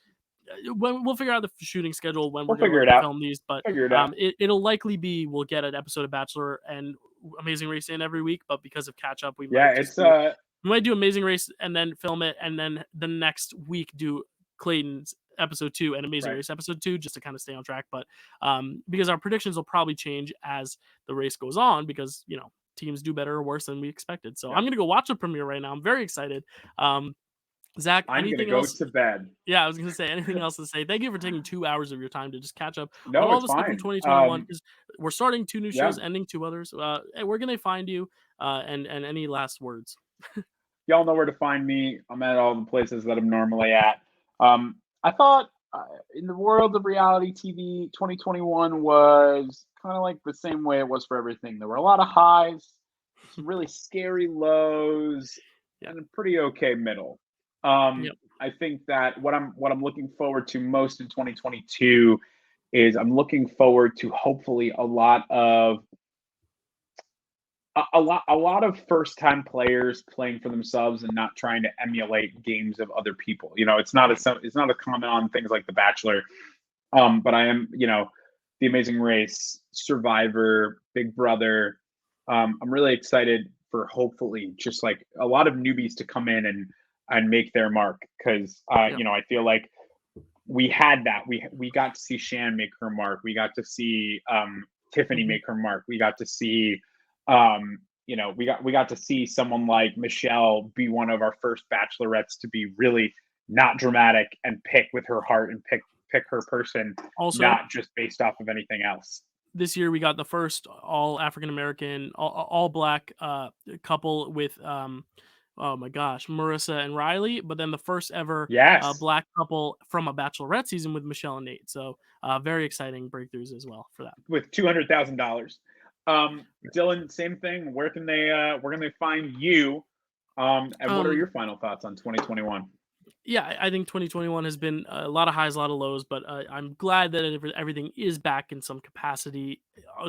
to. We'll figure out the shooting schedule when we're We'll going figure it to out. film these, but Figure it out. it'll likely be we'll get an episode of Bachelor and Amazing Race in every week, but because of catch up, Yeah, we might do Amazing Race and then film it, and then the next week do Clayton's episode 2 and Amazing right. Race episode 2 just to kind of stay on track. But because our predictions will probably change as the race goes on, because teams do better or worse than we expected. So Yeah. I'm gonna go watch the premiere right now. I'm very excited. Zach, I'm gonna anything go else? to bed. Yeah, I was gonna say anything else to say. Thank you for taking 2 hours of your time to just catch up on No, all it's the stuff from fine. 2021 because we're starting 2 new Yeah, shows, ending 2 others. And we're gonna find you. And any last words? y'all know where to find me. I'm at all the places that I'm normally at. I thought in the world of reality TV, 2021 was kind of like the same way it was for everything. There were a lot of highs, some really scary lows, Yeah. and a pretty okay middle. Yep. I think that what I'm looking forward to most in 2022 is I'm looking forward to hopefully a lot of first time players playing for themselves and not trying to emulate games of other people. It's not a comment on things like The Bachelor, but I am, The Amazing Race, Survivor, Big Brother. I'm really excited for hopefully just like a lot of newbies to come in and make their mark because Yep. I feel like we had that. We got to see Shan make her mark. We got to see Tiffany Mhm. make her mark. We got to see we got to see someone like Michelle be one of our first bachelorettes to be really not dramatic and pick with her heart and pick her person, Also, not just based off of anything else. this year we got the first all African American, all black couple with oh my gosh, Marissa and Riley, but then the first ever Yes, black couple from a Bachelorette season with Michelle and Nate. So very exciting breakthroughs as well for that. with $200,000. Dylan, same thing. Where can they find you? And what are Um, your final thoughts on 2021? yeah, I think 2021 has been a lot of highs, a lot of lows, but I'm glad that everything is back in some capacity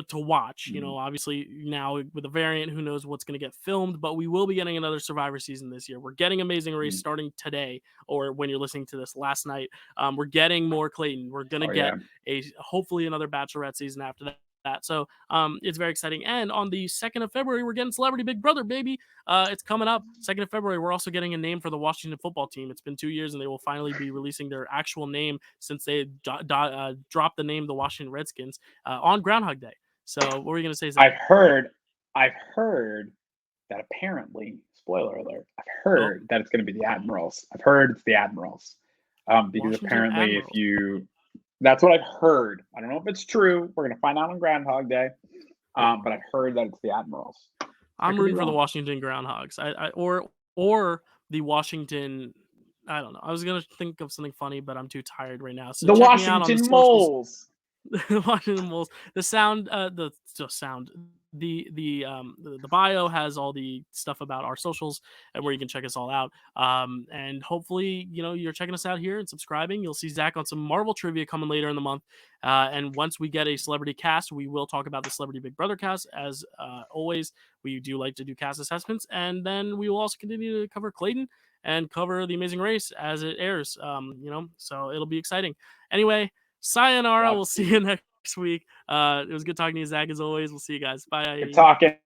to watch. Mm. Obviously now with a variant, who knows what's going to get filmed, but we will be getting another Survivor season this year. We're getting Amazing Race Mm. starting today, or when you're listening to this last night. We're getting more Clayton. We're going to Oh yeah. get hopefully another Bachelorette season after that. So it's very exciting. And on the 2nd of February, we're getting Celebrity Big Brother, baby. It's coming up 2nd of February. We're also getting a name for the Washington football team. It's been 2 years, and they will finally be releasing their actual name since they dropped the name the Washington Redskins on Groundhog Day. So what were you going to say, Zach? I've heard that apparently, spoiler alert, I've Oh, heard that it's going to be the Admirals. I've heard it's the Admirals. Because Washington apparently, Admirals. that's what I've heard. I don't know if it's true. We're going to find out on Groundhog Day. Yep. But I've heard that it's the Admirals. I I'm could be rooting for the wrong. Washington Groundhogs. Or the Washington. I don't know. I was gonna think of something funny, but I'm too tired right now. So The check me out on the Washington socials. Moles. Washington Wolves. The sound, the sound, the bio has all the stuff about our socials and where you can check us all out. And hopefully, you're checking us out here and subscribing. You'll see Zach on some Marvel trivia coming later in the month. And once we get a celebrity cast, we will talk about the Celebrity Big Brother cast. As always, we do like to do cast assessments, and then we will also continue to cover Clayton and cover The Amazing Race as it airs. So it'll be exciting. Anyway, sayonara. We'll Lots see you next week. It was good talking to you, Zach, as always. We'll see you guys. good Bye. talking.